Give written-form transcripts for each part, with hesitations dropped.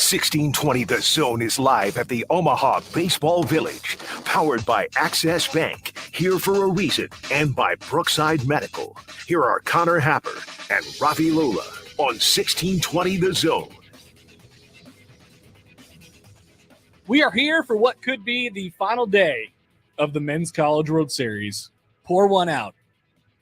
1620 The Zone is live at the Omaha Baseball Village, powered by Access Bank, here for a reason, and by Brookside Medical. Here are Connor Happer and Ravi Lula on 1620 The Zone. We are here for what could be the final day of the Men's College World Series. Pour one out.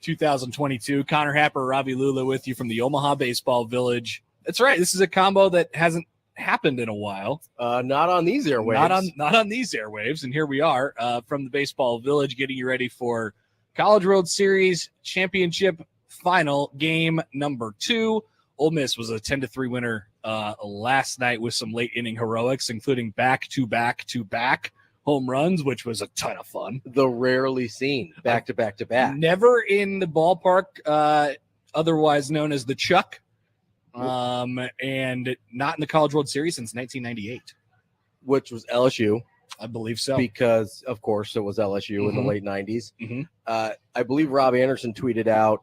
2022. Connor Happer, Ravi Lula with you from the Omaha Baseball Village. That's right. This is a combo that hasn't happened in a while. Not on these airwaves. Not on these airwaves. And here we are from the Baseball Village, getting you ready for College World Series Championship Final Game number 2. Ole Miss was a 10-3 winner last night with some late inning heroics, including back-to-back home runs, which was a ton of fun. The rarely seen back-to-back-to-back. Never in the ballpark, otherwise known as the Chuck. And not in the College World Series since 1998. Which was LSU. I believe so. Because, of course, it was LSU in the late 90s. I believe Rob Anderson tweeted out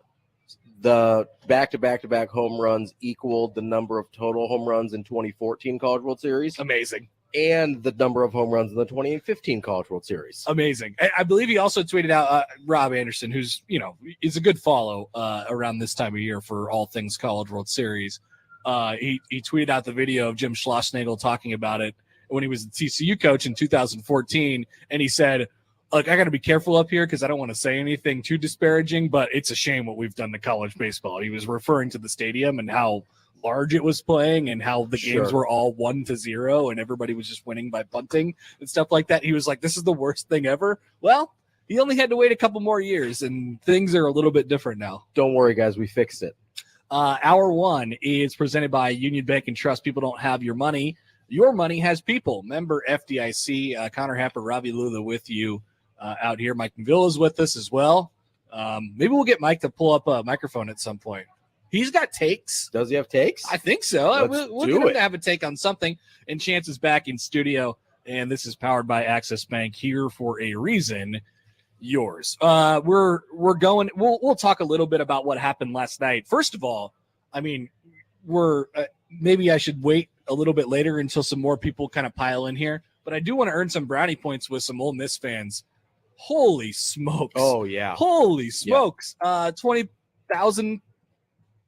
the back-to-back-to-back home runs equaled the number of total home runs in 2014 College World Series. Amazing. And the number of home runs in the 2015 College World Series. Amazing. I believe he also tweeted out Rob Anderson, who's, is a good follow around this time of year for all things College World Series. He tweeted out the video of Jim Schlossnagle talking about it when he was the TCU coach in 2014. And he said, look, I got to be careful up here because I don't want to say anything too disparaging, but it's a shame what we've done to college baseball. He was referring to the stadium and how large it was playing and how the games were all 1-0 and everybody was just winning by bunting and stuff like that. He was like, this is the worst thing ever. Well, he only had to wait a couple more years and things are a little bit different now. Don't worry, guys. We fixed it. Hour 1 is presented by Union Bank and Trust. People don't have your money. Your money has people. Member FDIC. Connor Happer, Ravi Lula with you out here. Mike McGill is with us as well. Maybe we'll get Mike to pull up a microphone at some point. He's got takes. Does he have takes? I think so. We'll get him to have a take on something. And Chance is back in studio. And this is powered by Access Bank, here for a reason. Yours. We're going. We'll talk a little bit about what happened last night. First of all, I mean, we're maybe I should wait a little bit later until some more people kind of pile in here. But I do want to earn some brownie points with some Ole Miss fans. Holy smokes! Oh yeah! Holy smokes! 20,000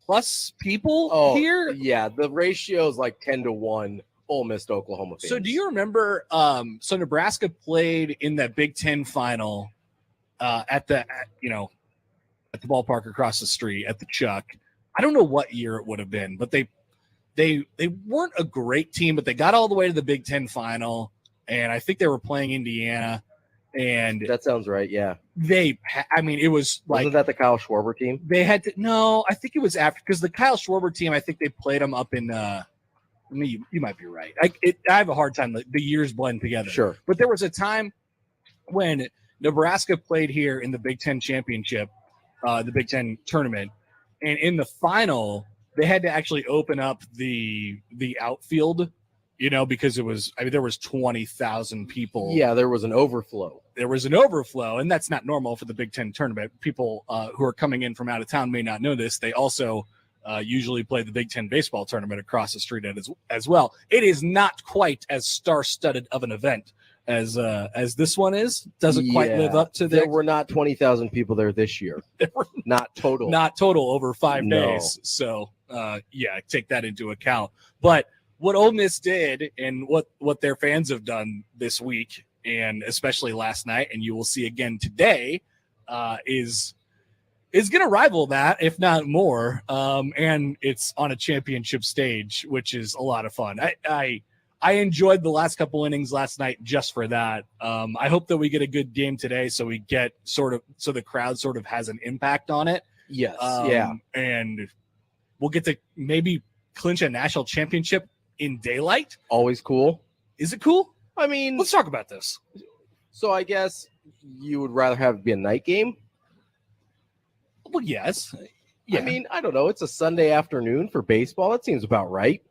plus people here. Yeah, the ratio is like 10-1 Ole Miss to Oklahoma fans. So do you remember so Nebraska played in that Big Ten final at the ballpark across the street at the Chuck. I don't know what year it would have been, but they weren't a great team, but they got all the way to the Big Ten final, and I think they were playing Indiana. And that sounds right. Yeah. It was like, wasn't that the Kyle Schwarber team? They had to, no, I think it was after, because the Kyle Schwarber team, I think they played them up in, you might be right. I have a hard time. The years blend together. Sure. But there was a time when Nebraska played here in the Big Ten championship, the Big Ten tournament. And in the final, they had to actually open up the outfield, because there was 20,000 people. Yeah, there was an overflow. And that's not normal for the Big Ten tournament. People who are coming in from out of town may not know this. They also usually play the Big Ten baseball tournament across the street as well. It is not quite as star-studded of an event as this one is. Doesn't quite live up to there were not 20,000 people there this year. Not total over 5 days. So take that into account. But what Ole Miss did and what their fans have done this week, and especially last night, and you will see again today, is going to rival that, if not more. And it's on a championship stage, which is a lot of fun. I enjoyed the last couple innings last night just for that. I hope that we get a good game today, so we get so the crowd sort of has an impact on it. Yes. And we'll get to maybe clinch a national championship in daylight. Always cool. Is it cool? I mean, let's talk about this. So I guess you would rather have it be a night game? Well, yes. Yeah. I mean, I don't know. It's a Sunday afternoon for baseball. That seems about right.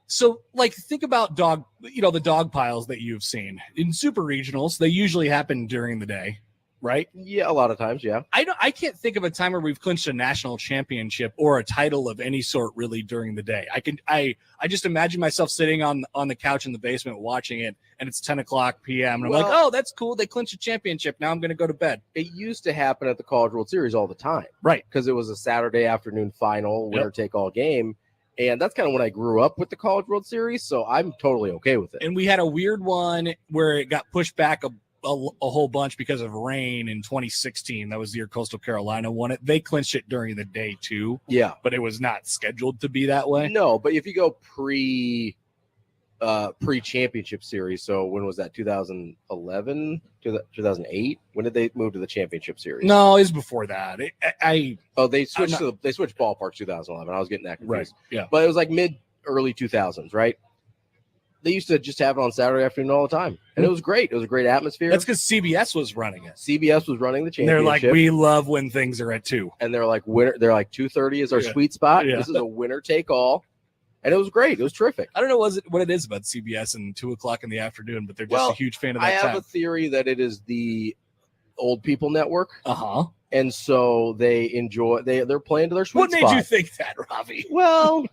So like think about the dog piles that you've seen in super regionals. They usually happen during the day. right? Yeah, a lot of times, yeah. I can't think of a time where we've clinched a national championship or a title of any sort really during the day. I just imagine myself sitting on the couch in the basement watching it, and it's 10 o'clock p.m. and I'm like, oh, that's cool. They clinched a championship. Now I'm going to go to bed. It used to happen at the College World Series all the time. Right. Because it was a Saturday afternoon final, winner-take-all game. And that's kind of when I grew up with the College World Series, so I'm totally okay with it. And we had a weird one where it got pushed back a whole bunch because of rain in 2016. That was the year Coastal Carolina won it. They clinched it during the day too. Yeah. But it was not scheduled to be that way. No, but if you go pre-championship series, so when was that? 2011, 2008? When did they move to the championship series? No, it was before that. They switched they switched ballparks 2011. I was getting that confused. Right. Yeah. But it was like early 2000s, right? They used to just have it on Saturday afternoon all the time, and it was great. It was a great atmosphere. That's because CBS was running it. CBS was running the championship. They're like, we love when things are at 2. And they're like, They're like 2:30 is our sweet spot. Yeah. This is a winner take all, and it was great. It was terrific. I don't know what it is about CBS and 2:00 in the afternoon, but they're just a huge fan of that. I have a theory that it is the old people network. And so they enjoy. They're playing to their sweet spot. What made you think that, Robbie? Well.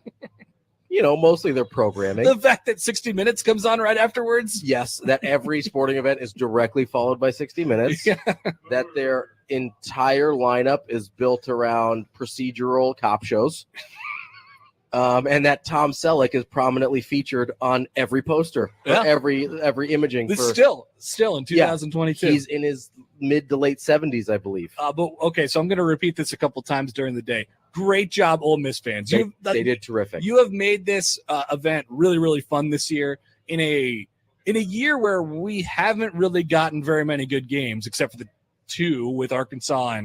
Mostly their programming. The fact that 60 Minutes comes on right afterwards. Yes, that every sporting event is directly followed by 60 Minutes. Yeah. That their entire lineup is built around procedural cop shows. And that Tom Selleck is prominently featured on every poster, every imaging. Still in 2022. He's in his mid to late 70s, I believe. So I'm going to repeat this a couple times during the day. Great job, Ole Miss fans. They did terrific. You have made this event really, really fun this year in a year where we haven't really gotten very many good games, except for the 2 with Arkansas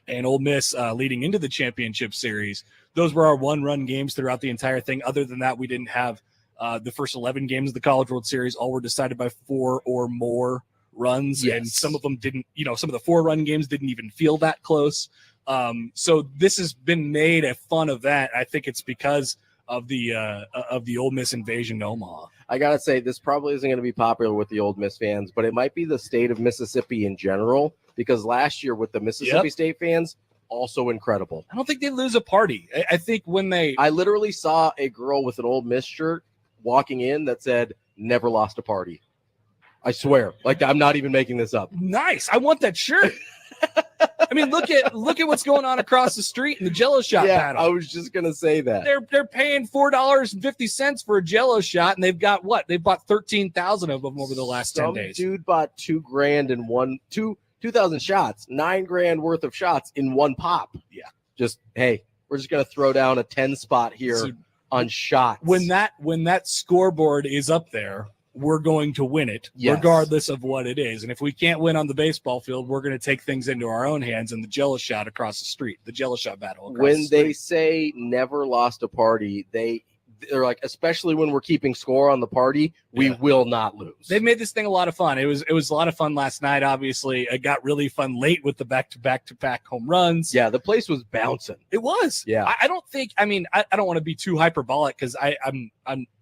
and Ole Miss leading into the championship series. Those were our one-run games throughout the entire thing. Other than that, we didn't have the first 11 games of the College World Series. All were decided by 4 or more runs, and some of them didn't. Some of the 4-run games didn't even feel that close. So this has been made a fun event. I think it's because of the Ole Miss invasion to Omaha. I gotta say, this probably isn't going to be popular with the Ole Miss fans, but it might be the state of Mississippi in general, because last year with the Mississippi State fans, also incredible. I don't think they lose a party. I think I literally saw a girl with an Ole Miss shirt walking in that said, "Never lost a party." I swear, like, I'm not even making this up. Nice. I want that shirt. I mean, look at what's going on across the street in the Jello shot battle. I was just gonna say that they're paying $4.50 for a Jello shot, and they've got they bought 13,000 of them over the last 10 days. Dude bought $2,000 in 2,000 shots, $9,000 worth of shots in one pop. Yeah, just hey, we're just gonna throw down a 10 spot here on shots. When that scoreboard is up there, we're going to win it regardless of what it is. And if we can't win on the baseball field, we're going to take things into our own hands in the Jello shot across the street, the Jello shot battle. When they say never lost a party, they're like, especially when we're keeping score on the party, we will not lose. They made this thing a lot of fun. It was a lot of fun last night. Obviously, it got really fun late with the back-to-back home runs. Yeah, the place was bouncing. It was. Yeah. I don't think. I mean, I don't want to be too hyperbolic because I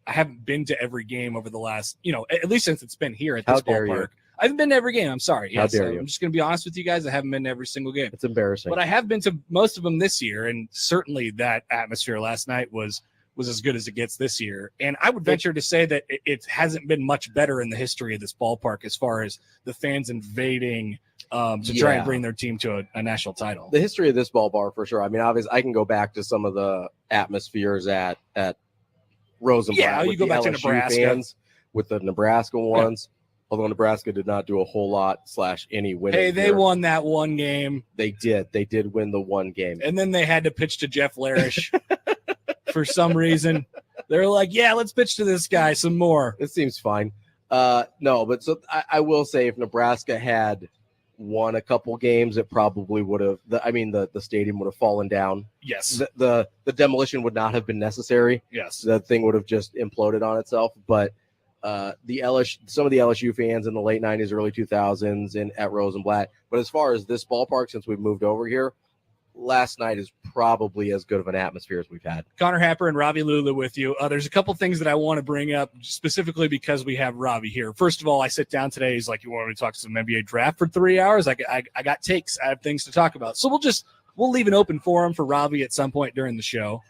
haven't been to every game over the last, at least since it's been here at this ballpark. I haven't been to every game. I'm sorry. How dare you? I'm just going to be honest with you guys. I haven't been to every single game. It's embarrassing. But I have been to most of them this year, and certainly that atmosphere last night was as good as it gets this year. And I would venture to say that it hasn't been much better in the history of this ballpark as far as the fans invading to try and bring their team to a national title. The history of this ballpark, for sure. I mean, obviously, I can go back to some of the atmospheres at Rosenblatt. Yeah, you go back to Nebraska. Fans, with the Nebraska ones. Although Nebraska did not do a whole lot / any winning. Hey, they won that one game. They did. They did win the one game. And then they had to pitch to Jeff Larish for some reason. They're like, yeah, let's pitch to this guy some more. It seems fine. No, but so I will say if Nebraska had won a couple games, it probably would have. The stadium would have fallen down. Yes. The demolition would not have been necessary. Yes. That thing would have just imploded on itself. But some of the LSU fans in the late 90s, early 2000s at Rosenblatt. But as far as this ballpark, since we've moved over here, last night is probably as good of an atmosphere as we've had. Connor Happer and Ravi Lula with you. There's a couple things that I want to bring up specifically because we have Ravi here. First of all, I sit down today. He's like, you want me to talk some NBA draft for 3 hours? I got takes. I have things to talk about. So we'll leave an open forum for Ravi at some point during the show.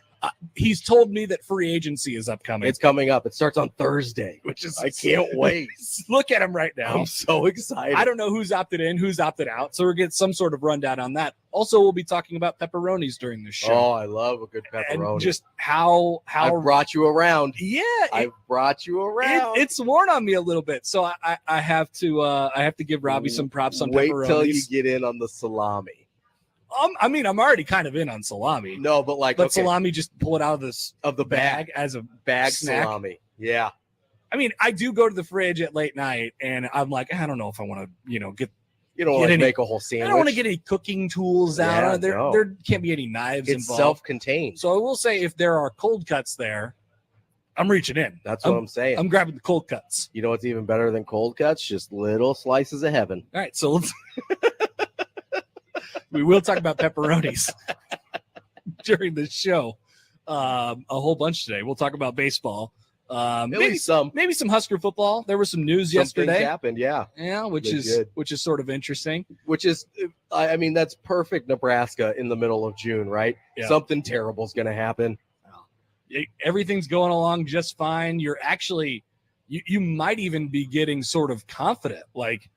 He's told me that free agency is upcoming. It's coming up. It starts on Thursday, which is I can't wait. Look at him right now. I'm so excited. I don't know who's opted in, who's opted out. So we'll get some sort of rundown on that. Also, we'll be talking about pepperonis during the show. Oh, I love a good pepperoni. And just how I brought you around. Yeah, I brought you around. It's worn on me a little bit, so I have to give Robbie some props on Wait pepperonis. till you get in on the salami. I mean, I'm already kind of in on salami. No, but okay. Salami, just pull it out of the bag as a bag snack. salami. Yeah. I mean, I do go to the fridge at late night, and I'm like, I don't know if I want to, get. You don't want to make a whole sandwich. I don't want to get any cooking tools out. Yeah, there can't be any knives it's involved. Self-contained. So I will say, if there are cold cuts there, I'm reaching in. That's what I'm saying. I'm grabbing the cold cuts. You know what's even better than cold cuts? Just little slices of heaven. All right, so let's. We will talk about pepperonis during the show a whole bunch today. We'll talk about baseball. Maybe some Husker football. There was some news yesterday. Happened, yeah, which is sort of interesting. Which is, I mean, that's perfect. Nebraska in the middle of June, right? Yeah. Something terrible is going to happen. Everything's going along just fine. You're actually, you might even be getting sort of confident, like,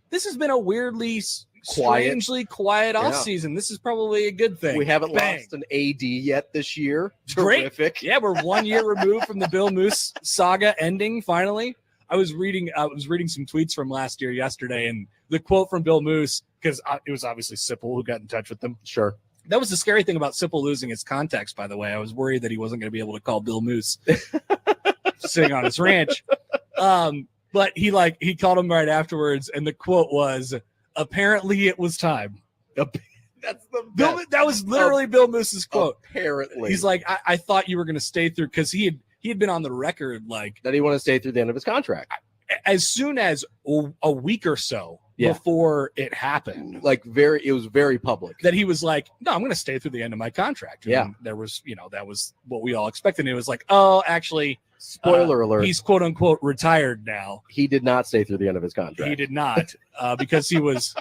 this has been a weirdly strangely quiet off season. This is probably a good thing. We haven't lost an AD yet this year. Terrific. Yeah, we're 1 year removed from the Bill Moose saga ending. Finally, I was reading some tweets from last year yesterday, and the quote from Bill Moose, because it was obviously Sipple who got in touch with them. Sure. That was the scary thing about Sipple losing his contacts, by the way. I was worried that he wasn't going to be able to call Bill Moose sitting on his ranch. But he called him right afterwards, and the quote was, "Apparently it was time." That's the best. That was literally Bill Moose's quote. Apparently, he's like, I thought you were going to stay through, because he had been on the record like that he wanted to stay through the end of his contract. As soon as a week or so before it happened, it was very public that he was like, "No, I'm going to stay through the end of my contract." And yeah, there was, that was what we all expected. It was like, oh, actually. Spoiler alert. He's quote unquote retired now. He did not stay through the end of his contract. He did not, because he was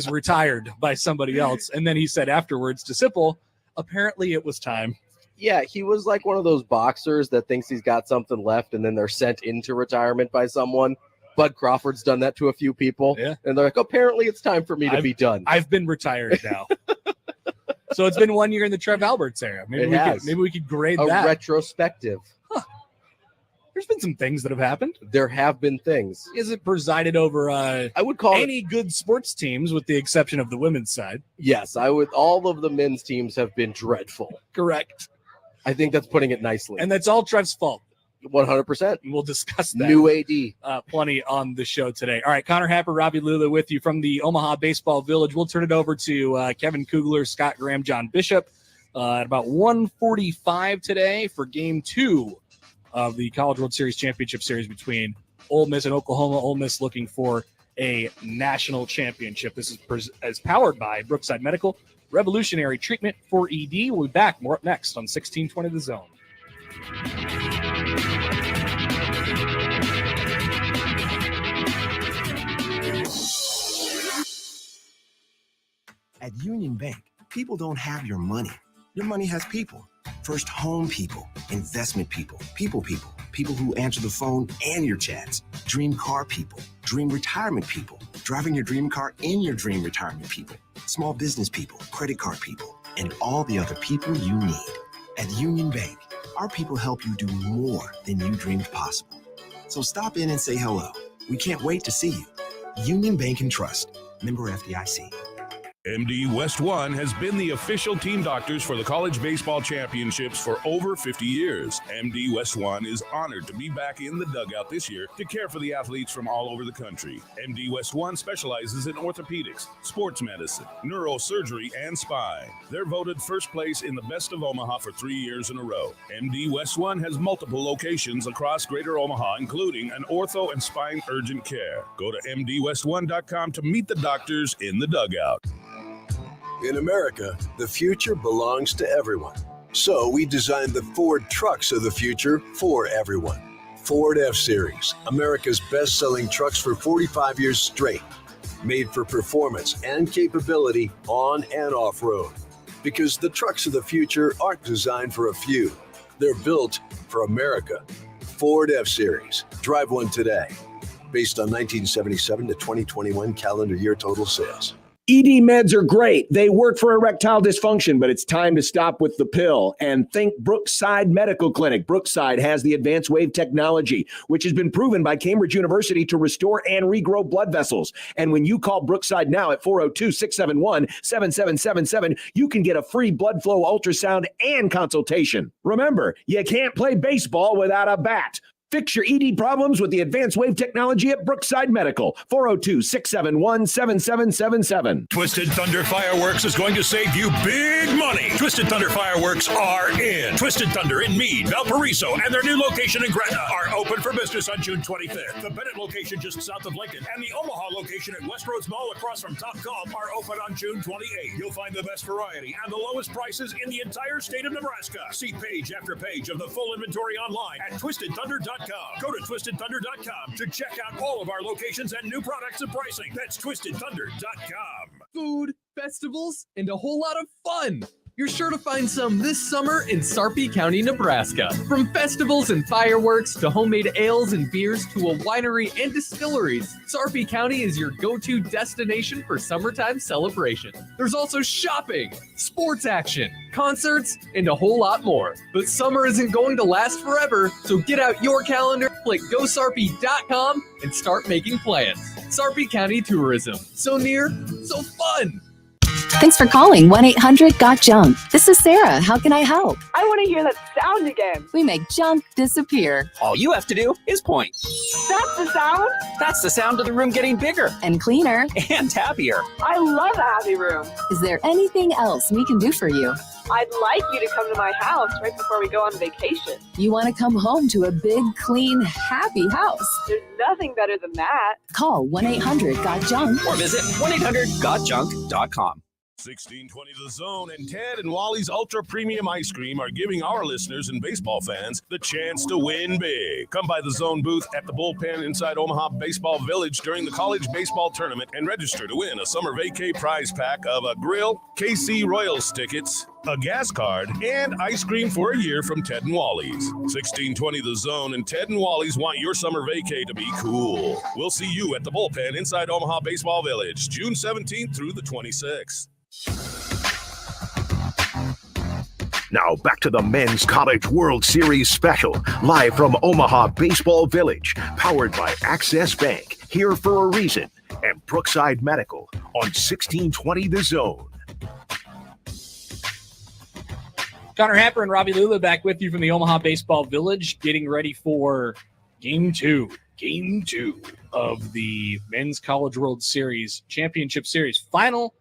retired by somebody else. And then he said afterwards to Sipple, apparently it was time. Yeah, he was like one of those boxers that thinks he's got something left, and then they're sent into retirement by someone. Bud Crawford's done that to a few people. Yeah. And they're like, apparently it's time for me to be done. I've been retired now. So it's been 1 year in the Trev Alberts era. Maybe we could grade that. Retrospective. There's been some things that have happened. There have been things. Is it presided over I would call any good sports teams, with the exception of the women's side? Yes, I would. All of the men's teams have been dreadful. Correct. I think that's putting it nicely. And that's all Trev's fault. 100%. We'll discuss that. New AD. Plenty on the show today. All right, Connor Happer, Ravi Lula with you from the Omaha Baseball Village. We'll turn it over to Kevin Kugler, Scott Graham, John Bishop at about 1:45 today for Game 2 of the College World Series Championship Series between Ole Miss and Oklahoma. Ole Miss looking for a national championship. This is powered by Brookside Medical, revolutionary treatment for ED. We'll be back. More up next on 1620 The Zone. At Union Bank, people don't have your money. Your money has people. First home people, investment people, people who answer the phone and your chats, dream car people, dream retirement people, driving your dream car in your dream retirement people, small business people, credit card people, and all the other people you need. At Union Bank, our people help you do more than you dreamed possible. So stop in and say hello. We can't wait to see you. Union Bank and Trust. Member FDIC. MD West One has been the official team doctors for the college baseball championships for over 50 years. MD West One is honored to be back in the dugout this year to care for the athletes from all over the country. MD West One specializes in orthopedics, sports medicine, neurosurgery, and spine. They're voted first place in the Best of Omaha for 3 years in a row. MD West One has multiple locations across Greater Omaha, including an ortho and spine urgent care. Go to mdwest1.com to meet the doctors in the dugout. In America, the future belongs to everyone. So we designed the Ford trucks of the future for everyone. Ford F-Series, America's best-selling trucks for 45 years straight. Made for performance and capability on and off-road. Because the trucks of the future aren't designed for a few. They're built for America. Ford F-Series. Drive one today. Based on 1977 to 2021 calendar year total sales. ED meds are great. They work for erectile dysfunction, but it's time to stop with the pill and think Brookside Medical Clinic. Brookside has the advanced wave technology, which has been proven by Cambridge University to restore and regrow blood vessels. And when you call Brookside now at 402-671-7777, you can get a free blood flow ultrasound and consultation. Remember, you can't play baseball without a bat. Fix your ED problems with the advanced wave technology at Brookside Medical. 402-671-7777. Twisted Thunder Fireworks is going to save you big money. Twisted Thunder Fireworks are in. Twisted Thunder in Meade, Valparaiso, and their new location in Gretna are open for business on June 25th. The Bennett location just south of Lincoln and the Omaha location at Westroads Mall across from Topgolf are open on June 28th. You'll find the best variety and the lowest prices in the entire state of Nebraska. See page after page of the full inventory online at twistedthunder.com. Go to twistedthunder.com to check out all of our locations and new products and pricing. That's twistedthunder.com. Food, festivals, and a whole lot of fun. You're sure to find some this summer in Sarpy County, Nebraska. From festivals and fireworks to homemade ales and beers to a winery and distilleries, Sarpy County is your go-to destination for summertime celebration. There's also shopping, sports action, concerts, and a whole lot more. But summer isn't going to last forever, so get out your calendar, click GoSarpy.com, and start making plans. Sarpy County Tourism. So near, so fun. Thanks for calling 1-800-GOT-JUNK. This is Sarah. How can I help? I want to hear that sound again. We make junk disappear. All you have to do is point. That's the sound? That's the sound of the room getting bigger. And cleaner. And happier. I love a happy room. Is there anything else we can do for you? I'd like you to come to my house right before we go on vacation. You want to come home to a big, clean, happy house. There's nothing better than that. Call 1-800-GOT-JUNK. Or visit 1-800-GOTJUNK.com. 1620 The Zone and Ted and Wally's Ultra Premium Ice Cream are giving our listeners and baseball fans the chance to win big. Come by the Zone booth at the Bullpen inside Omaha Baseball Village during the college baseball tournament and register to win a summer vacay prize pack of a grill, KC Royals tickets, a gas card, and ice cream for a year from Ted and Wally's. 1620 The Zone and Ted and Wally's want your summer vacay to be cool. We'll see you at the Bullpen inside Omaha Baseball Village, June 17th through the 26th. Now back to the Men's College World Series special, live from Omaha Baseball Village, powered by Access Bank, here for a reason, and Brookside Medical on 1620 The Zone. Connor Happer and Robbie Lula back with you from the Omaha Baseball Village, getting ready for Game 2 of the Men's College World Series Championship Series final.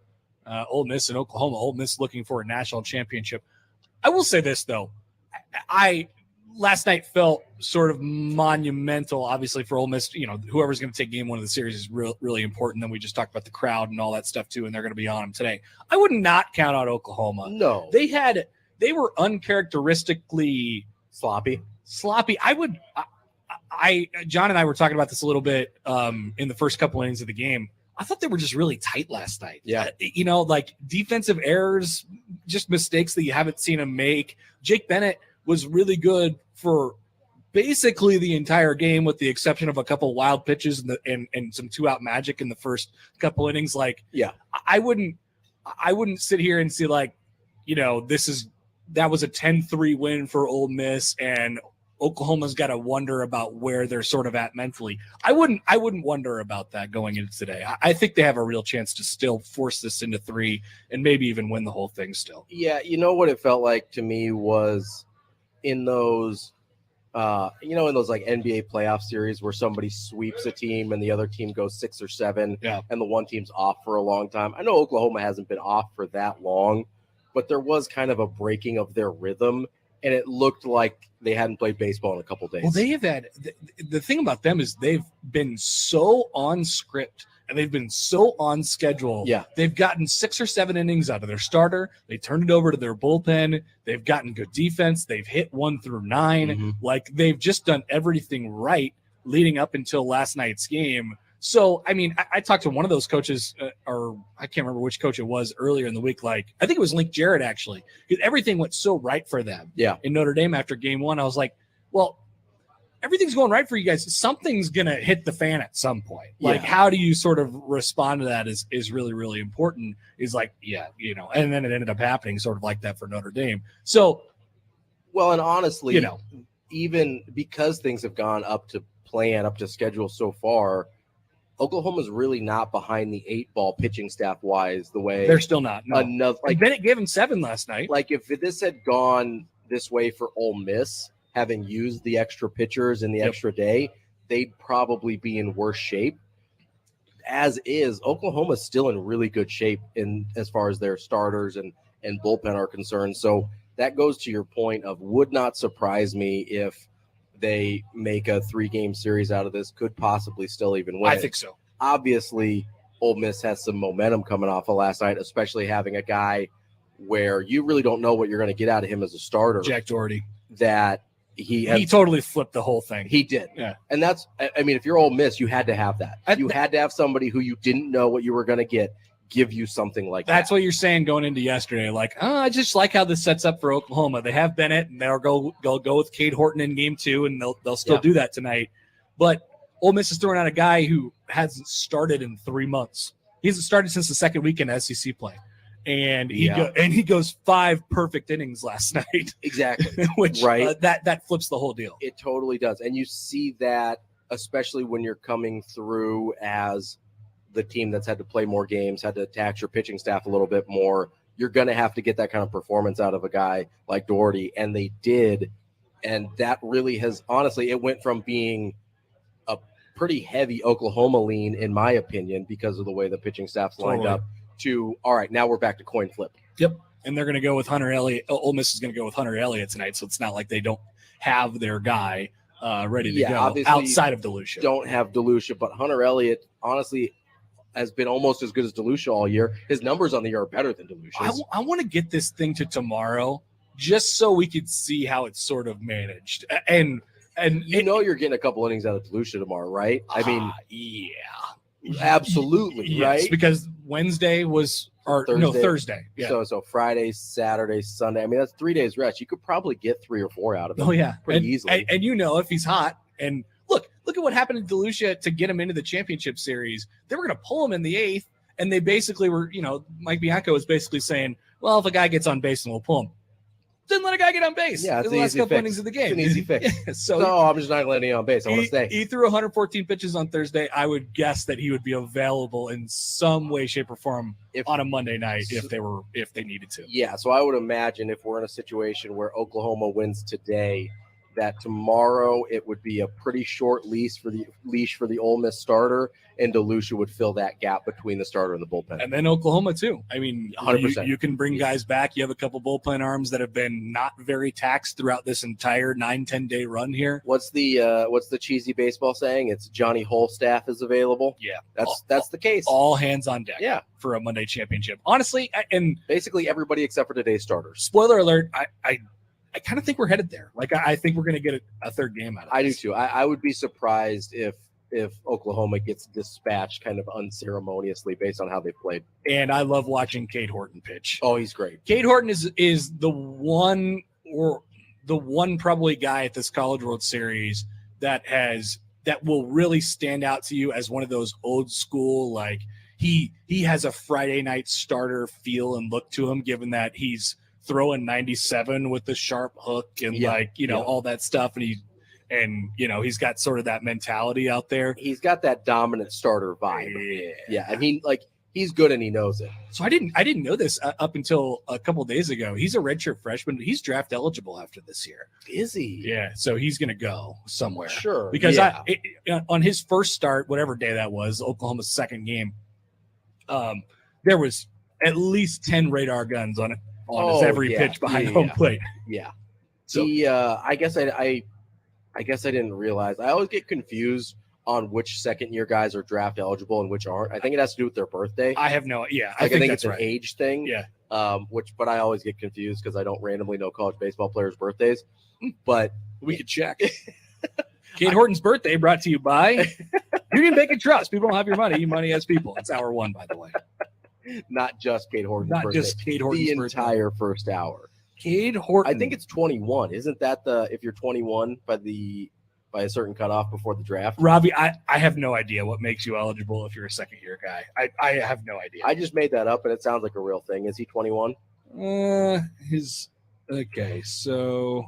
Ole Miss and Oklahoma. Ole Miss looking for a national championship. I will say this, though. I last night felt sort of monumental, obviously, for Ole Miss. You know, whoever's going to take game one of the series is really important. Then we just talked about the crowd and all that stuff, too, and they're going to be on them today. I would not count out Oklahoma. No. They were uncharacteristically sloppy. John and I were talking about this a little bit in the first couple innings of the game. I thought they were just really tight last night. Yeah. Like defensive errors, just mistakes that you haven't seen them make. Jake Bennett was really good for basically the entire game, with the exception of a couple wild pitches and some 2-out magic in the first couple innings. Like, yeah, I wouldn't sit here and see like, that was a 10-3 win for Ole Miss, and Oklahoma's got to wonder about where they're sort of at mentally. I wouldn't wonder about that going into today. I think they have a real chance to still force this into 3 and maybe even win the whole thing still. Yeah, you know what it felt like to me was in those like NBA playoff series where somebody sweeps a team and the other team goes 6 or 7, and the one team's off for a long time. I know Oklahoma hasn't been off for that long, but there was kind of a breaking of their rhythm, and it looked like they hadn't played baseball in a couple days. Well, they have had the thing about them is they've been so on script they've been so on schedule. Yeah. They've gotten 6 or 7 innings out of their starter. They turned it over to their bullpen. They've gotten good defense. They've hit 1 through 9. Mhm. Like, they've just done everything right leading up until last night's game. So, I mean, I talked to one of those coaches, or I can't remember which coach it was earlier in the week. Like, I think it was Link Jarrett, actually, because everything went so right for them in Notre Dame after game 1. I was like, well, everything's going right for you guys. Something's going to hit the fan at some point. Like, how do you sort of respond to that is really, really important. Is like, and then it ended up happening sort of like that for Notre Dame. So, well, and honestly, even because things have gone up to plan, up to schedule so far, Oklahoma's really not behind the 8 ball pitching staff wise the way they're still not. No. Enough. Like, Bennett gave him 7 last night. Like, if this had gone this way for Ole Miss, having used the extra pitchers in the extra day, they'd probably be in worse shape. As is, Oklahoma's still in really good shape in as far as their starters and bullpen are concerned. So that goes to your point of would not surprise me if they make a 3-game series out of this, could possibly still even win. I think so. Obviously, Ole Miss has some momentum coming off of last night, especially having a guy where you really don't know what you're going to get out of him as a starter. Jack Doherty. That he totally flipped the whole thing. He did. Yeah. And that's, I mean, if you're Ole Miss, you had to have that. You had to have somebody who you didn't know what you were going to get give you something like That's what you're saying going into yesterday. Like, I just like how this sets up for Oklahoma. They have Bennett, and they'll go with Cade Horton in game 2, and they'll still do that tonight. But Ole Miss is throwing out a guy who hasn't started in 3 months. He hasn't started since the second week in SEC play. And he goes 5 perfect innings last night. Exactly. Which right. That flips the whole deal. It totally does. And you see that, especially when you're coming through as the team that's had to play more games, had to tax your pitching staff a little bit more. You're going to have to get that kind of performance out of a guy like Doherty. And they did. And that really has, honestly, it went from being a pretty heavy Oklahoma lean, in my opinion, because of the way the pitching staff's lined up, to, all right, now we're back to coin flip. Yep. And they're going to go with Hunter Elliott. Ole Miss is going to go with Hunter Elliott tonight. So it's not like they don't have their guy ready to go outside of DeLucia. Don't have DeLucia, but Hunter Elliott, honestly, has been almost as good as DeLucia all year. His numbers on the year are better than DeLucia's. I want to get this thing to tomorrow just so we could see how it's sort of managed. And you're getting a couple innings out of DeLucia tomorrow, right? I mean, absolutely, yes, right? Because Wednesday was Thursday. Yeah. So Friday, Saturday, Sunday. I mean, that's 3 days rest. You could probably get 3 or 4 out of it. Oh yeah, pretty easily. And if he's hot, and look at what happened to DeLucia to get him into the championship series. They were going to pull him in the 8th, and they basically were, Mike Bianco was basically saying, well, if a guy gets on base, and we'll pull him. Didn't let a guy get on base. Yeah, it's the last couple innings of the game. It's an easy fix. So no, I'm just not letting him on base. I want to stay. He threw 114 pitches on Thursday. I would guess that he would be available in some way, shape, or form on a Monday night if they needed to. Yeah, so I would imagine if we're in a situation where Oklahoma wins today, that tomorrow it would be a pretty short leash for the Ole Miss starter, and DeLucia would fill that gap between the starter and the bullpen. And then Oklahoma too. I mean, 100%. You can bring guys back. You have a couple bullpen arms that have been not very taxed throughout this entire 9-10 day run here. What's the cheesy baseball saying? It's Johnny Holstaff is available. Yeah, that's the case. All hands on deck. Yeah, for a Monday championship. Honestly, and basically everybody except for today's starters. Spoiler alert: I kind of think we're headed there. Like, I think we're going to get a third game out of it. I do too. I would be surprised if Oklahoma gets dispatched kind of unceremoniously based on how they played. And I love watching Cade Horton pitch. Oh, he's great. Cade Horton is the one probably guy at this College World Series that will really stand out to you as one of those old school, like he has a Friday night starter feel and look to him, given that he's throwing 97 with the sharp hook and all that stuff. And he's got sort of that mentality out there. He's got that dominant starter vibe. Yeah. I mean, he's good and he knows it. So I didn't know this up until a couple of days ago. He's a redshirt freshman. He's draft eligible after this year. Is he? Yeah. So he's going to go somewhere. Sure. Because on his first start, whatever day that was, Oklahoma's second game, there was at least 10 radar guns on his every pitch behind home plate. Yeah. So I guess I didn't realize. I always get confused on which second-year guys are draft eligible and which aren't. I think it has to do with their birthday. I have no. Yeah, I think that's it's right. an age thing. Yeah. But I always get confused because I don't randomly know college baseball players' birthdays. But we could check. Kate Horton's birthday brought to you by Union Bank and Trust. People don't have your money. Money has people. It's hour one, by the way. Not just Kate Horton's Not birthday. just Kate Horton's the birthday. entire first hour. Kate Horton. I think it's 21. Isn't that if you're 21 by a certain cutoff before the draft? Robbie, I have no idea what makes you eligible if you're a second-year guy. I have no idea. I just made that up, and it sounds like a real thing. Is he 21? Okay, so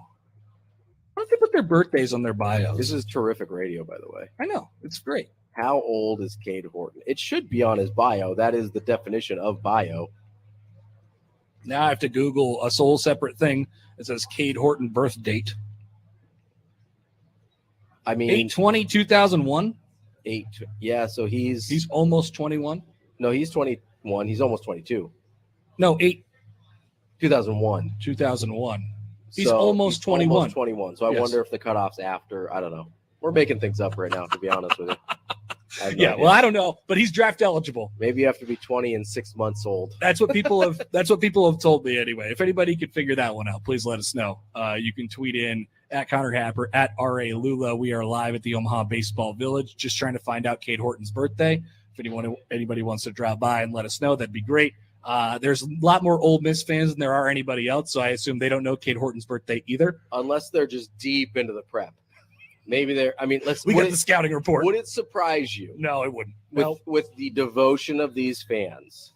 why don't they put their birthdays on their bios? This is terrific radio, by the way. I know. It's great. How old is Cade Horton? It should be on his bio. That is the definition of bio. Now I have to Google a sole separate thing that says Cade Horton birth date. I mean, 8/20/2001. Yeah, so he's almost 21. No, he's 21. He's almost 22. No, 2001. 2001. He's So almost 21. Almost 21. So I Yes. wonder if the cutoff's after. I don't know. We're making things up right now, to be honest with you. I have no Yeah, idea. well, I don't know, but he's draft eligible. Maybe you have to be 20 and 6 months old. That's what people have. That's what people have told me anyway. If anybody could figure that one out, please let us know. You can tweet in at Connor Happer, at R.A. Lula. We are live at the Omaha Baseball Village, just trying to find out Kate Horton's birthday. If anybody wants to drop by and let us know, that'd be great. There's a lot more Ole Miss fans than there are anybody else, so I assume they don't know Kate Horton's birthday either. Unless they're just deep into the prep. Maybe they're. I mean, We got the scouting report. Would it surprise you? No, it wouldn't. With the devotion of these fans,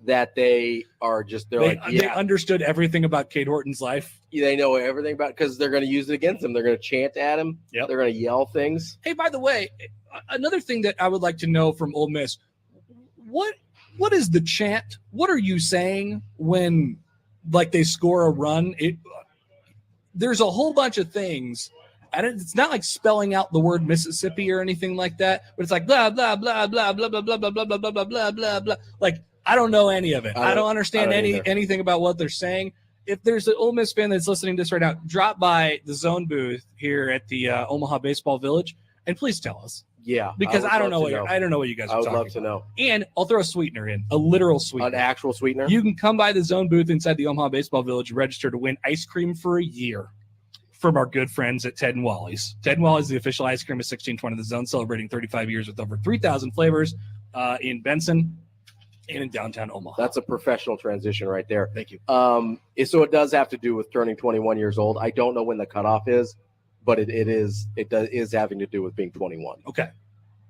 that they are just They understood everything about Kate Horton's life. They know everything about because they're going to use it against them. They're going to chant at him. Yep. They're going to yell things. Hey, by the way, another thing that I would like to know from Ole Miss, what is the chant? What are you saying when they score a run? There's a whole bunch of things. It's not like spelling out the word Mississippi or anything like that, but it's like blah blah blah blah blah blah blah blah blah blah blah blah blah blah blah. Like I don't know any of it. I don't understand anything about what they're saying. If there's an Ole Miss fan that's listening to this right now, drop by the Zone booth here at the Omaha Baseball Village and please tell us. Yeah, because I don't know what you guys are talking about. I would love to know. And I'll throw a sweetener in, a literal sweetener, an actual sweetener. You can come by the Zone booth inside the Omaha Baseball Village, register to win ice cream for a year from our good friends at Ted and Wally's. Ted and Wally's, the official ice cream of 1620 The Zone, celebrating 35 years with over 3,000 flavors in Benson and in downtown Omaha. That's a professional transition right there. Thank you. So it does have to do with turning 21 years old. I don't know when the cutoff is, but it is having to do with being 21. Okay.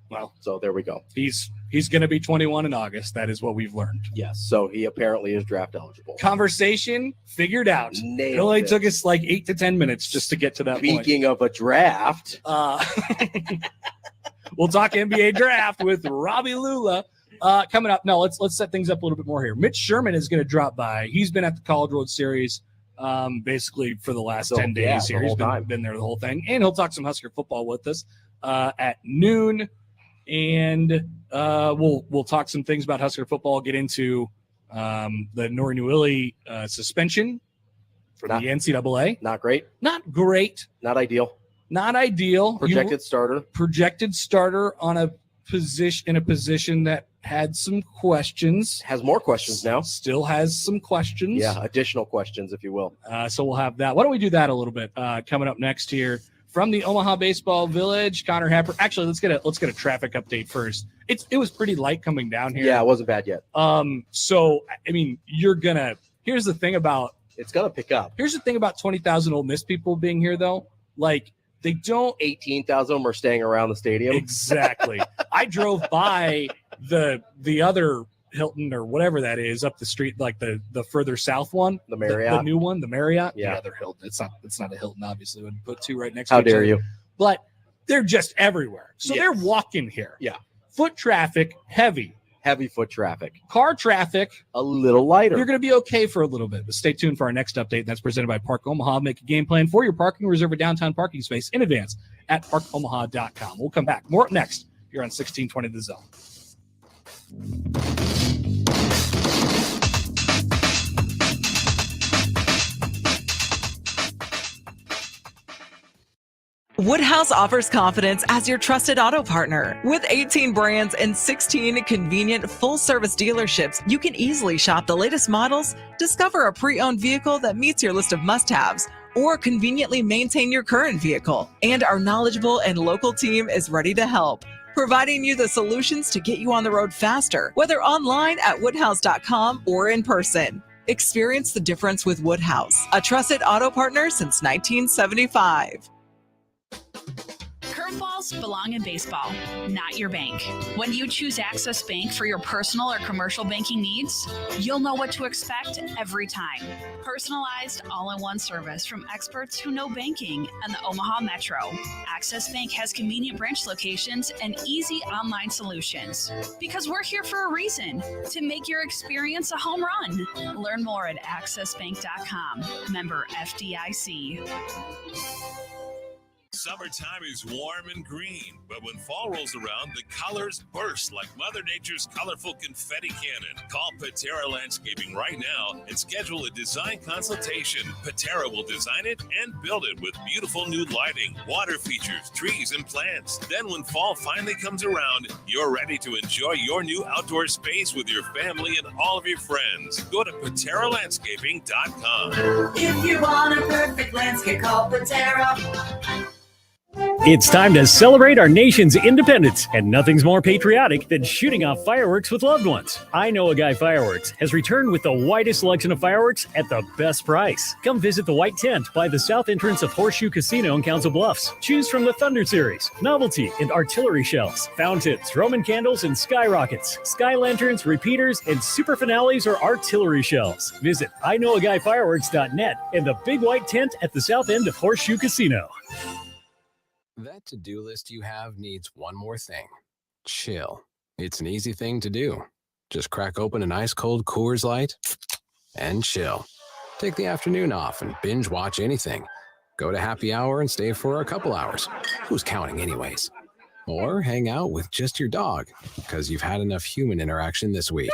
Well, so there we go. He's going to be 21 in August. That is what we've learned. Yes. So he apparently is draft eligible. Conversation figured out. It only took us like 8 to 10 minutes just to get to that point. Speaking of a draft, we'll talk NBA draft with Robbie Lula coming up. No, let's set things up a little bit more here. Mitch Sherman is going to drop by. He's been at the College World Series basically for the last 10 days here. He's been there the whole thing, and he'll talk some Husker football with us at noon. And we'll talk some things about Husker football, get into the Nori Newilly suspension for the NCAA. Not great. Not great. Not ideal. Not ideal. Projected starter. Projected starter on a position that had some questions. Has more questions now. Still has some questions. Yeah, additional questions, if you will. So we'll have that. Why don't we do that a little bit coming up next here from the Omaha Baseball Village? Connor Happer. Actually, let's get a traffic update first. It was pretty light coming down here. Yeah, it wasn't bad yet. So I mean, here's the thing about it's gonna pick up. Here's the thing about 20,000 Ole Miss people being here though. Like they don't 18,000 of them are staying around the stadium. Exactly. I drove by the other Hilton or whatever that is up the street, like the further south one, the Marriott, the new one, the Marriott. Yeah, the other Hilton. It's not a Hilton, obviously. Would put two right next. How to each dare other. you? But they're just everywhere. So they're walking here. Yeah. Foot traffic heavy foot traffic. Car traffic a little lighter. You're going to be okay for a little bit, but stay tuned for our next update. That's presented by Park Omaha. Make a game plan for your parking. Reserve a downtown parking space in advance at parkomaha.com. We'll come back. More up next here on 1620 The Zone. Woodhouse offers confidence as your trusted auto partner. With 18 brands and 16 convenient full-service dealerships, you can easily shop the latest models, discover a pre-owned vehicle that meets your list of must-haves, or conveniently maintain your current vehicle. And our knowledgeable and local team is ready to help, providing you the solutions to get you on the road faster, whether online at woodhouse.com or in person. Experience the difference with Woodhouse, a trusted auto partner since 1975. Curveballs belong in baseball, not your bank. When you choose Access Bank for your personal or commercial banking needs, you'll know what to expect every time. Personalized, all-in-one service from experts who know banking and the Omaha Metro. Access Bank has convenient branch locations and easy online solutions. Because we're here for a reason, to make your experience a home run. Learn more at accessbank.com. Member FDIC. Summertime is warm and green, but when fall rolls around, the colors burst like Mother Nature's colorful confetti cannon. Call Patera Landscaping right now and schedule a design consultation. Patera will design it and build it with beautiful new lighting, water features, trees, and plants. Then when fall finally comes around, you're ready to enjoy your new outdoor space with your family and all of your friends. Go to PateraLandscaping.com. If you want a perfect landscape, call Patera. It's time to celebrate our nation's independence, and nothing's more patriotic than shooting off fireworks with loved ones. I Know a Guy Fireworks has returned with the widest selection of fireworks at the best price. Come visit the White Tent by the south entrance of Horseshoe Casino in Council Bluffs. Choose from the Thunder Series, novelty and artillery shells, fountains, Roman candles, and skyrockets, sky lanterns, repeaters, and super finales or artillery shells. Visit IKnowAGuyFireworks.net and the Big White Tent at the south end of Horseshoe Casino. That to-do list you have needs one more thing. Chill. It's an easy thing to do. Just crack open an ice-cold Coors Light and chill. Take the afternoon off and binge watch anything. Go to happy hour and stay for a couple hours. Who's counting anyways? Or hang out with just your dog because you've had enough human interaction this week.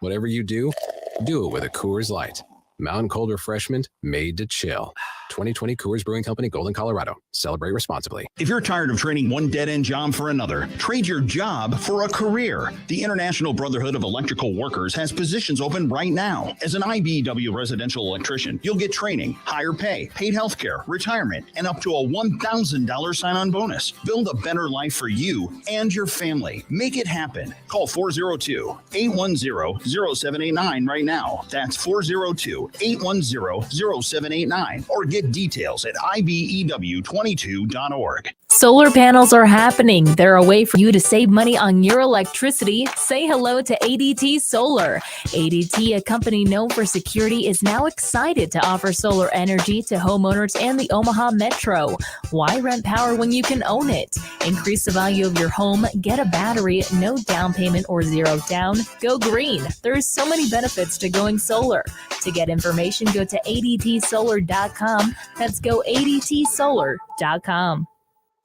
Whatever you do it with a Coors Light. Mountain cold refreshment made to chill. 2020 Coors Brewing Company, Golden, Colorado. Celebrate responsibly. If you're tired of trading one dead-end job for another, trade your job for a career. The International Brotherhood of Electrical Workers has positions open right now. As an IBEW residential electrician, you'll get training, higher pay, paid health care, retirement, and up to a $1,000 sign-on bonus. Build a better life for you and your family. Make it happen. Call 402-810-0789 right now. That's 402-810-0789. Or get details at IBEW22.org. Solar panels are happening. They're a way for you to save money on your electricity. Say hello to ADT Solar. ADT, a company known for security, is now excited to offer solar energy to homeowners and the Omaha Metro. Why rent power when you can own it? Increase the value of your home, get a battery, no down payment or zero down. Go green. There's so many benefits to going solar. To get information, go to ADTsolar.com. That's go ADTsolar.com.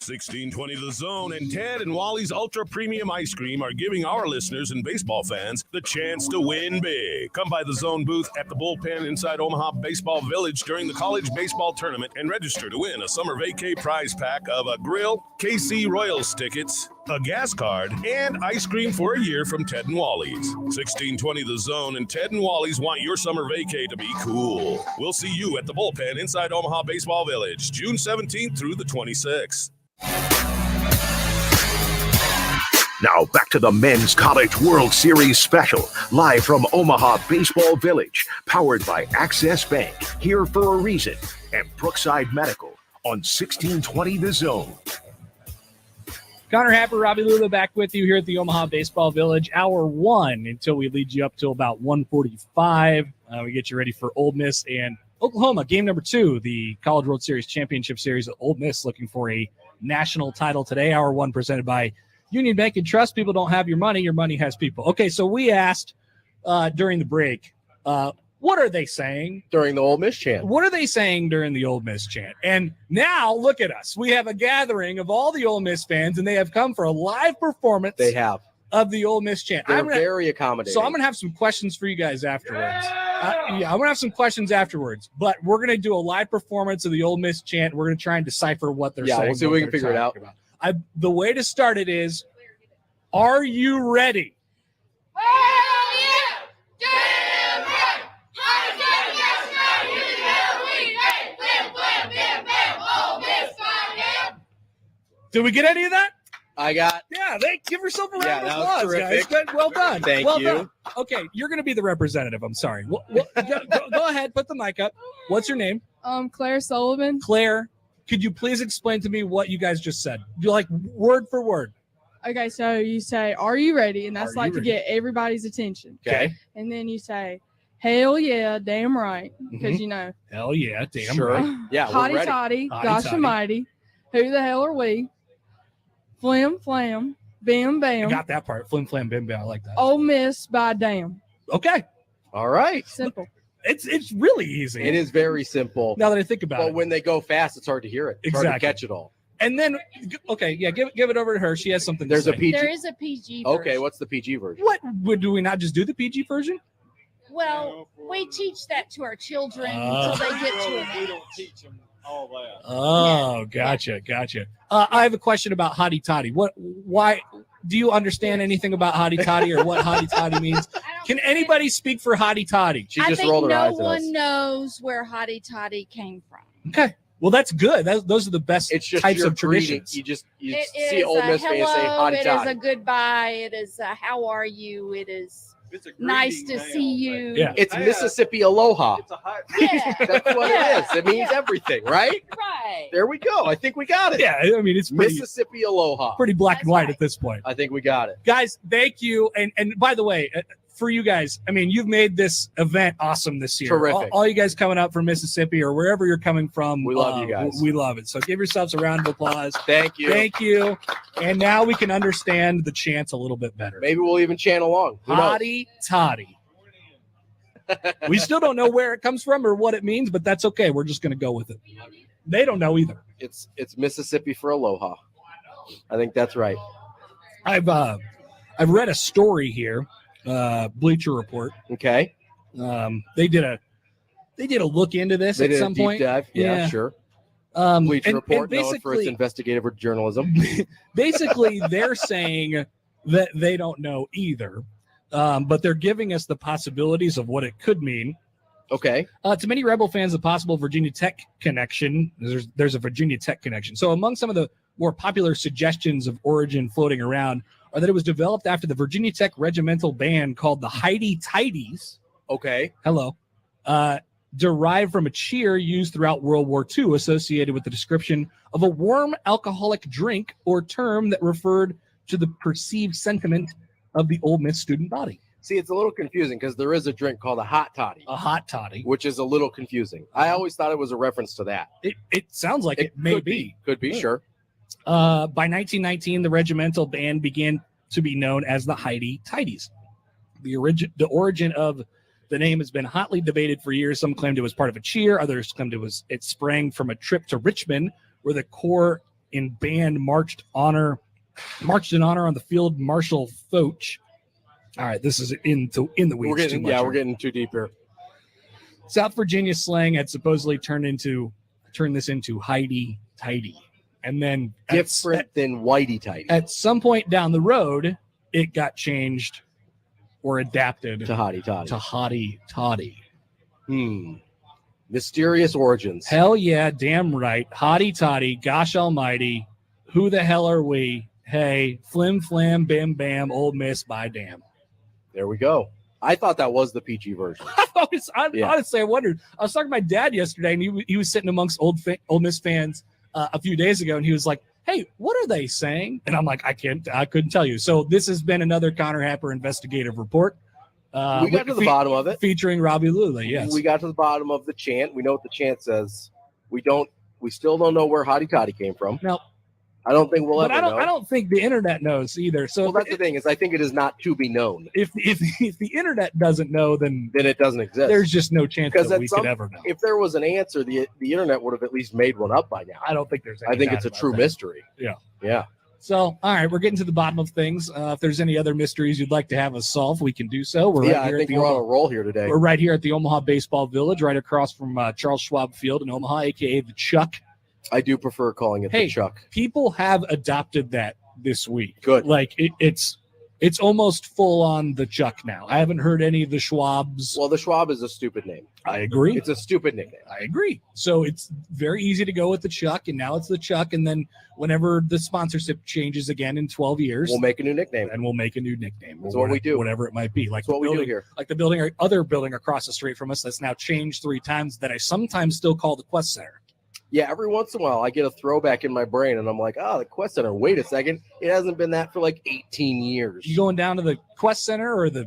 1620 The Zone and Ted and Wally's Ultra Premium Ice Cream are giving our listeners and baseball fans the chance to win big. Come by the Zone booth at the Bullpen inside Omaha Baseball Village during the college baseball tournament and register to win a summer vacay prize pack of a grill, KC Royals tickets, a gas card, and ice cream for a year from Ted and Wally's. 1620 The Zone and Ted and Wally's want your summer vacay to be cool. We'll see you at the Bullpen inside Omaha Baseball Village, June 17th through the 26th. Now back to the Men's College World Series special, live from Omaha Baseball Village, powered by Access Bank, Here for a Reason, and Brookside Medical on 1620 The Zone. Connor Happer, Robbie Lula back with you here at the Omaha Baseball Village, hour one, until we lead you up to about 1:45. We get you ready for Ole Miss and Oklahoma, game number 2, the College World Series Championship Series. Ole Miss looking for a national title today. Hour one presented by Union Bank and Trust. People don't have your money has people. Okay, so we asked during the break, what are they saying during the Ole Miss chant? What are they saying during the Ole Miss chant? And now look at us. We have a gathering of all the Ole Miss fans, and they have come for a live performance. They have. of the Ole Miss chant. They're very accommodating. So I'm going to have some questions for you guys afterwards. I'm going to have some questions afterwards, but we're going to do a live performance of the Ole Miss chant. We're going to try and decipher what they're saying. We'll see if we can figure it out. The way to start it is, are you ready? Did we get any of that? I got. Yeah, give yourself a round of that was applause, terrific. guys. Good, well done. Thank well you. Done. Okay, you're going to be the representative. I'm sorry. Go ahead, put the mic up. What's your name? Claire Sullivan. Claire, could you please explain to me what you guys just said? You like word for word. Okay, so you say, "Are you ready?" And that's like to get everybody's attention. Okay. And then you say, "Hell yeah, damn right," because Hell yeah, damn Sure. right. Yeah, we're Hotty ready. toddy, Hotty gosh toddy. almighty, who the hell are we? Flim flam, bam I bam. got that part. Flim flam bim bam. I like that. Ole Miss by damn. Okay. All right. Simple. It's really easy. It is very simple. Now that I think about But it. when they go fast, it's hard to hear it. It's hard to Exactly. catch it all. And then, okay, yeah, give it over to her. She has something There's to a say. PG. There is a PG version. Okay, what's the PG version? What? Do we not just do the PG version? Well, we teach that to our children Oh. until they get to it. We don't teach them all that. Oh, gotcha. I have a question about hotty toddy. Why do you understand anything about hotty toddy or what hotty toddy means? Can anybody speak for hotty toddy? I think no one knows where hotty toddy came from. Okay. Well, that's good. Those are the best It's just types your of traditions. greeting. You It see is Ole a Miss fans say hello, hotty it is toddy. a goodbye, it is a how are you, it is nice to see you. Yeah. It's Mississippi Aloha. Yeah. That's what it is. It means Yeah. everything, right? Right. There we go. I think we got it. Yeah, I mean, it's pretty, Mississippi Aloha. pretty black and white at this point. I think we got it. Guys, thank you. And by the way, for you guys, I mean, you've made this event awesome this year. Terrific. All you guys coming up from Mississippi or wherever you're coming from. We love you guys. We love it. So give yourselves a round of applause. Thank you. Thank you. And now we can understand the chants a little bit better. Maybe we'll even chant along. Who knows? Hotty toddy. We still don't know where it comes from or what it means, but that's okay. We're just going to go with it. They don't know either. It's Mississippi for Aloha. I think that's right. I've read a story here, Bleacher Report. Okay. They did a look into this They at did some a deep point. dive. Yeah, sure. Bleacher Report, known for its investigative journalism. Basically, they're saying that they don't know either, but they're giving us the possibilities of what it could mean. Okay. To many Rebel fans, the possible Virginia Tech connection, there's a Virginia Tech connection. So among some of the more popular suggestions of origin floating around are that it was developed after the Virginia Tech regimental band called the Heidi Tidies. Okay. Hello. Derived from a cheer used throughout World War II associated with the description of a warm alcoholic drink or term that referred to the perceived sentiment of the Ole Miss student body. See, it's a little confusing because there is a drink called a hot toddy. A hot toddy. Which is a little confusing. I always thought it was a reference to that. It sounds like it may could be. Could be, sure. By 1919, the regimental band began to be known as the Heidi Tidies. The origin of the name has been hotly debated for years. Some claimed it was part of a cheer. Others claimed it sprang from a trip to Richmond, where the corps in band marched in honor on the Field Marshal Foch. All right, this is in the weeds. We're getting too deep here. South Virginia slang had supposedly turned this into Heidi Tidy, and then Different than Whitey Tidy. at some point down the road, it got changed or adapted To Hotty Toddy. to Hotty Toddy. Mysterious origins. Hell yeah, damn right. Hotty Toddy, gosh almighty. Who the hell are we? Hey, flim flam, bam bam, Ole Miss by damn. There we go. I thought that was the PG version. Honestly, I wondered. I was talking to my dad yesterday, and he was sitting amongst Ole Miss fans a few days ago, and he was like, "Hey, what are they saying?" And I'm like, I couldn't tell you. So this has been another Connor Happer investigative report. We got to the bottom of it, featuring Robbie Lula. Yes, we got to the bottom of the chant. We know what the chant says. We still don't know where Hotty Toddy came from. No, I don't think we'll but ever know. I don't think the internet knows either. So that's the thing is, I think it is not to be known. If the internet doesn't know, then it doesn't exist. There's just no chance that we could ever know. If there was an answer, the internet would have at least made one up by now. I don't think there's. I think it's a doubt true about that. mystery. Yeah. Yeah. So, all right, we're getting to the bottom of things. If there's any other mysteries you'd like to have us solve, we can do so. I think we're on a roll here today. We're right here at the Omaha Baseball Village, right across from Charles Schwab Field in Omaha, a.k.a. the Chuck. I do prefer calling it the Chuck. People have adopted that this week. Good. Like, it's almost full on the Chuck now. I haven't heard any of the Schwabs. Well, the Schwab is a stupid name. I agree. It's a stupid nickname. I agree. So it's very easy to go with the Chuck, and now it's the Chuck. And then whenever the sponsorship changes again in 12 years, we'll make a new nickname. And we'll make a new nickname. That's what we do. Whatever it might be. Like that's what we do here. Like the other building across the street from us that's now changed 3 times that I sometimes still call the Quest Center. Yeah, every once in a while I get a throwback in my brain, and I'm like, the Quest Center. Wait a second. It hasn't been that for like 18 years. You going down to the Quest Center or the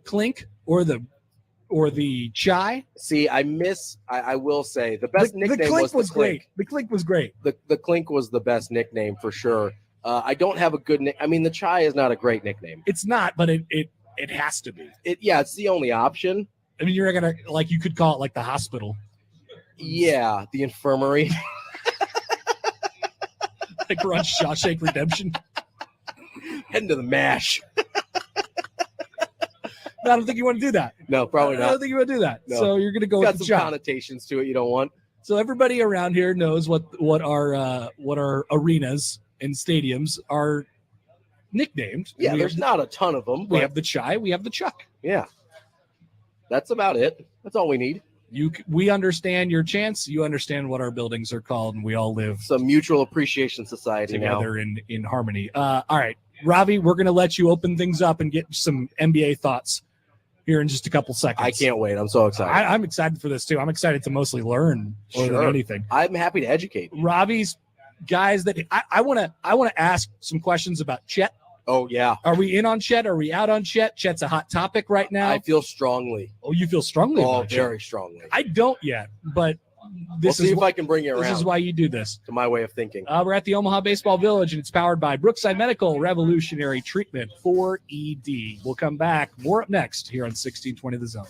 Clink or the Chai? See, I will say the best nickname was the Clink. Great. The Clink was great. The Clink was the best nickname for sure. I don't have a good nick. I mean, the Chai is not a great nickname. It's not, but it has to be. It's the only option. I mean, you're gonna you could call it like the hospital. Yeah, the infirmary. Like we're on Shawshank Redemption. Heading to the MASH. No, I don't think you want to do that. No, probably not. I don't think you want to do that. No. So you're going to go It's with got the some Chuck. connotations to it you don't want. So everybody around here knows what our arenas and stadiums are nicknamed. Yeah, there's not a ton of them. We have the Chai. We have the Chuck. Yeah, that's about it. That's all we need. We understand your chants. You understand what our buildings are called, and we all live some mutual appreciation society together in harmony. All right, Ravi, we're going to let you open things up and get some NBA thoughts here in just a couple seconds. I can't wait. I'm so excited. I'm excited for this too. I'm excited to mostly learn more than anything. I'm happy to educate. Ravi's guys that I want to ask some questions about Chet. Oh, yeah. Are we in on Chet? Are we out on Chet? Chet's a hot topic right now. I feel strongly. Oh, you feel strongly about Chet? Very strongly. I don't yet, but we'll see if I can bring you around. This is why you do this. To my way of thinking. We're at the Omaha Baseball Village, and it's powered by Brookside Medical, revolutionary treatment for ED. We'll come back. More up next here on 1620 The Zone.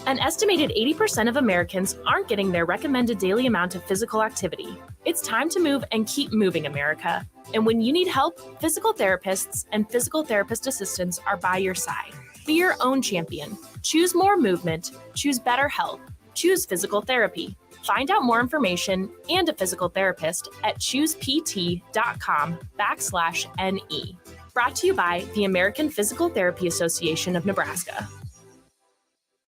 An estimated 80% of Americans aren't getting their recommended daily amount of physical activity. It's time to move and keep moving, America. And when you need help, physical therapists and physical therapist assistants are by your side. Be your own champion. Choose more movement. Choose better health. Choose physical therapy. Find out more information and a physical therapist at choosept.com/NE. Brought to you by the American Physical Therapy Association of Nebraska.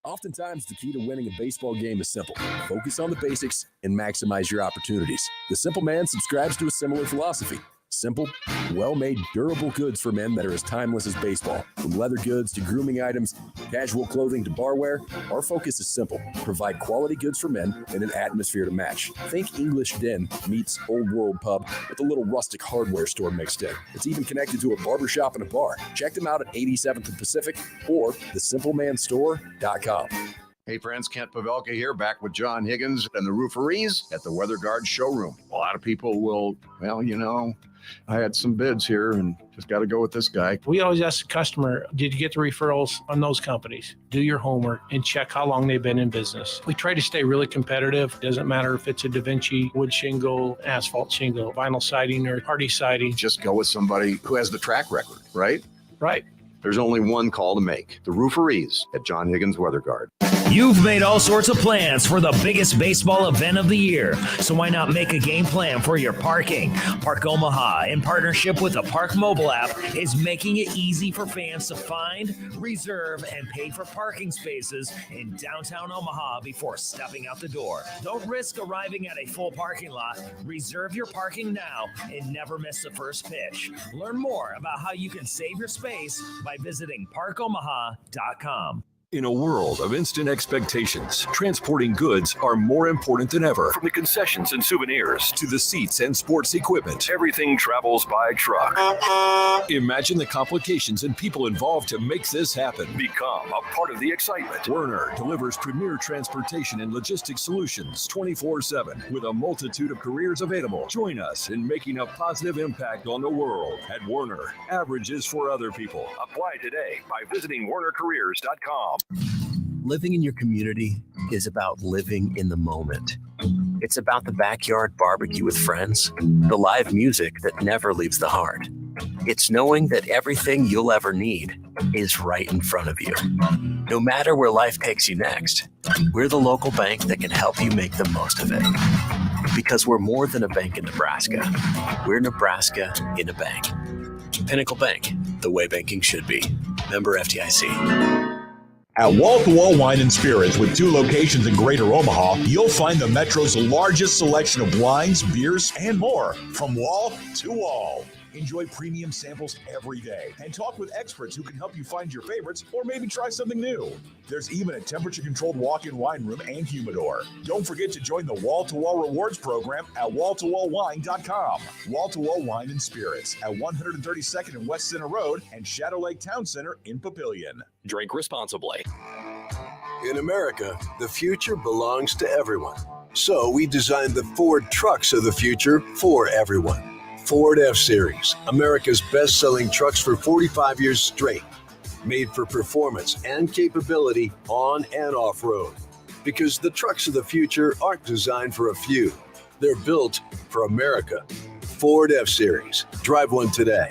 Oftentimes, the key to winning a baseball game is simple. Focus on the basics and maximize your opportunities. The Simple Man subscribes to a similar philosophy. Simple, well-made, durable goods for men that are as timeless as baseball. From leather goods to grooming items, casual clothing to barware, our focus is simple. Provide quality goods for men in an atmosphere to match. Think English Den meets Old World Pub with a little rustic hardware store mixed in. It's even connected to a barbershop and a bar. Check them out at 87th and Pacific or thesimplemanstore.com. Hey friends, Kent Pavelka here, back with John Higgins and the Rooferees at the Weather Guard showroom. A lot of people will, I had some bids here and just got to go with this guy. We always ask the customer, did you get the referrals on those companies? Do your homework and check how long they've been in business. We try to stay really competitive. Doesn't matter if it's a Da Vinci wood shingle, asphalt shingle, vinyl siding, or hardy siding. Just go with somebody who has the track record, right? Right. There's only one call to make. The Rooferees at John Higgins Weather Guard. You've made all sorts of plans for the biggest baseball event of the year, so why not make a game plan for your parking? Park Omaha, in partnership with the Park mobile app, is making it easy for fans to find, reserve, and pay for parking spaces in downtown Omaha before stepping out the door. Don't risk arriving at a full parking lot. Reserve your parking now and never miss the first pitch. Learn more about how you can save your space by visiting parkomaha.com. In a world of instant expectations, transporting goods are more important than ever. From the concessions and souvenirs To the seats and sports equipment, everything travels by truck. imagine the complications and people involved to make this happen. Become a part of the excitement. Werner delivers premier transportation and logistics solutions 24/7 with a multitude of careers available. Join us in making a positive impact on the world. At Werner, average is for other people. Apply today by visiting WernerCareers.com. Living in your community is about living in the moment. It's about the backyard barbecue with friends, the live music that never leaves the heart. It's knowing that everything you'll ever need is right in front of you. No matter where life takes you next, we're the local bank that can help you make the most of it. Because we're more than a bank in Nebraska. We're Nebraska in a bank. Pinnacle Bank, the way banking should be. Member FDIC. At Wall to Wall Wine and Spirits, with 2 locations in Greater Omaha, you'll find the Metro's largest selection of wines, beers, and more. From wall to wall. Enjoy premium samples every day and talk with experts who can help you find your favorites or maybe try something new. There's even a temperature-controlled walk-in wine room and humidor. Don't forget to join the Wall-to-Wall Rewards program at wall-to-wallwine.com. Wall-to-Wall Wine and Spirits at 132nd and West Center Road and Shadow Lake Town Center in Papillion. Drink responsibly. In America, the future belongs to everyone. So we designed the Ford trucks of the future for everyone. Ford F-Series, America's best-selling trucks for 45 years straight. Made for performance and capability on and off-road. Because the trucks of the future aren't designed for a few. They're built for America. Ford F-Series. Drive one today.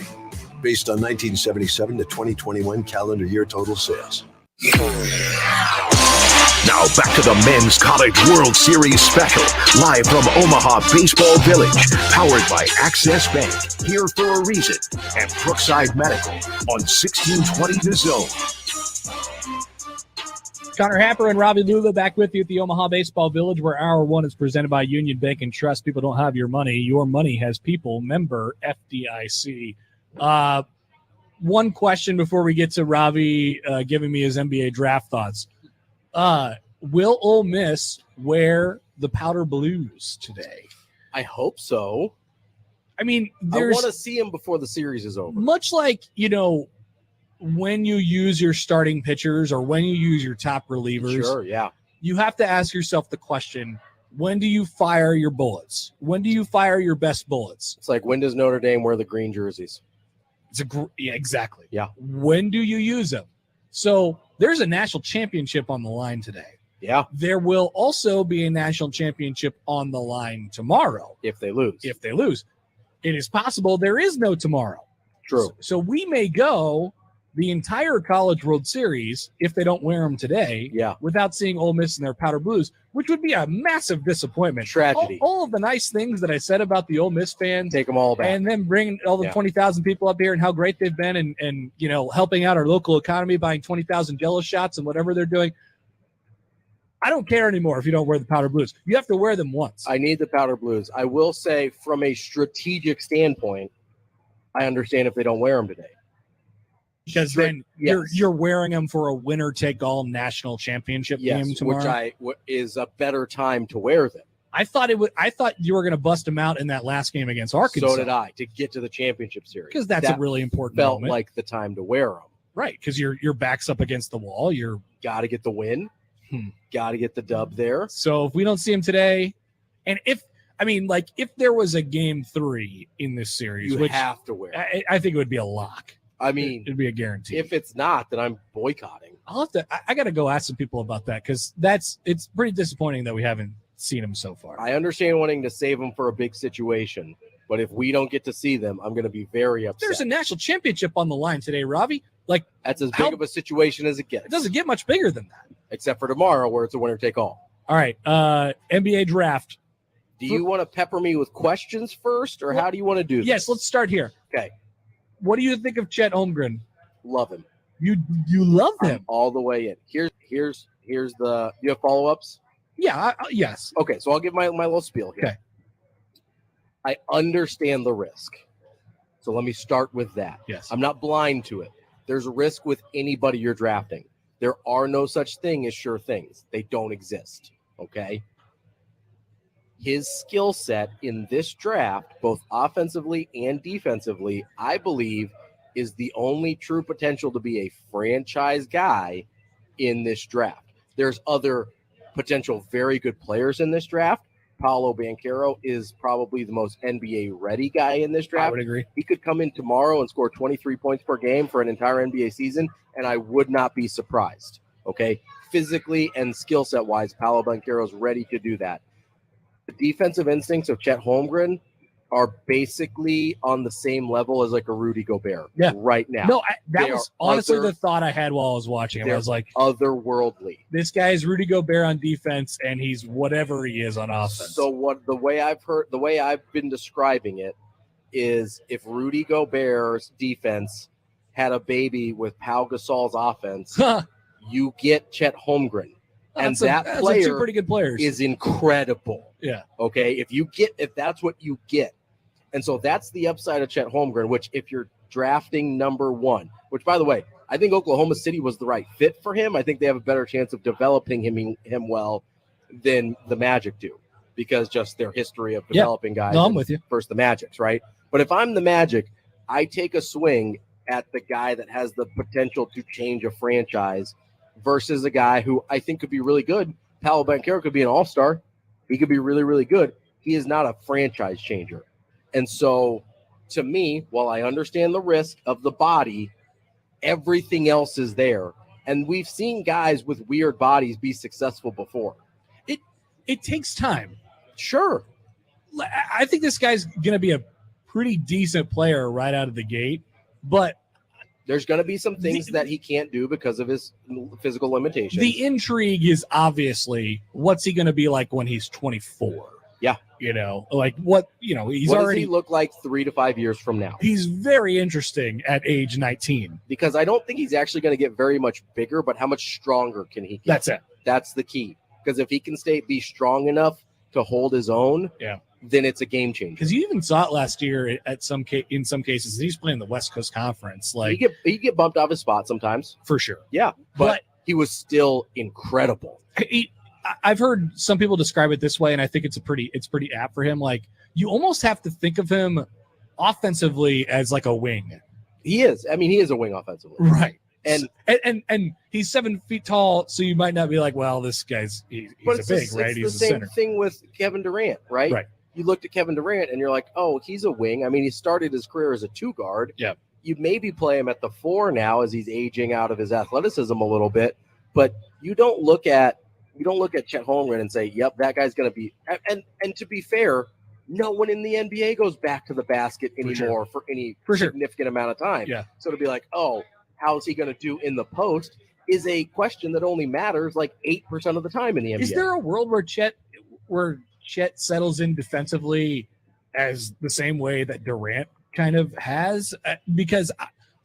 Based on 1977 to 2021 calendar year total sales. Now back to the Men's College World Series special, live from Omaha Baseball Village, powered by Access Bank, Here for a Reason, and Brookside Medical on 1620 The Zone. Connor Happer and Robbie Lula back with you at the Omaha Baseball Village, where Hour 1 is presented by Union Bank and Trust. People don't have your money has people. Member FDIC. One question before we get to Robbie giving me his NBA draft thoughts. Will Ole Miss wear the powder blues today? I hope so. I mean, I want to see him before the series is over. Much like, when you use your starting pitchers or when you use your top relievers, Sure, yeah. you have to ask yourself the question, when do you fire your bullets? When do you fire your best bullets? It's like, when does Notre Dame wear the green jerseys? Yeah, exactly. Yeah. When do you use them? So there's a national championship on the line today. Yeah. There will also be a national championship on the line tomorrow. If they lose. It is possible there is no tomorrow. True. So we may go the entire College World Series, if they don't wear them today, without seeing Ole Miss in their powder blues, which would be a massive disappointment. Tragedy. All of the nice things that I said about the Ole Miss fans, take them all back, and then bring all the 20,000 people up here and how great they've been, and helping out our local economy, buying 20,000 Jello shots and whatever they're doing. I don't care anymore if you don't wear the powder blues. You have to wear them once. I need the powder blues. I will say, from a strategic standpoint, I understand if they don't wear them today. Because then you're wearing them for a winner-take-all national championship game tomorrow. Which is a better time to wear them. I thought you were going to bust them out in that last game against Arkansas. So did I, to get to the championship series. Because that's a really important felt moment. like the time to wear them. Right, because your back's up against the wall. You're got to get the win. Got to get the dub there. So if we don't see him today, and if there was a game 3 in this series, you have to wear it. I think it would be a lock. I mean, it'd be a guarantee. If it's not, then I'm boycotting. I'll have to. I got to go ask some people about that because it's pretty disappointing that we haven't seen them so far. I understand wanting to save them for a big situation, but if we don't get to see them, I'm going to be very upset. There's a national championship on the line today, Robbie. That's as big of a situation as it gets. It doesn't get much bigger than that, except for tomorrow, where it's a winner take all. All right, NBA draft. Do you want to pepper me with questions first, or how do you want to do this? Yes, let's start here. Okay. What do you think of Chet Holmgren? Love him. You love him all the way in. Here's the. You have follow-ups? Yeah. Yes. Okay, so I'll give my little spiel here. Okay. I understand the risk, so let me start with that. Yes. I'm not blind to it. There's a risk with anybody you're drafting. There are no such thing as sure things. They don't exist. Okay. His skill set in this draft, both offensively and defensively, I believe is the only true potential to be a franchise guy in this draft. There's other potential very good players in this draft. Paolo Banchero is probably the most NBA ready guy in this draft. I would agree. He could come in tomorrow and score 23 points per game for an entire NBA season, and I would not be surprised. Okay. Physically and skill set wise, Paolo Banchero is ready to do that. The defensive instincts of Chet Holmgren are basically on the same level as like a Rudy Gobert right now. No, that was honestly the thought I had while I was watching it. I was like, otherworldly. This guy is Rudy Gobert on defense, and he's whatever he is on offense. So the way I've been describing it is if Rudy Gobert's defense had a baby with Pau Gasol's offense, you get Chet Holmgren. And that player two pretty good players. Is incredible. Yeah. Okay. If that's what you get. And so that's the upside of Chet Holmgren, which if you're drafting number 1, which by the way, I think Oklahoma City was the right fit for him. I think they have a better chance of developing him well than the Magic do because just their history of developing guys. No, I'm with you. Versus the Magics, right? But if I'm the Magic, I take a swing at the guy that has the potential to change a franchise versus a guy who I think could be really good. Paolo Banchero could be an all-star. He could be really, really good. He is not a franchise changer. And so, to me, while I understand the risk of the body, everything else is there. And we've seen guys with weird bodies be successful before. It takes time. Sure. I think this guy's going to be a pretty decent player right out of the gate, but there's going to be some things that he can't do because of his physical limitations. The intrigue is obviously what's he going to be like when he's 24? Yeah. Like what he's what already does he look like 3 to 5 years from now? He's very interesting at age 19 because I don't think he's actually going to get very much bigger, but how much stronger can he get? That's it. That's the key. Because if he can be strong enough to hold his own, then it's a game changer. Because you even saw it last year in some cases. He's playing the West Coast Conference. Like he get bumped off his spot sometimes for sure. Yeah, but he was still incredible. I've heard some people describe it this way, and I think it's pretty apt for him. Like you almost have to think of him offensively as like a wing. He is. I mean, he is a wing offensively, right? And he's 7 feet tall, so you might not be like, well, this guy's he's a big, right? He's the same thing with Kevin Durant, right? Right. You looked at Kevin Durant and you're like, oh, he's a wing. I mean, he started his career as a 2 guard. Yeah. You maybe play him at the 4 now as he's aging out of his athleticism a little bit, but you don't look at Chet Holmgren and say, yep, that guy's going to be. And to be fair, no one in the NBA goes back to the basket anymore for any significant amount of time. Yeah. So to be like, oh, how's he going to do in the post is a question that only matters like 8% of the time in the NBA. Is there a world where Chet settles in defensively as the same way that Durant kind of has? Because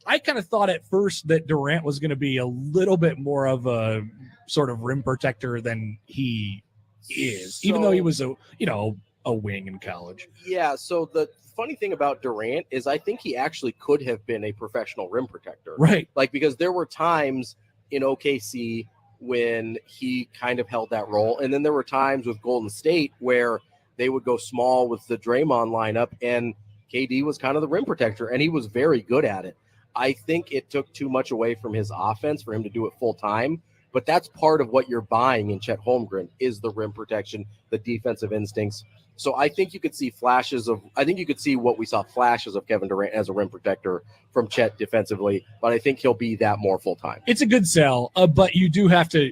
I kind of thought at first that Durant was going to be a little bit more of a sort of rim protector than he is, even though he was a wing in college. Yeah. So the funny thing about Durant is I think he actually could have been a professional rim protector. Right. Like, because there were times in OKC when he kind of held that role. And then there were times with Golden State where they would go small with the Draymond lineup and KD was kind of the rim protector and he was very good at it. I think it took too much away from his offense for him to do it full time, but that's part of what you're buying in Chet Holmgren is the rim protection, the defensive instincts. So I think you could see what we saw flashes of Kevin Durant as a rim protector from Chet defensively, but I think he'll be that more full time. It's a good sell, but you do have to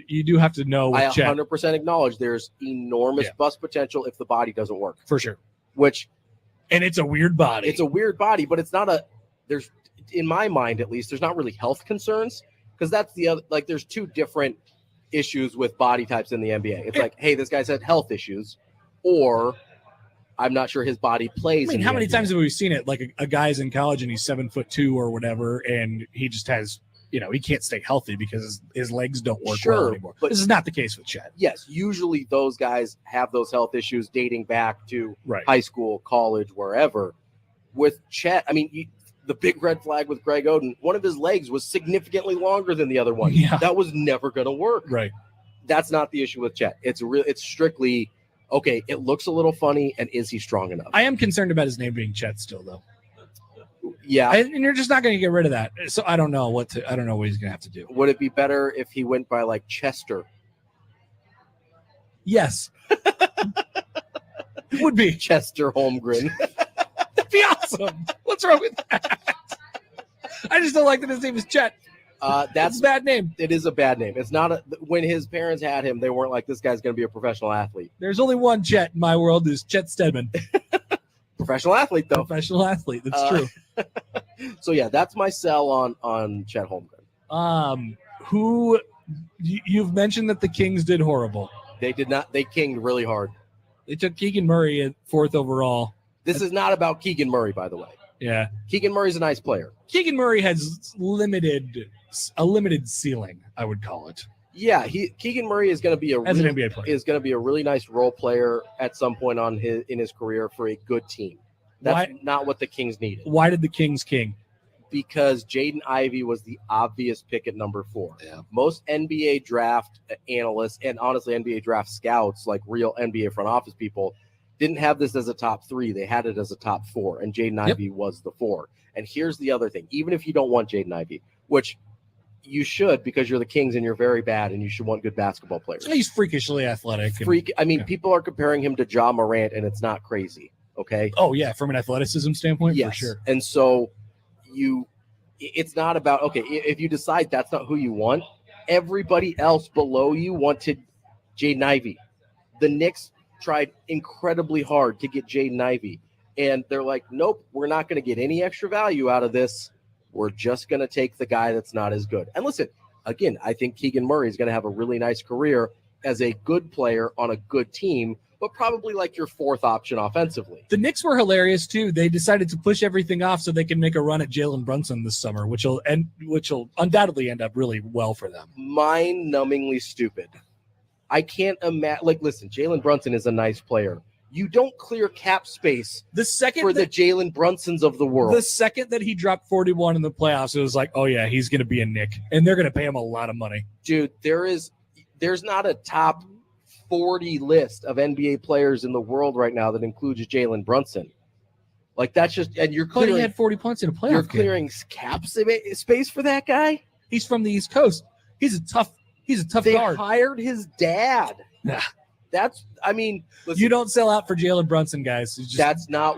know. With I Chet. 100% acknowledge there's enormous bust potential if the body doesn't work for sure. And it's a weird body. It's a weird body, but it's not there's in my mind at least there's not really health concerns because that's the other. Like there's 2 different issues with body types in the NBA. It's like, hey, this guy's had health issues, or I'm not sure his body plays. I mean, how many times have we seen it? Like a guy's in college and he's 7'2" or whatever, and he just has, he can't stay healthy because his legs don't work well anymore. But this is not the case with Chet. Yes, usually those guys have those health issues dating back to high school, college, wherever. With Chet, I mean, the big red flag with Greg Oden, one of his legs was significantly longer than the other one. Yeah. That was never going to work. Right. That's not the issue with Chet. It's strictly, okay, it looks a little funny, and is he strong enough? I am concerned about his name being Chet still, though. Yeah. And you're just not going to get rid of that. So I don't know what he's going to have to do. Would it be better if he went by like Chester? Yes. It would be Chester Holmgren. That'd be awesome. What's wrong with that? I just don't like that his name is Chet. That's a bad name. It is a bad name. It's not when his parents had him, they weren't like, this guy's going to be a professional athlete. There's only one Chet in my world, is Chet Stedman. Professional athlete, though. Professional athlete. That's true. So yeah, that's my sell on Chet Holmgren. Who you've mentioned that the Kings did horrible. They did not. They kinged really hard. They took Keegan Murray at 4th overall. This is not about Keegan Murray, by the way. Yeah. Keegan Murray's a nice player. Keegan Murray has a limited ceiling, I would call it. Yeah, Keegan Murray is going to be an NBA player. Is going to be a really nice role player at some point in his career for a good team. That's not what the Kings needed. Why did the Kings king? Because Jaden Ivey was the obvious pick at number 4. Yeah. Most NBA draft analysts and honestly NBA draft scouts, like real NBA front office people, didn't have this as a top 3. They had it as a top 4, and Jaden Ivey was the 4. And here's the other thing. Even if you don't want Jaden Ivey, which you should because you're the Kings and you're very bad and you should want good basketball players. He's freakishly athletic. People are comparing him to Ja Morant, and it's not crazy, okay? Oh, yeah, from an athleticism standpoint, yes. For sure. And so it's not about, okay, if you decide that's not who you want, everybody else below you wanted Jaden Ivey. The Knicks tried incredibly hard to get Jaden Ivey, and they're like, nope, we're not going to get any extra value out of this. We're just going to take the guy that's not as good. And listen, again, I think Keegan Murray is going to have a really nice career as a good player on a good team, but probably like your 4th option offensively. The Knicks were hilarious too. They decided to push everything off so they can make a run at Jalen Brunson this summer, which will undoubtedly end up really well for them. Mind-numbingly stupid. I can't imagine. Like, listen, Jalen Brunson is a nice player. You don't clear cap space the Jalen Brunsons of the world. The second that he dropped 41 in the playoffs, it was like, oh yeah, he's going to be a Knick, and they're going to pay him a lot of money. Dude, there's not a top 40 list of NBA players in the world right now that includes Jalen Brunson. Like, that's just, and you're clearing. He had 40 points in a playoff You're game. clearing cap space for that guy. He's from the East Coast. He's a tough they guard. Hired his dad. Nah. Listen, you don't sell out for Jalen Brunson, guys. He's not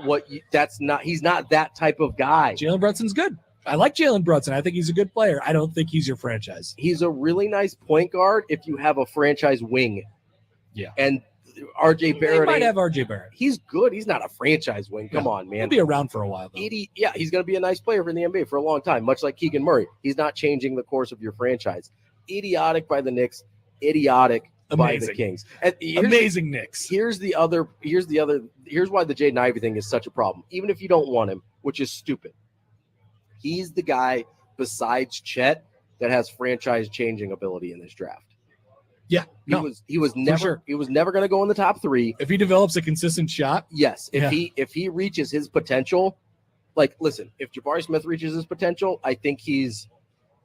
that type of guy. Jalen Brunson's good. I like Jalen Brunson. I think he's a good player. I don't think he's your franchise. He's a really nice point guard if you have a franchise wing. Yeah. And RJ Barrett. They might have RJ Barrett. He's good. He's not a franchise wing. Come on, man. He'll be around for a while, though. He's going to be a nice player in the NBA for a long time, much like Keegan Murray. He's not changing the course of your franchise. Idiotic by the Knicks. Idiotic by the Kings. Amazing Knicks. Here's why the Jaden Ivey thing is such a problem. Even if you don't want him, which is stupid. He's the guy besides Chet that has franchise changing ability in this draft. Yeah. He was never going to go in the top 3. If he develops a consistent shot. Yes. If he reaches his potential, like, listen, if Jabari Smith reaches his potential, I think he's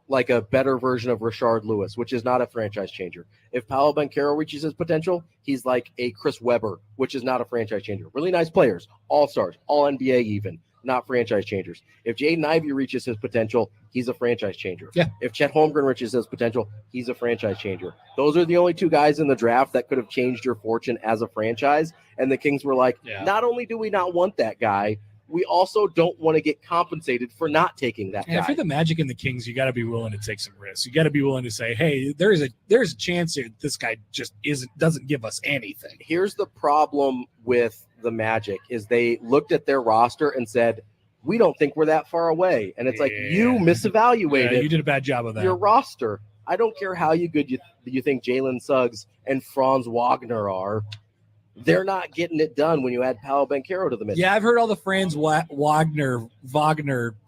like a better version of Rashard Lewis, which is not a franchise changer. If Paolo Banchero reaches his potential, he's like a Chris Webber, which is not a franchise changer. Really nice players, all-stars, all NBA even, not franchise changers. If Jaden Ivey reaches his potential, he's a franchise changer. Yeah. If Chet Holmgren reaches his potential, he's a franchise changer. Those are the only 2 guys in the draft that could have changed your fortune as a franchise. And the Kings were like, not only do we not want that guy, we also don't want to get compensated for not taking that guy. If you're the Magic and the Kings, you got to be willing to take some risks. You got to be willing to say, hey, there's a chance here this guy just doesn't give us anything. Here's the problem with the Magic is they looked at their roster and said, we don't think we're that far away. And it's like, you misevaluated. Yeah, you did a bad job of that. Your roster. I don't care how good you think Jalen Suggs and Franz Wagner are. They're not getting it done when you add Paolo Banchero to the mix. Yeah, I've heard all the Franz Wagner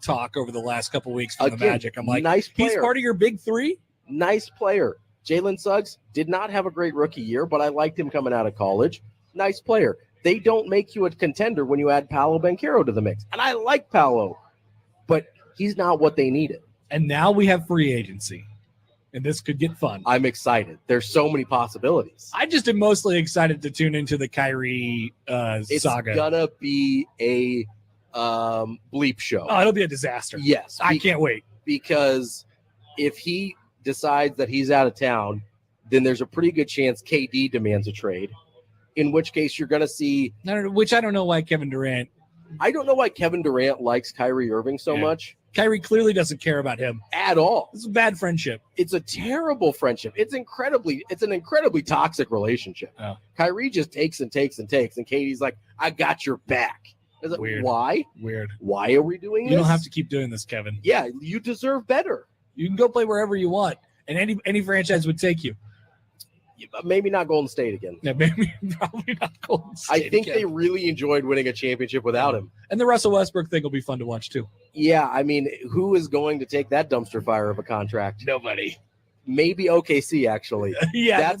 talk over the last couple of weeks from the Magic. I'm like, nice player. He's part of your big 3? Nice player. Jalen Suggs did not have a great rookie year, but I liked him coming out of college. Nice player. They don't make you a contender when you add Paolo Banchero to the mix. And I like Paolo, but He's not what they needed. And now we have free agency, and this could get fun. I'm excited. There's so many possibilities. I just am mostly excited to tune into the Kyrie It's saga. gonna be a bleep show. Oh, it'll be a disaster. Yes, I can't wait. Because if he decides that he's out of town, then there's a pretty good chance KD demands a trade. In which case, you're going to see. Which I don't know why Kevin Durant. I don't know why Kevin Durant likes Kyrie Irving so much. Kyrie clearly doesn't care about him at all. It's a bad friendship. It's a terrible friendship. It's an incredibly toxic relationship. Oh. Kyrie just takes and takes and takes, and Katie's like, "I got your back." Like, Weird. Why? Weird. Why are we doing this? You don't have to keep doing this, Kevin. Yeah, you deserve better. You can go play wherever you want, and any franchise would take you. Maybe not Golden State again. Yeah, maybe probably not Golden State. I think again. they really enjoyed winning a championship without him. And the Russell Westbrook thing will be fun to watch too. Yeah, I mean, who is going to take that dumpster fire of a contract? Nobody. Maybe OKC actually. Yeah,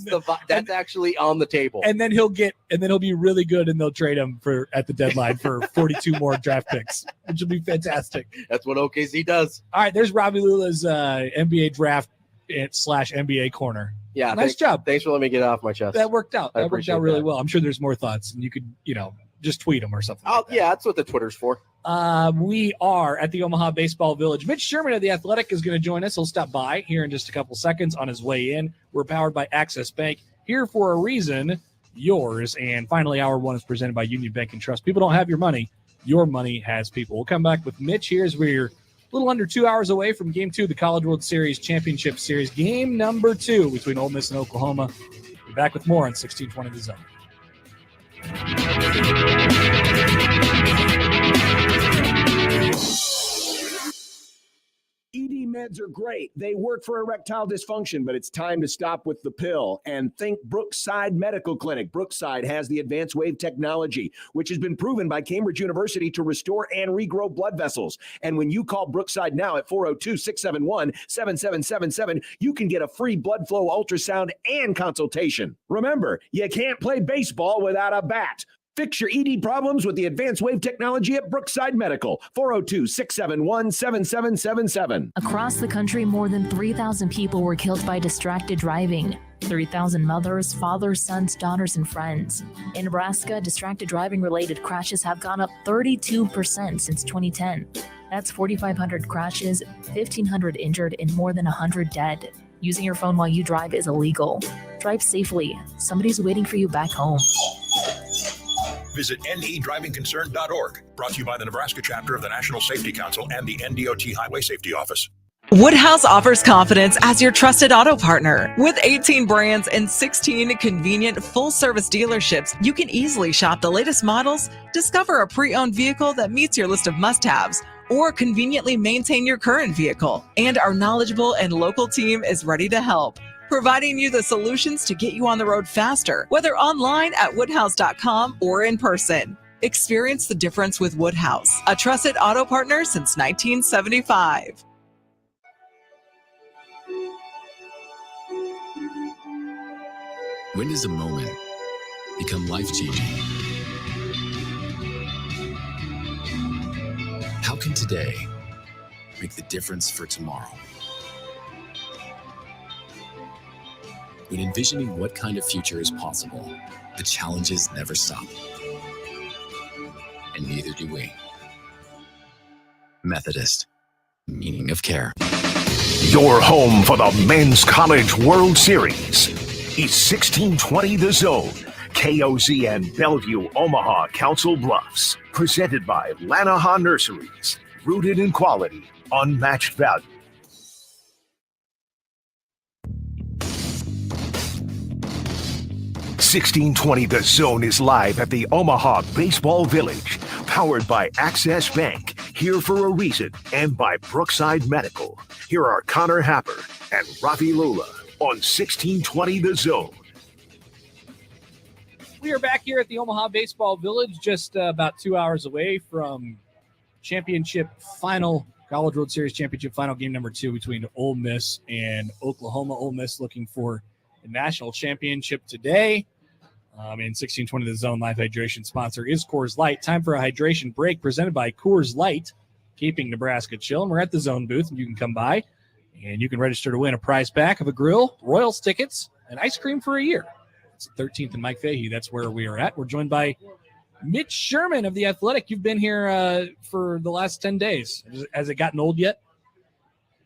that's actually on the table. And then he'll be really good, and they'll trade him at the deadline for 42 more draft picks, which will be fantastic. That's what OKC does. All right, there's Robbie Lula's NBA draft / NBA corner. Yeah, nice job. Thanks for letting me get it off my chest. That worked out. I That worked appreciate out really that. well. I'm sure there's more thoughts, and you could, just tweet them or something. Yeah, that's what the Twitter's for. We are at the Omaha Baseball Village. Mitch Sherman of The Athletic is going to join us. He'll stop by here in just a couple seconds on his way in. We're powered by Access Bank, here for a reason, yours. And finally, hour one is presented by Union Bank and Trust. People don't have your money. Your money has people. We'll come back with Mitch here as we're a little under 2 hours away from Game 2 of the College World Series Championship Series. Game number 2 between Ole Miss and Oklahoma. We'll be back with more on 1620 The Zone. ED meds are great. They work for erectile dysfunction, but it's time to stop with the pill and think Brookside Medical Clinic. Brookside has the advanced wave technology, which has been proven by Cambridge University to restore and regrow blood vessels. And when you call Brookside now at 402-671-7777, you can get a free blood flow ultrasound and consultation. Remember, you can't play baseball without a bat. Fix your ED problems with the advanced wave technology at Brookside Medical. 402-671-7777. Across the country, more than 3,000 people were killed by distracted driving. 3,000 mothers, fathers, sons, daughters, and friends. In Nebraska, distracted driving-related crashes have gone up 32% since 2010. That's 4,500 crashes, 1,500 injured, and more than 100 dead. Using your phone while you drive is illegal. Drive safely. Somebody's waiting for you back home. Visit nedrivingconcern.org. Brought to you by the Nebraska chapter of the National Safety Council and the NDOT Highway Safety Office. Woodhouse offers confidence as your trusted auto partner. With 18 brands and 16 convenient full-service dealerships, you can easily shop the latest models, discover a pre-owned vehicle that meets your list of must-haves, or conveniently maintain your current vehicle. And our knowledgeable and local team is ready to help, providing you the solutions to get you on the road faster, whether online at woodhouse.com or in person. Experience the difference with Woodhouse, a trusted auto partner since 1975. When does a moment become life-changing? How can today make the difference for tomorrow? When envisioning what kind of future is possible, the challenges never stop. And neither do we. Methodist, meaning of care. Your home for the Men's College World Series is 1620 The Zone, KOZN Bellevue, Omaha, Council Bluffs. Presented by Lanaha Nurseries. Rooted in quality, unmatched value. 1620 The Zone is live at the Omaha Baseball Village, powered by Access Bank, here for a reason, and by Brookside Medical. Here are Connor Happer and Rafi Lula on 1620 The Zone. We are back here at the Omaha Baseball Village, just about 2 hours away from championship final, College World Series championship final, game number 2 between Ole Miss and Oklahoma. Ole Miss looking for a national championship today. In 1620 The Zone, live hydration sponsor is Coors Light. Time for a hydration break presented by Coors Light. keeping Nebraska chill. And we're at the Zone booth, and you can come by, and you can register to win a prize pack of a grill, Royals tickets, and ice cream for a year. It's 13th and Mike Fahey. That's where we are at. We're joined by Mitch Sherman of The Athletic. You've been here for the last 10 days. Has it gotten old yet?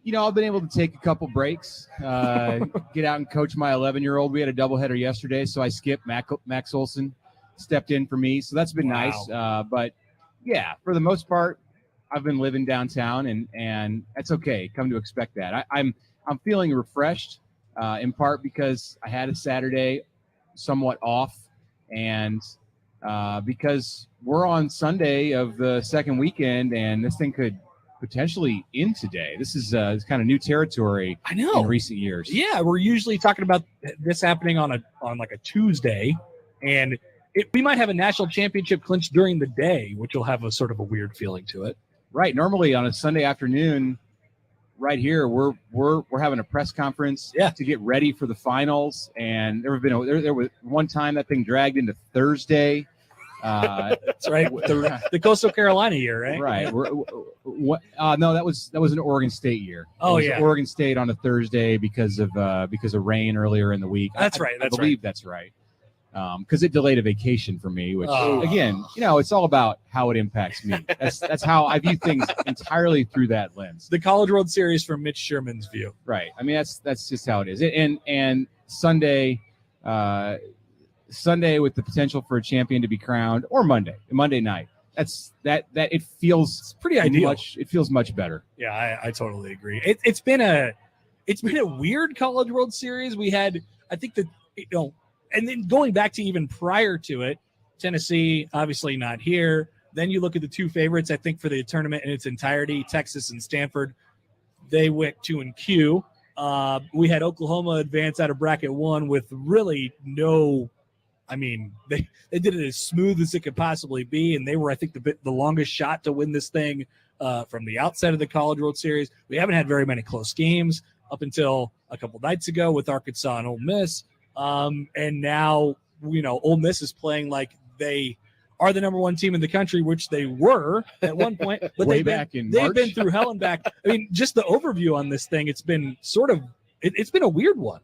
You know, I've been able to take a couple breaks, get out and coach my 11-year-old. We had a doubleheader yesterday, so I skipped. Max Olson stepped in for me, so that's been nice. But, yeah, for the most part, I've been living downtown, and that's okay. Come to expect that. I'm feeling refreshed, in part because I had a Saturday somewhat off, and because we're on Sunday of the second weekend, and this thing could potentially end today. This is kind of new territory. I know. In recent years. Yeah, we're usually talking about this happening on like a Tuesday, and we might have a national championship clinch during the day, which will have a sort of a weird feeling to it. Right. Normally on a Sunday afternoon, right here, we're having a press conference to get ready for the finals, and there was one time that thing dragged into Thursday. That's right. The Coastal Carolina year, right? Right. No, that was an Oregon State year. Oh, yeah. Oregon State on a Thursday because of rain earlier in the week. That's right. I believe that's right. Because it delayed a vacation for me, which again, it's all about how it impacts me. That's how I view things entirely through that lens. The College World Series from Mitch Sherman's view. Right. I mean, that's just how it is. And Sunday with the potential for a champion to be crowned, or Monday night. It feels pretty ideal. It feels much better. Yeah, I totally agree. It's been a weird College World Series. We had, I think that, and then going back to even prior to it, Tennessee obviously not here. Then you look at the two favorites, I think, for the tournament in its entirety, Texas and Stanford. They went 2-Q. We had Oklahoma advance out of bracket 1 with really no. I mean, they did it as smooth as it could possibly be, and they were, I think, the longest shot to win this thing from the outset of the College World Series. We haven't had very many close games up until a couple nights ago with Arkansas and Ole Miss. And now, Ole Miss is playing like they are the number one team in the country, which they were at one point. But they've been through hell and back. I mean, just the overview on this thing, it's been it's been a weird one.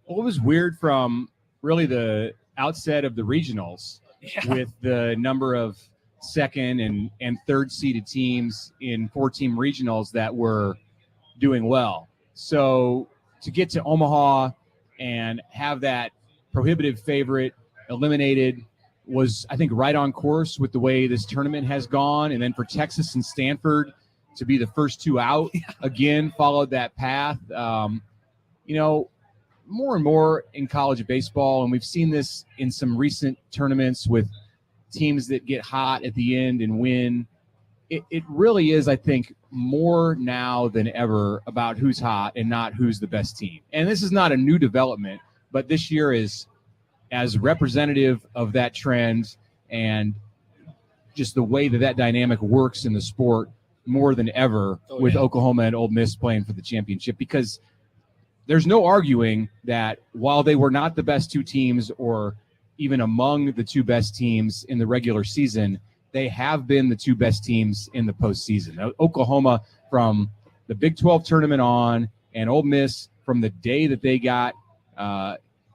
Well, it was weird from really the outset of the regionals with the number of second and third seeded teams in 4-team regionals that were doing well. So to get to Omaha and have that prohibitive favorite eliminated was, I think, right on course with the way this tournament has gone. And then for Texas and Stanford to be the first two out again, followed that path. More and more in college baseball, and we've seen this in some recent tournaments with teams that get hot at the end and win. It really is, I think, more now than ever about who's hot and not who's the best team. And this is not a new development, but this year is as representative of that trend and just the way that dynamic works in the sport more than ever with Oklahoma and Ole Miss playing for the championship, because there's no arguing that while they were not the best two teams or even among the two best teams in the regular season, they have been the two best teams in the postseason. Oklahoma from the Big 12 tournament on, and Ole Miss from the day that they got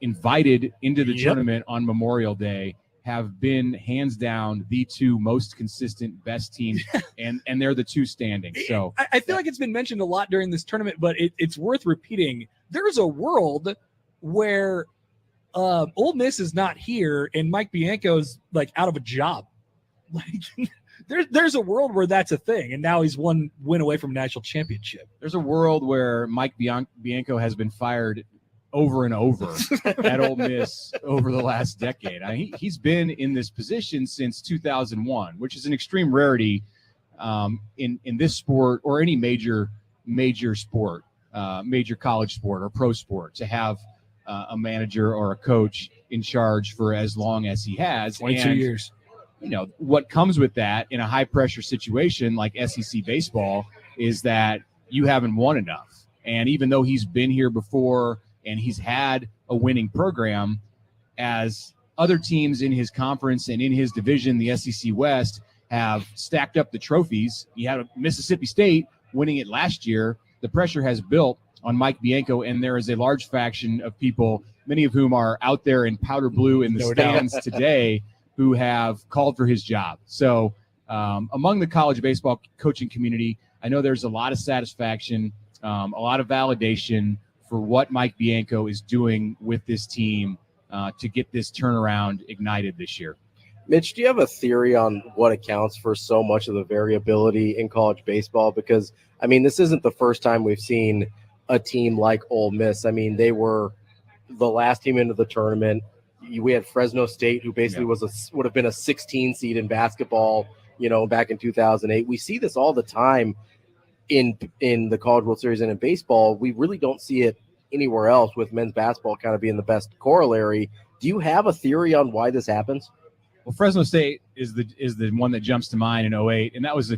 invited into the tournament on Memorial Day have been hands down the two most consistent best teams, and they're the two standing. So I feel like it's been mentioned a lot during this tournament, but it's worth repeating. There's a world where Ole Miss is not here and Mike Bianco's like out of a job. Like there's a world where that's a thing, and now he's one win away from a national championship. There's a world where Mike Bianco has been fired over and over at Ole Miss over the last decade. He's been in this position since 2001, which is an extreme rarity in this sport or any major sport, major college sport or pro sport, to have a manager or a coach in charge for as long as he has. 22 years. What comes with that in a high pressure situation like SEC baseball is that you haven't won enough. And even though he's been here before and he's had a winning program, as other teams in his conference and in his division, the SEC West, have stacked up the trophies. You had Mississippi State winning it last year. The pressure has built on Mike Bianco, and there is a large faction of people, many of whom are out there in powder blue in the stands today, who have called for his job. So among the college baseball coaching community, I know there's a lot of satisfaction, a lot of validation for what Mike Bianco is doing with this team to get this turnaround ignited this year. Mitch, do you have a theory on what accounts for so much of the variability in college baseball? Because, I mean, this isn't the first time we've seen a team like Ole Miss. I mean, they were the last team into the tournament. We had Fresno State, who basically would have been a 16 seed in basketball, back in 2008. We see this all the time in the College World Series and in baseball. We really don't see it anywhere else, with men's basketball kind of being the best corollary. Do you have a theory on why this happens? Well, Fresno State is the one that jumps to mind in 2008, and that was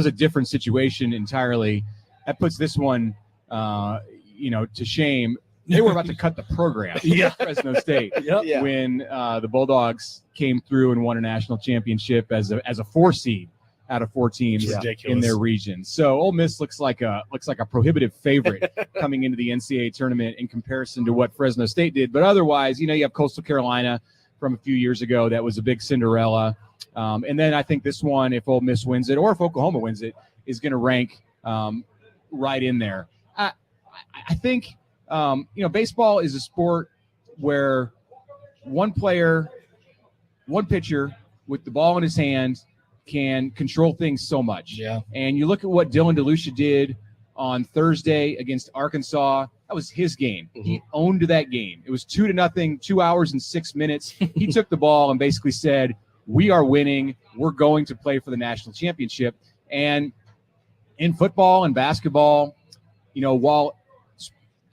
a different situation entirely. That puts this one, to shame. They were about to cut the program. Fresno State when the Bulldogs came through and won a national championship as a 4 seed out of 4 teams in their region. So Ole Miss looks like a prohibitive favorite coming into the NCAA tournament in comparison to what Fresno State did. But otherwise, you have Coastal Carolina from a few years ago that was a big Cinderella. And then I think this one, if Ole Miss wins it or if Oklahoma wins it, is going to rank right in there. I think, baseball is a sport where one player, one pitcher with the ball in his hand can control things so much. Yeah. And you look at what Dylan DeLucia did on Thursday against Arkansas. That was his game. Mm-hmm. He owned that game. It was 2-0, 2 hours and 6 minutes. He took the ball and basically said, we are winning. We're going to play for the national championship. And in football and basketball, while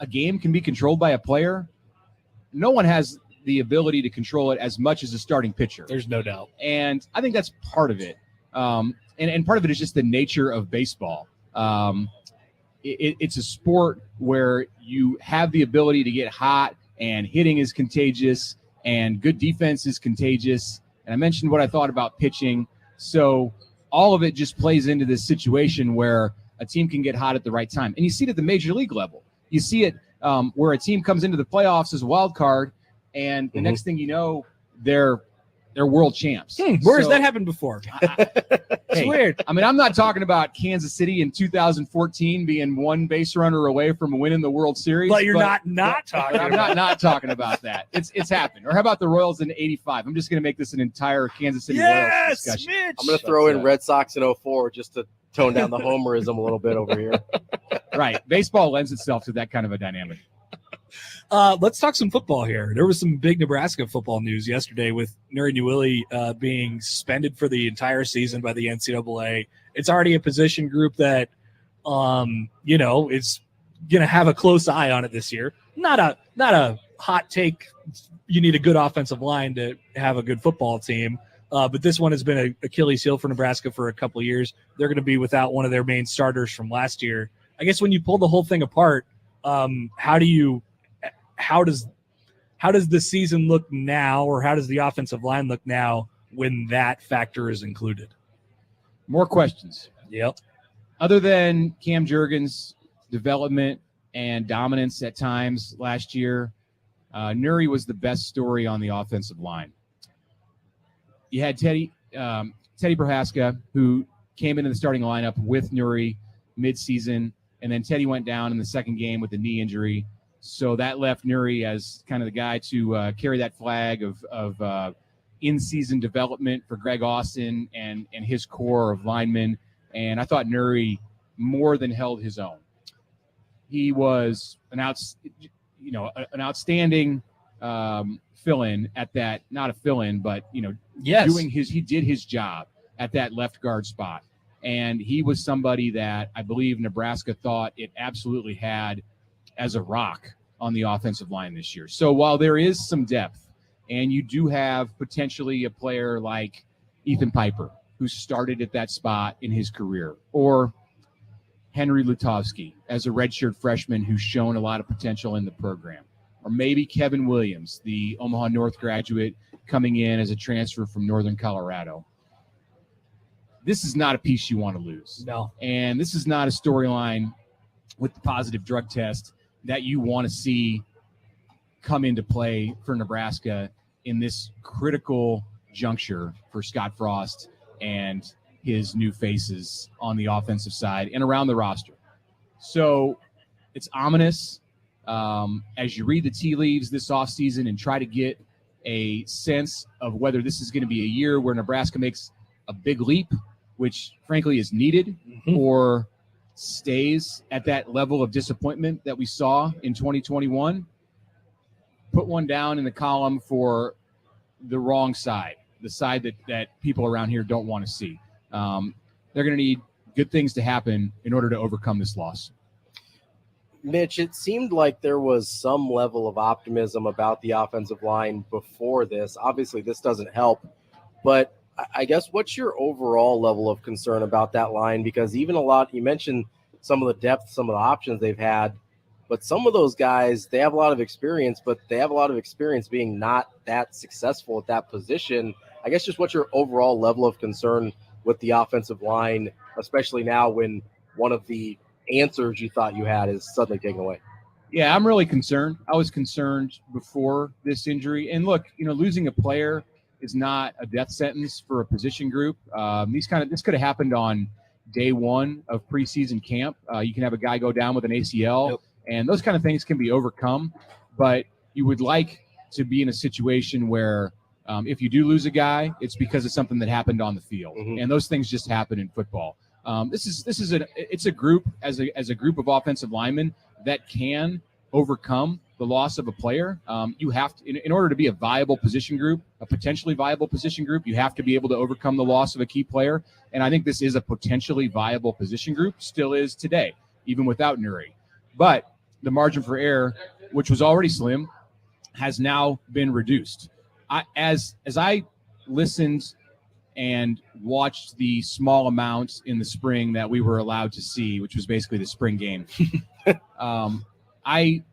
a game can be controlled by a player, no one has the ability to control it as much as a starting pitcher. There's no doubt. And I think that's part of it. And part of it is just the nature of baseball. It's a sport where you have the ability to get hot, and hitting is contagious, and good defense is contagious. And I mentioned what I thought about pitching. So all of it just plays into this situation where a team can get hot at the right time. And you see it at the major league level. You see it where a team comes into the playoffs as a wild card, and the next thing you know, they're world champs. Where has that happened before? It's weird. I mean, I'm not talking about Kansas City in 2014 being one base runner away from winning the World Series. But you're not talking. I'm not talking about that. It's happened. Or how about the Royals in '85? I'm just going to make this an entire Kansas City Royals discussion. Mitch! I'm going to throw in Red Sox in 2004 just to tone down the homerism a little bit over here. Right. Baseball lends itself to that kind of a dynamic. Let's talk some football here. There was some big Nebraska football news yesterday with Nuri Newilly being suspended for the entire season by the NCAA. It's already a position group that, is going to have a close eye on it this year. Not a hot take. You need a good offensive line to have a good football team. But this one has been an Achilles heel for Nebraska for a couple of years. They're going to be without one of their main starters from last year. I guess when you pull the whole thing apart, how does the season look now, or how does the offensive line look now when that factor is included? More questions. Yep. Other than Cam Jurgens' development and dominance at times last year, Nuri was the best story on the offensive line. You had Teddy Prohaska, who came into the starting lineup with Nuri midseason, and then Teddy went down in the second game with a knee injury. So that left Nuri as kind of the guy to carry that flag of in-season development for Greg Austin and his core of linemen. And I thought Nuri more than held his own. He was an outstanding fill-in at that, not a fill-in, but he did his job at that left guard spot. And he was somebody that I believe Nebraska thought it absolutely had as a rock on the offensive line this year. So while there is some depth, and you do have potentially a player like Ethan Piper, who started at that spot in his career, or Henry Lutovsky as a redshirt freshman who's shown a lot of potential in the program, or maybe Kevin Williams, the Omaha North graduate coming in as a transfer from Northern Colorado. this is not a piece you want to lose. No. And this is not a storyline with the positive drug test that you want to see come into play for Nebraska in this critical juncture for Scott Frost and his new faces on the offensive side and around the roster. So it's ominous as you read the tea leaves this offseason and try to get a sense of whether this is going to be a year where Nebraska makes a big leap, which frankly is needed, or stays at that level of disappointment that we saw in 2021. Put one down in the column for the wrong side, the side that people around here don't want to see. They're going to need good things to happen in order to overcome this loss. Mitch, it seemed like there was some level of optimism about the offensive line before this. Obviously, this doesn't help, but I guess what's your overall level of concern about that line? Because even you mentioned some of the depth, some of the options they've had, but some of those guys, they have a lot of experience, but they have a lot of experience being not that successful at that position. I guess just what's your overall level of concern with the offensive line, especially now when one of the answers you thought you had is suddenly taken away? Yeah, I'm really concerned. I was concerned before this injury. And look, losing a player is not a death sentence for a position group. This could have happened on day one of preseason camp. You can have a guy go down with an ACL, and those kind of things can be overcome. But you would like to be in a situation where if you do lose a guy, it's because of something that happened on the field, and those things just happen in football. It's a group as a group of offensive linemen that can overcome the loss of a player. You have to, in order to be a viable position group, a potentially viable position group, you have to be able to overcome the loss of a key player. And I think this is a potentially viable position group, still is today, even without Nuri. But the margin for error, which was already slim, has now been reduced. As I listened and watched the small amounts in the spring that we were allowed to see, which was basically the spring game, I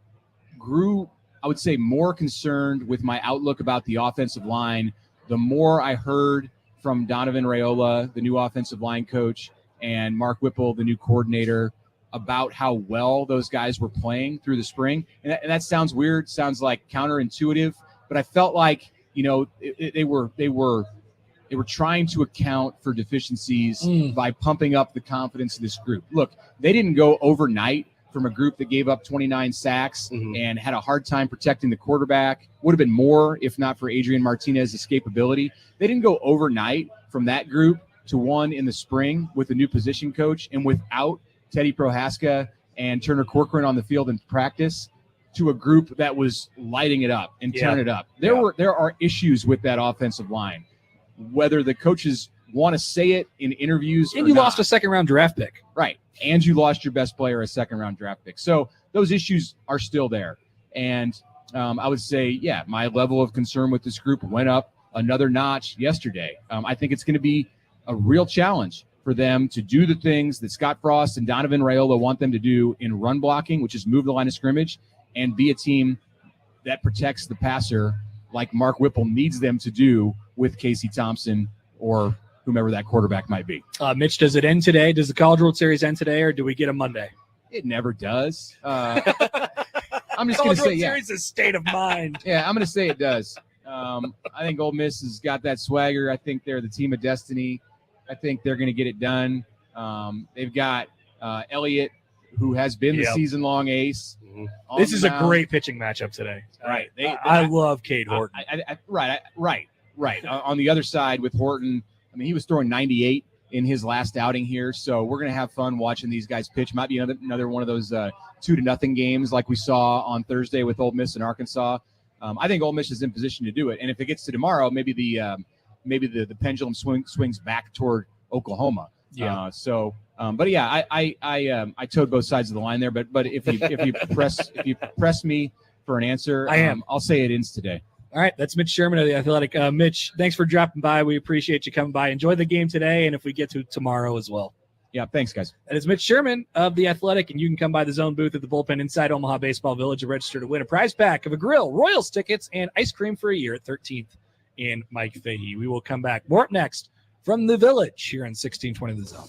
grew, I would say, more concerned with my outlook about the offensive line the more I heard from Donovan Raiola, the new offensive line coach, and Mark Whipple, the new coordinator, about how well those guys were playing through the spring. And that sounds weird, sounds like counterintuitive, but I felt like, they were trying to account for deficiencies by pumping up the confidence of this group. Look, they didn't go overnight from a group that gave up 29 sacks and had a hard time protecting the quarterback. Would have been more if not for Adrian Martinez's escapability. They didn't go overnight from that group to one in the spring with a new position coach and without Teddy Prohaska and Turner Corcoran on the field in practice to a group that was lighting it up and tearing it up. There are issues with that offensive line, whether the coaches want to say it in interviews and you lost a second-round draft pick. Right. And you lost your best player, a second-round draft pick. So those issues are still there. And I would say, my level of concern with this group went up another notch yesterday. I think it's going to be a real challenge for them to do the things that Scott Frost and Donovan Raiola want them to do in run blocking, which is move the line of scrimmage, and be a team that protects the passer like Mark Whipple needs them to do with Casey Thompson or whomever that quarterback might be. Mitch, does it end today? Does the College World Series end today, or do we get a Monday? It never does. I'm just going to say, Series is state of mind. Yeah, I'm going to say it does. I think Ole Miss has got that swagger. I think they're the team of destiny. I think they're going to get it done. They've got Elliott, who has been the season-long ace. This is a great pitching matchup today. Right. I love Cade Horton. Right. On the other side with Horton, I mean, he was throwing 98 in his last outing here, so we're going to have fun watching these guys pitch. Might be another one of those 2-0 games like we saw on Thursday with Ole Miss and Arkansas. I think Ole Miss is in position to do it, and if it gets to tomorrow, maybe the pendulum swings back toward Oklahoma. Yeah. I towed both sides of the line there, but if you press me for an answer, I'll say it ends today. All right, that's Mitch Sherman of The Athletic. Mitch, thanks for dropping by. We appreciate you coming by. Enjoy the game today, and if we get to tomorrow as well. Yeah, thanks, guys. That is Mitch Sherman of The Athletic, and you can come by the zone booth at the bullpen inside Omaha Baseball Village and register to win a prize pack of a grill, Royals tickets, and ice cream for a year at 13th and Mike Fahey. We will come back. More up next from the Village here in 1620 The Zone.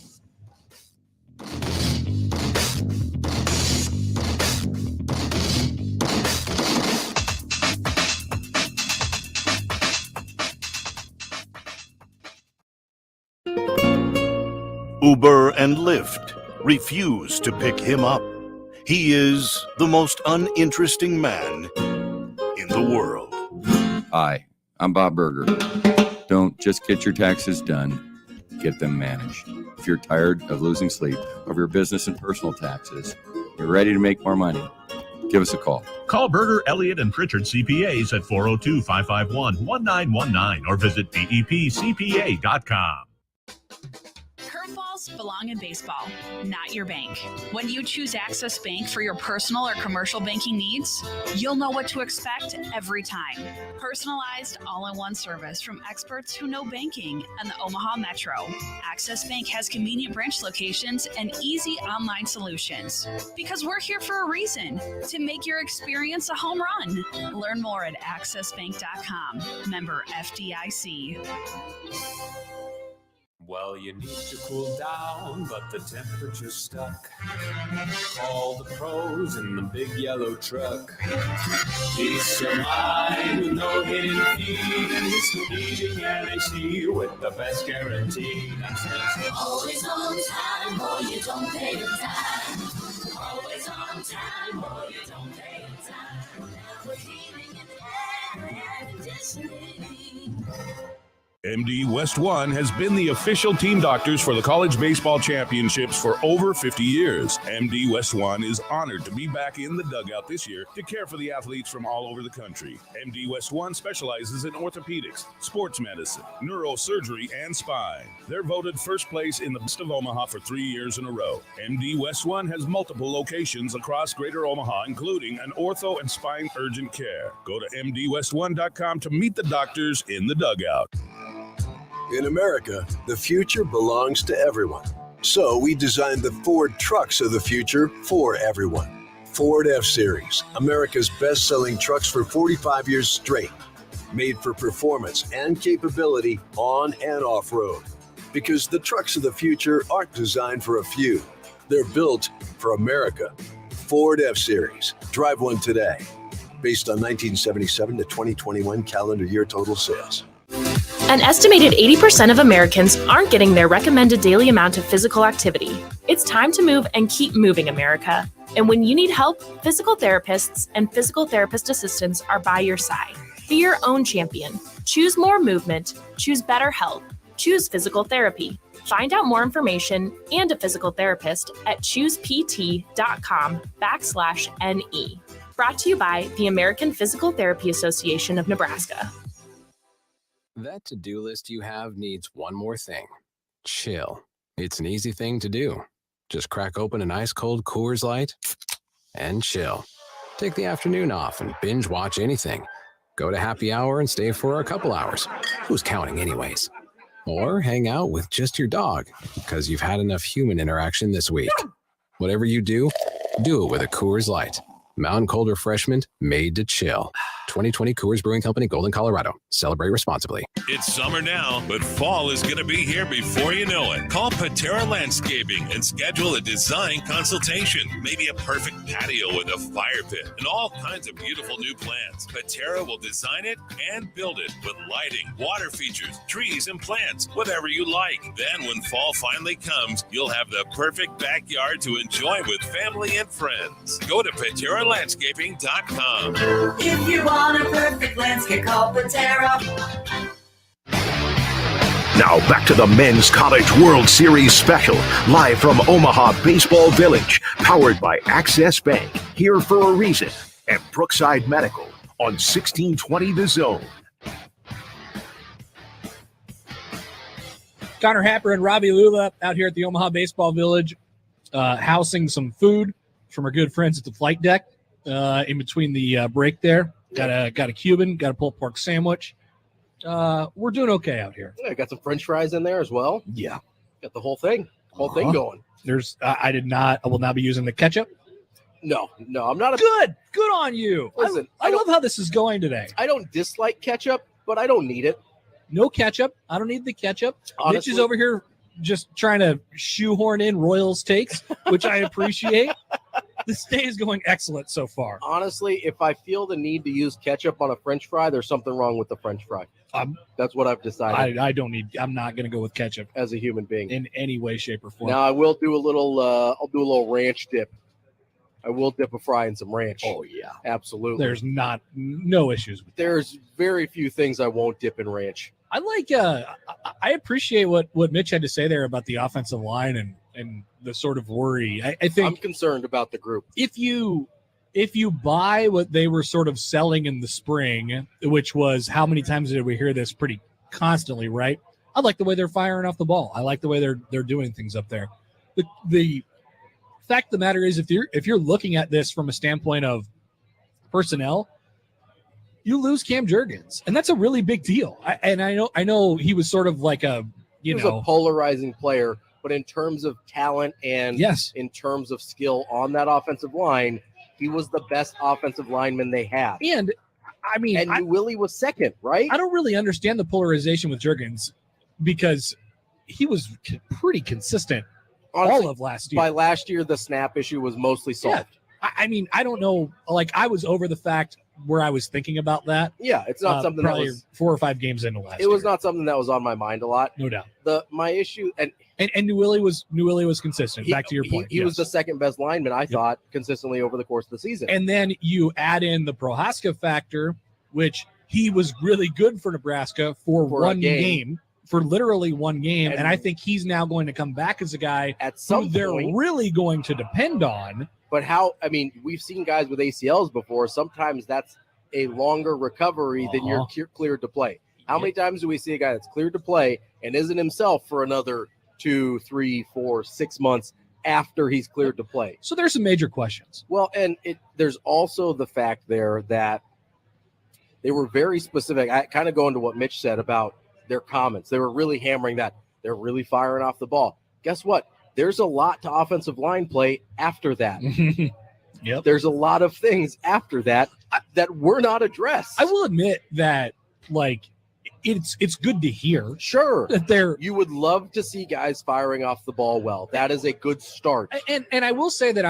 Uber and Lyft refuse to pick him up. He is the most uninteresting man in the world. Hi, I'm Bob Berger. Don't just get your taxes done, get them managed. If you're tired of losing sleep over your business and personal taxes, you're ready to make more money, give us a call. Call Berger, Elliott, and Pritchard CPAs at 402-551-1919 or visit bepcpa.com. Curveballs belong in baseball, not your bank. When you choose Access Bank for your personal or commercial banking needs, you'll know what to expect every time. Personalized, all-in-one service from experts who know banking and the Omaha Metro. Access Bank has convenient branch locations and easy online solutions. Because we're here for a reason, to make your experience a home run. Learn more at accessbank.com. Member FDIC. Well, you need to cool down, but the temperature's stuck. Call the pros in the big yellow truck. Peace of mind with no hidden fees. Leading LHD with the best guarantee. Always on time, or you don't pay the time. Always on time, or you don't pay the time. Now we're heating and air conditioning. MD West One has been the official team doctors for the college baseball championships for over 50 years. MD West One is honored to be back in the dugout this year to care for the athletes from all over the country. MD West One specializes in orthopedics, sports medicine, neurosurgery, and spine. They're voted first place in the Best of Omaha for 3 years in a row. MD West One has multiple locations across Greater Omaha, including an ortho and spine urgent care. Go to mdwest1.com to meet the doctors in the dugout. In America, the future belongs to everyone. So we designed the Ford trucks of the future for everyone. Ford F-Series, America's best-selling trucks for 45 years straight. Made for performance and capability on and off-road. Because the trucks of the future aren't designed for a few. They're built for America. Ford F-Series. Drive one today. Based on 1977 to 2021 calendar year total sales. An estimated 80% of Americans aren't getting their recommended daily amount of physical activity. It's time to move and keep moving, America. And when you need help, physical therapists and physical therapist assistants are by your side. Be your own champion. Choose more movement. Choose better health. Choose physical therapy. Find out more information and a physical therapist at choosept.com/NE. Brought to you by the American Physical Therapy Association of Nebraska. That to-do list you have needs one more thing. Chill. It's an easy thing to do. Just crack open an ice-cold Coors Light and chill. Take the afternoon off and binge watch anything. Go to happy hour and stay for a couple hours. Who's counting anyways? Or hang out with just your dog because you've had enough human interaction this week. Whatever you do it with a Coors Light. Mountain Cold Refreshment made to chill. 2020 Coors Brewing Company, Golden, Colorado. Celebrate responsibly. It's summer now, but fall is going to be here before you know it. Call Patera Landscaping and schedule a design consultation. Maybe a perfect patio with a fire pit and all kinds of beautiful new plants. Patera will design it and build it with lighting, water features, trees, and plants, whatever you like. Then when fall finally comes, you'll have the perfect backyard to enjoy with family and friends. Go to PateraLandscaping.com. If you want a perfect landscape, call Patera. Now back to the Men's College World Series special, live from Omaha Baseball Village, powered by Access Bank, here for a reason, and Brookside Medical on 1620 The Zone. Connor Happer and Robbie Lula out here at the Omaha Baseball Village, housing some food from our good friends at the flight deck. In between the break there, got a Cuban, got a pulled pork sandwich. We're doing okay out here. Yeah, got some French fries in there as well. Yeah, got the whole thing going. There's I will not be using the ketchup. No, I'm not. Good on you. Listen, I love how this is going today. I don't dislike ketchup, but I don't need it. No ketchup. I don't need the ketchup. Honestly, Mitch is over here just trying to shoehorn in Royals takes, which I appreciate. This day is going excellent so far. Honestly, if I feel the need to use ketchup on a French fry, there's something wrong with the French fry. That's what I've decided. I'm not going to go with ketchup as a human being in any way, shape, or form. Now I will do a little. I'll do a little ranch dip. I will dip a fry in some ranch. Oh yeah, absolutely. There's no issues with that. There's very few things I won't dip in ranch. I like. I appreciate what Mitch had to say there about the offensive line and the sort of worry. I think I'm concerned about the group. If you buy what they were sort of selling in the spring, which was, how many times did we hear this pretty constantly, right? I like the way they're firing off the ball. I like the way they're doing things up there. The fact of the matter is, if you're looking at this from a standpoint of personnel, you lose Cam Jurgens, and that's a really big deal. I know he was sort of like a polarizing player, but in terms of talent and in terms of skill on that offensive line, he was the best offensive lineman they had. And I mean, Willie was second, right? I don't really understand the polarization with Jurgens because he was pretty consistent all of last year. By last year, the snap issue was mostly solved. Yeah. I mean, I don't know. Like, I was over the fact where I was thinking about that. Yeah, it's not something that probably was 4 or 5 games into last. It was not something that was on my mind a lot. No doubt. My issue and Newelly was consistent. Back to your point, he was the second best lineman I thought consistently over the course of the season. And then you add in the Prohaska factor, which he was really good for Nebraska for one game. For literally one game, and I think he's now going to come back as a guy at some who they're really going to depend on. But we've seen guys with ACLs before. Sometimes that's a longer recovery than you're cleared to play. How many times do we see a guy that's cleared to play and isn't himself for another 2, 3, 4, 6 months after he's cleared to play? So there's some major questions. Well, and there's also the fact there that they were very specific. I kind of go into what Mitch said about their comments. They were really hammering that. They're really firing off the ball. Guess what? There's a lot to offensive line play after that. Yep. There's a lot of things after that that were not addressed. I will admit that, like, it's good to hear. Sure. That you would love to see guys firing off the ball well. That is a good start. And I will say that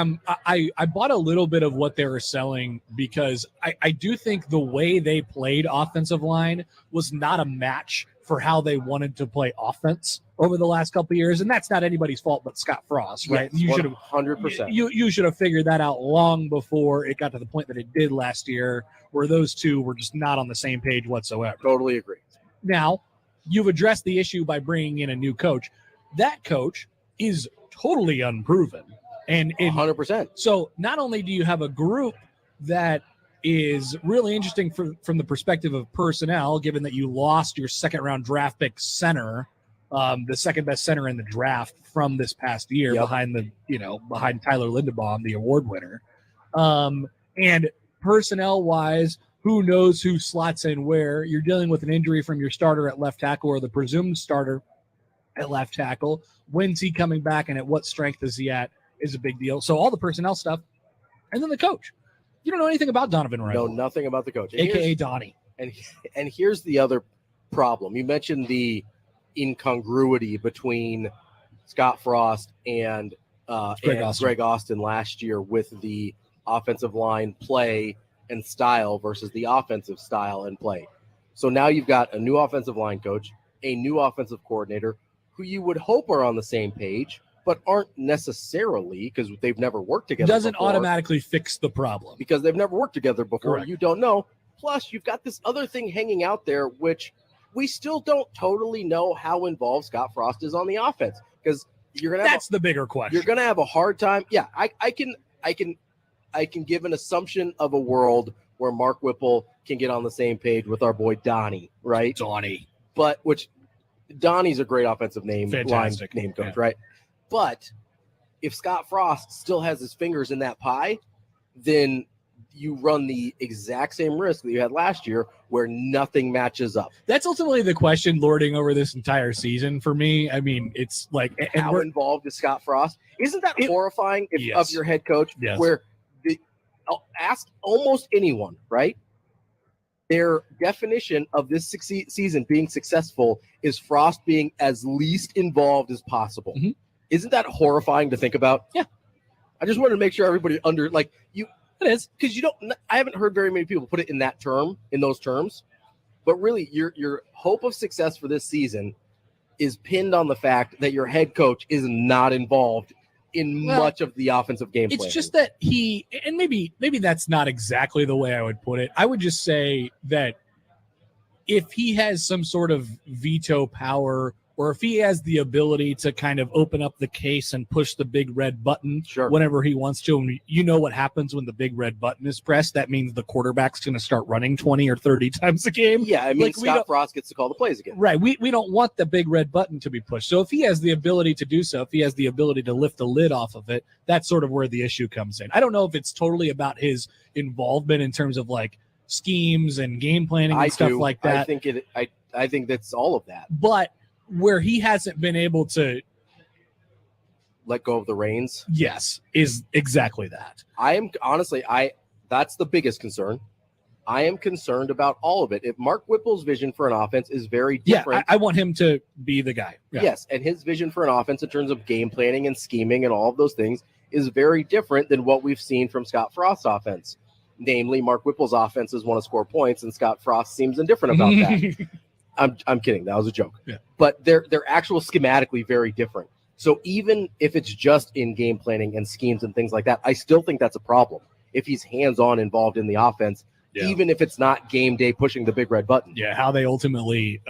I bought a little bit of what they were selling because I do think the way they played offensive line was not a match for how they wanted to play offense over the last couple of years. And that's not anybody's fault but Scott Frost, right? Yes, you should have 100%. You should have figured that out long before it got to the point that it did last year, where those two were just not on the same page whatsoever. Totally agree. Now, you've addressed the issue by bringing in a new coach. That coach is totally unproven. And 100%. So not only do you have a group that is really interesting from the perspective of personnel, given that you lost your second-round draft pick center, the second-best center in the draft from this past year, behind Tyler Lindenbaum, the award winner. And personnel-wise, who knows who slots in where? You're dealing with an injury from your starter at left tackle, or the presumed starter at left tackle. When's he coming back, and at what strength is he at, is a big deal. So all the personnel stuff, and then the coach. You don't know anything about Donovan Randall. Know nothing about the coach. A.K.A. Donnie. And here's the other problem. You mentioned the incongruity between Scott Frost and Greg Austin last year with the offensive line play and style versus the offensive style and play. So now you've got a new offensive line coach, a new offensive coordinator, who you would hope are on the same page, but aren't necessarily, because they've never worked together. Doesn't before, automatically fix the problem. because they've never worked together before. Correct. You don't know. Plus, you've got this other thing hanging out there, which we still don't totally know how involved Scott Frost is on the offense, because you're gonna. That's the bigger question. You're gonna have a hard time. Yeah, I can give an assumption of a world where Mark Whipple can get on the same page with our boy Donnie, right? Donnie. But Donnie's a great offensive Fantastic. name coach, Yeah. right? But if Scott Frost still has his fingers in that pie, then you run the exact same risk that you had last year where nothing matches up. That's ultimately the question lording over this entire season for me. I mean, it's like, and How involved is Scott Frost? Isn't that horrifying Yes. of your head coach? Yes. Where ask almost anyone, right? their definition of this season being successful is Frost being as least involved as possible. Mm-hmm. Isn't that horrifying to think about? Yeah. I just wanted to make sure everybody it is, because I haven't heard very many people put it in those terms, but really your hope of success for this season is pinned on the fact that your head coach is not involved in much of the offensive game plan. It's just that and maybe that's not exactly the way I would put it. I would just say that if he has some sort of veto power, or if he has the ability to kind of open up the case and push the big red button whenever he wants to, and you know what happens when the big red button is pressed, that means the quarterback's going to start running 20 or 30 times a game. Yeah, I mean, Scott Frost gets to call the plays again. Right. We don't want the big red button to be pushed. So if he has the ability to do so, if he has the ability to lift the lid off of it, that's sort of where the issue comes in. I don't know if it's totally about his involvement in terms of like schemes and game planning and stuff like that. I think that's all of that. But where he hasn't been able to let go of the reins, yes, is exactly that. That's the biggest concern. I am concerned about all of it. If Mark Whipple's vision for an offense is very different. I want him to be the guy. Yeah. Yes, and his vision for an offense in terms of game planning and scheming and all of those things is very different than what we've seen from Scott Frost's offense. Namely, Mark Whipple's offenses want to score points, and Scott Frost seems indifferent about that. I'm kidding. That was a joke. Yeah. But they're actual schematically very different. So even if it's just in game planning and schemes and things like that, I still think that's a problem. If he's hands-on involved in the offense, even if it's not game day pushing the big red button. Yeah, how they ultimately,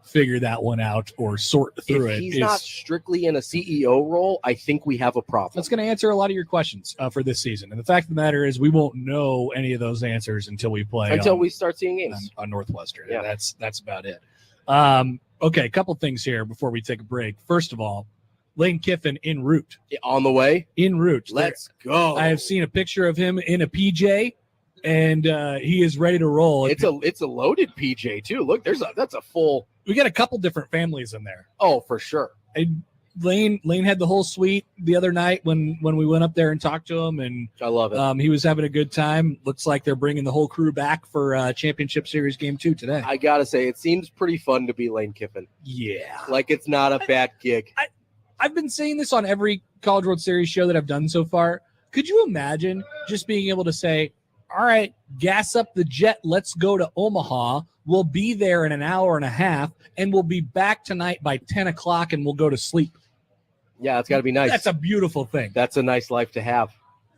figure that one out or sort through it. If he's not strictly in a CEO role, I think we have a problem. That's going to answer a lot of your questions for this season. And the fact of the matter is we won't know any of those answers until we play. Until we start seeing games. On Northwestern. Yeah. That's about it. Okay, a couple things here before we take a break. First of all, Lane Kiffin en route. On the way? En route. Let's go. I have seen a picture of him in a PJ, and he is ready to roll. It's a loaded PJ too. Look, that's a full. We got a couple different families in there. Oh, for sure. Lane had the whole suite the other night when we went up there and talked to him, and I love it. He was having a good time. Looks like they're bringing the whole crew back for Championship Series Game 2 today. I gotta say, it seems pretty fun to be Lane Kiffin. Yeah, like it's not a bad gig. I've been saying this on every College World Series show that I've done so far. Could you imagine just being able to say, all right, gas up the jet, let's go to Omaha. We'll be there in an hour and a half, and we'll be back tonight by 10 o'clock, and we'll go to sleep. Yeah, it's got to be nice. That's a beautiful thing. That's a nice life to have.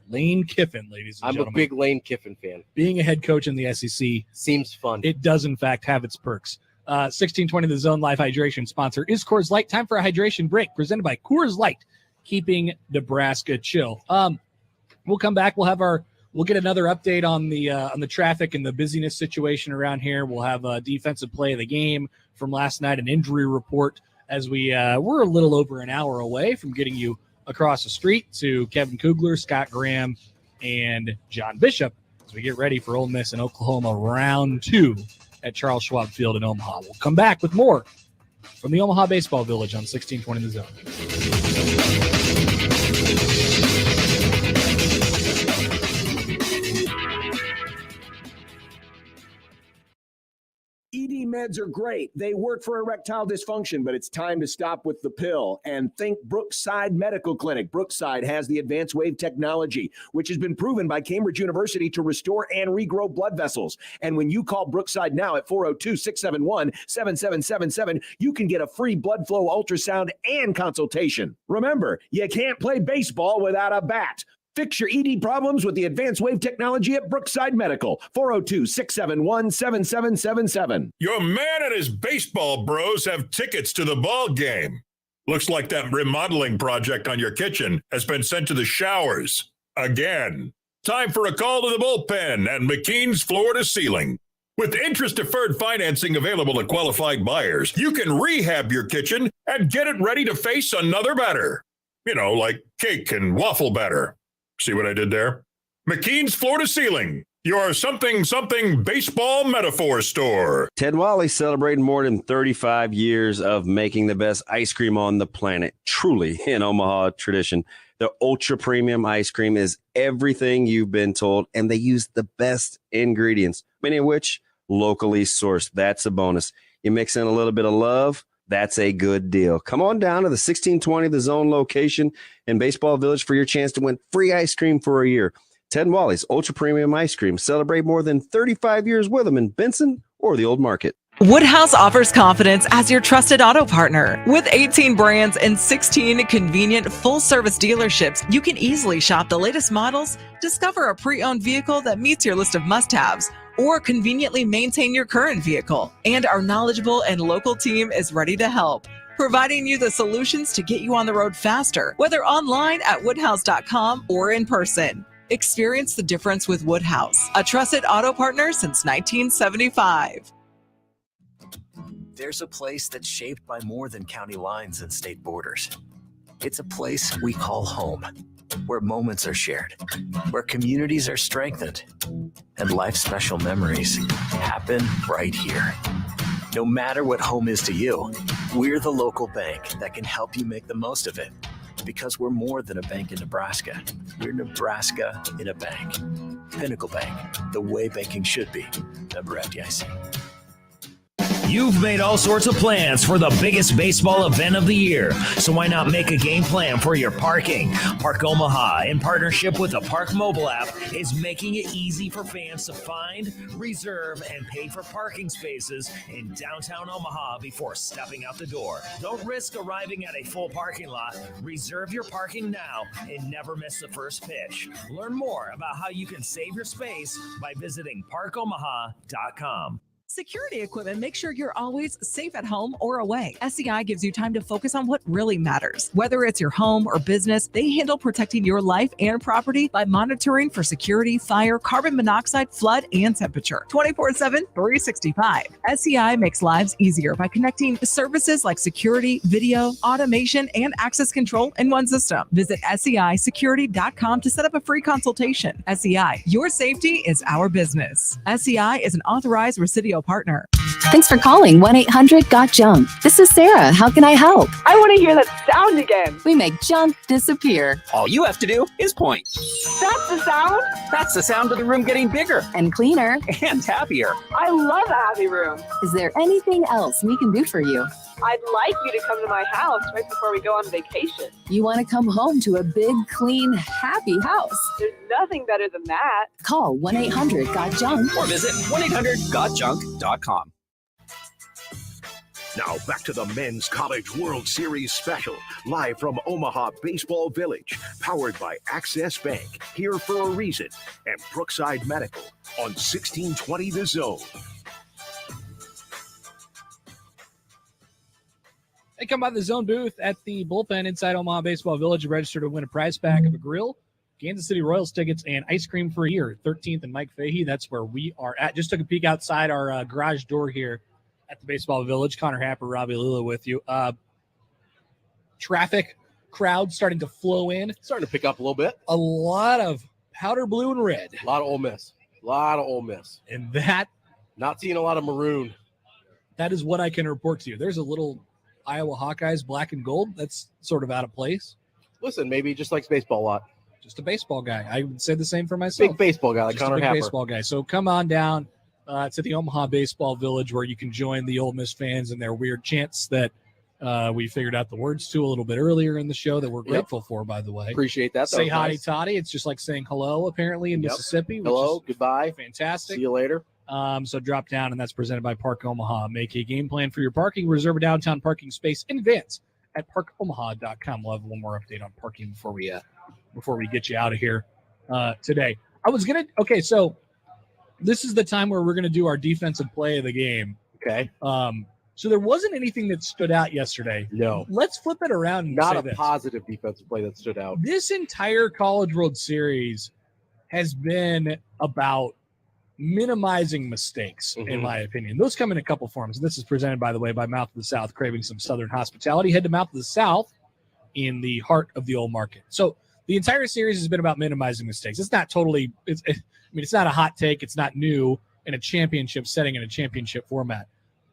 Lane Kiffin, ladies and gentlemen. I'm a big Lane Kiffin fan. Being a head coach in the SEC seems fun. It does, in fact, have its perks. 1620 The Zone Life Hydration sponsor is Coors Light. Time for a hydration break presented by Coors Light, keeping Nebraska chill. We'll come back. We'll get another update on the traffic and the busyness situation around here. We'll have a defensive play of the game from last night, an injury report, as we're a little over an hour away from getting you across the street to Kevin Kugler, Scott Graham, and John Bishop as we get ready for Ole Miss and Oklahoma round 2 at Charles Schwab Field in Omaha. We'll come back with more from the Omaha Baseball Village on 1620 The Zone. ED meds are great. They work for erectile dysfunction, but it's time to stop with the pill and think Brookside Medical Clinic. Brookside has the advanced wave technology, which has been proven by Cambridge University to restore and regrow blood vessels. And when you call Brookside now at 402-671-7777, you can get a free blood flow ultrasound and consultation. Remember, you can't play baseball without a bat. Fix your ED problems with the advanced wave technology at Brookside Medical. 402-671-7777. Your man and his baseball bros have tickets to the ball game. Looks like that remodeling project on your kitchen has been sent to the showers again. Time for a call to the bullpen and McKean's Floor to Ceiling. With interest-deferred financing available to qualified buyers, you can rehab your kitchen and get it ready to face another batter. You know, like cake and waffle batter. See what I did there? McKean's Floor to Ceiling. your something baseball metaphor store. Ted Wally celebrating more than 35 years of making the best ice cream on the planet. Truly an Omaha tradition. The ultra premium ice cream is everything you've been told, and they use the best ingredients, many of which locally sourced. That's a bonus. You mix in a little bit of love, that's a good deal. Come on down to the 1620 The Zone location in Baseball Village for your chance to win free ice cream for a year. Ted and Wally's ultra premium ice cream. Celebrate more than 35 years with them in Benson or the Old Market. Woodhouse offers confidence as your trusted auto partner. With 18 brands and 16 convenient full-service dealerships, you can easily shop the latest models, discover a pre-owned vehicle that meets your list of must-haves, or conveniently maintain your current vehicle. And our knowledgeable and local team is ready to help, providing you the solutions to get you on the road faster, whether online at woodhouse.com or in person. Experience the difference with Woodhouse, a trusted auto partner since 1975. There's a place that's shaped by more than county lines and state borders. It's a place we call home, where moments are shared, where communities are strengthened, and life's special memories happen right here. No matter what home is to you, we're the local bank that can help you make the most of it. Because we're more than a bank in Nebraska. We're Nebraska in a bank. Pinnacle Bank, the way banking should be. Member FDIC. You've made all sorts of plans for the biggest baseball event of the year, so why not make a game plan for your parking? Park Omaha, in partnership with the Park mobile app, is making it easy for fans to find, reserve, and pay for parking spaces in downtown Omaha before stepping out the door. Don't risk arriving at a full parking lot. Reserve your parking now and never miss the first pitch. Learn more about how you can save your space by visiting parkomaha.com. Security equipment makes sure you're always safe at home or away. SEI gives you time to focus on what really matters. Whether it's your home or business, they handle protecting your life and property by monitoring for security, fire, carbon monoxide, flood, and temperature. 24/7, 365. SEI makes lives easier by connecting services like security, video, automation, and access control in one system. Visit seisecurity.com to set up a free consultation. SEI, your safety is our business. SEI is an authorized Residio partner. Thanks for calling 1-800-GOT-JUNK. This is Sarah. How can I help? I want to hear that sound again. We make junk disappear. All you have to do is point. That's the sound? That's the sound of the room getting bigger. And cleaner. And happier. I love a happy room. Is there anything else we can do for you? I'd like you to come to my house right before we go on vacation. You want to come home to a big, clean, happy house. There's nothing better than that. Call 1-800-GOT-JUNK. Or visit 1-800-GOTJUNK.com. Now back to the Men's College World Series special, live from Omaha Baseball Village, powered by Access Bank, here for a reason, and Brookside Medical on 1620 The Zone. Hey, come by the Zone booth at the bullpen inside Omaha Baseball Village. Register to win a prize pack of a grill, Kansas City Royals tickets, and ice cream for a year. 13th and Mike Fahey. That's where we are at. Just took a peek outside our garage door here at the Baseball Village. Connor Happer, Robbie Lula with you. Traffic, crowd starting to flow in. Starting to pick up a little bit. A lot of powder blue and red. A lot of Ole Miss. And that. Not seeing a lot of maroon. That is what I can report to you. There's a little Iowa Hawkeyes black and gold. That's sort of out of place. Listen, maybe he just likes baseball a lot. Just a baseball guy. I would say the same for myself. Big baseball guy like just Connor a big Happer. baseball guy. So come on down to the Omaha Baseball Village where you can join the Ole Miss fans and their weird chants that we figured out the words to a little bit earlier in the show that we're grateful for, by the way. Appreciate that. Say hotty toddy. It's just like saying hello, apparently, in Mississippi. Hello, goodbye. Fantastic. See you later. So drop down, and that's presented by Park Omaha. Make a game plan for your parking. Reserve a downtown parking space in advance at parkomaha.com. We'll have one more update on parking before we get you out of here today. So this is the time where we're going to do our defensive play of the game. Okay. So there wasn't anything that stood out yesterday. No. Let's flip it around and Not say a this. positive defensive play that stood out. This entire College World Series has been about minimizing mistakes, in my opinion. Those come in a couple forms. This is presented, by the way, by Mouth of the South, craving some Southern hospitality. Head to Mouth of the South in the heart of the Old Market. So the entire series has been about minimizing mistakes. It's not totally. It's not a hot take. It's not new in a championship setting in a championship format.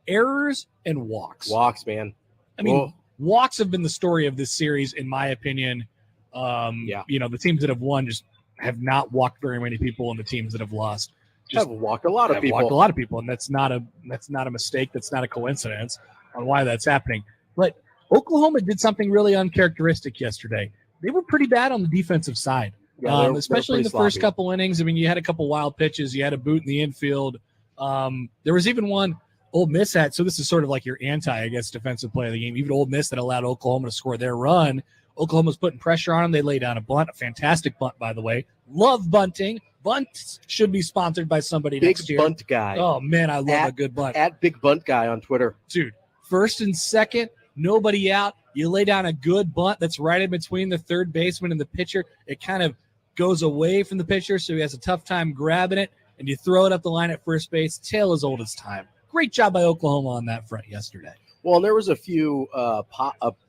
Errors and walks. Walks, man. I mean, walks have been the story of this series, in my opinion. The teams that have won just have not walked very many people, and the teams that have lost just have walked a lot of people. And that's not a mistake. That's not a coincidence on why that's happening. But Oklahoma did something really uncharacteristic yesterday. They were pretty bad on the defensive side, especially in the first couple innings. I mean, you had a couple wild pitches. You had a boot in the infield. There was even one Ole Miss had. So this is sort of like your defensive play of the game. Even Ole Miss that allowed Oklahoma to score their run. Oklahoma's putting pressure on them. They lay down a bunt, a fantastic bunt, by the way. Love bunting. Bunts should be sponsored by somebody next year. Big bunt guy. Oh, man, I love a good bunt. At Big Bunt Guy on Twitter. Dude, first and second, nobody out. You lay down a good bunt that's right in between the third baseman and the pitcher. It kind of goes away from the pitcher, so he has a tough time grabbing it, and you throw it up the line at first base. Tail as old as time. Great job by Oklahoma on that front yesterday. Well, and there was a few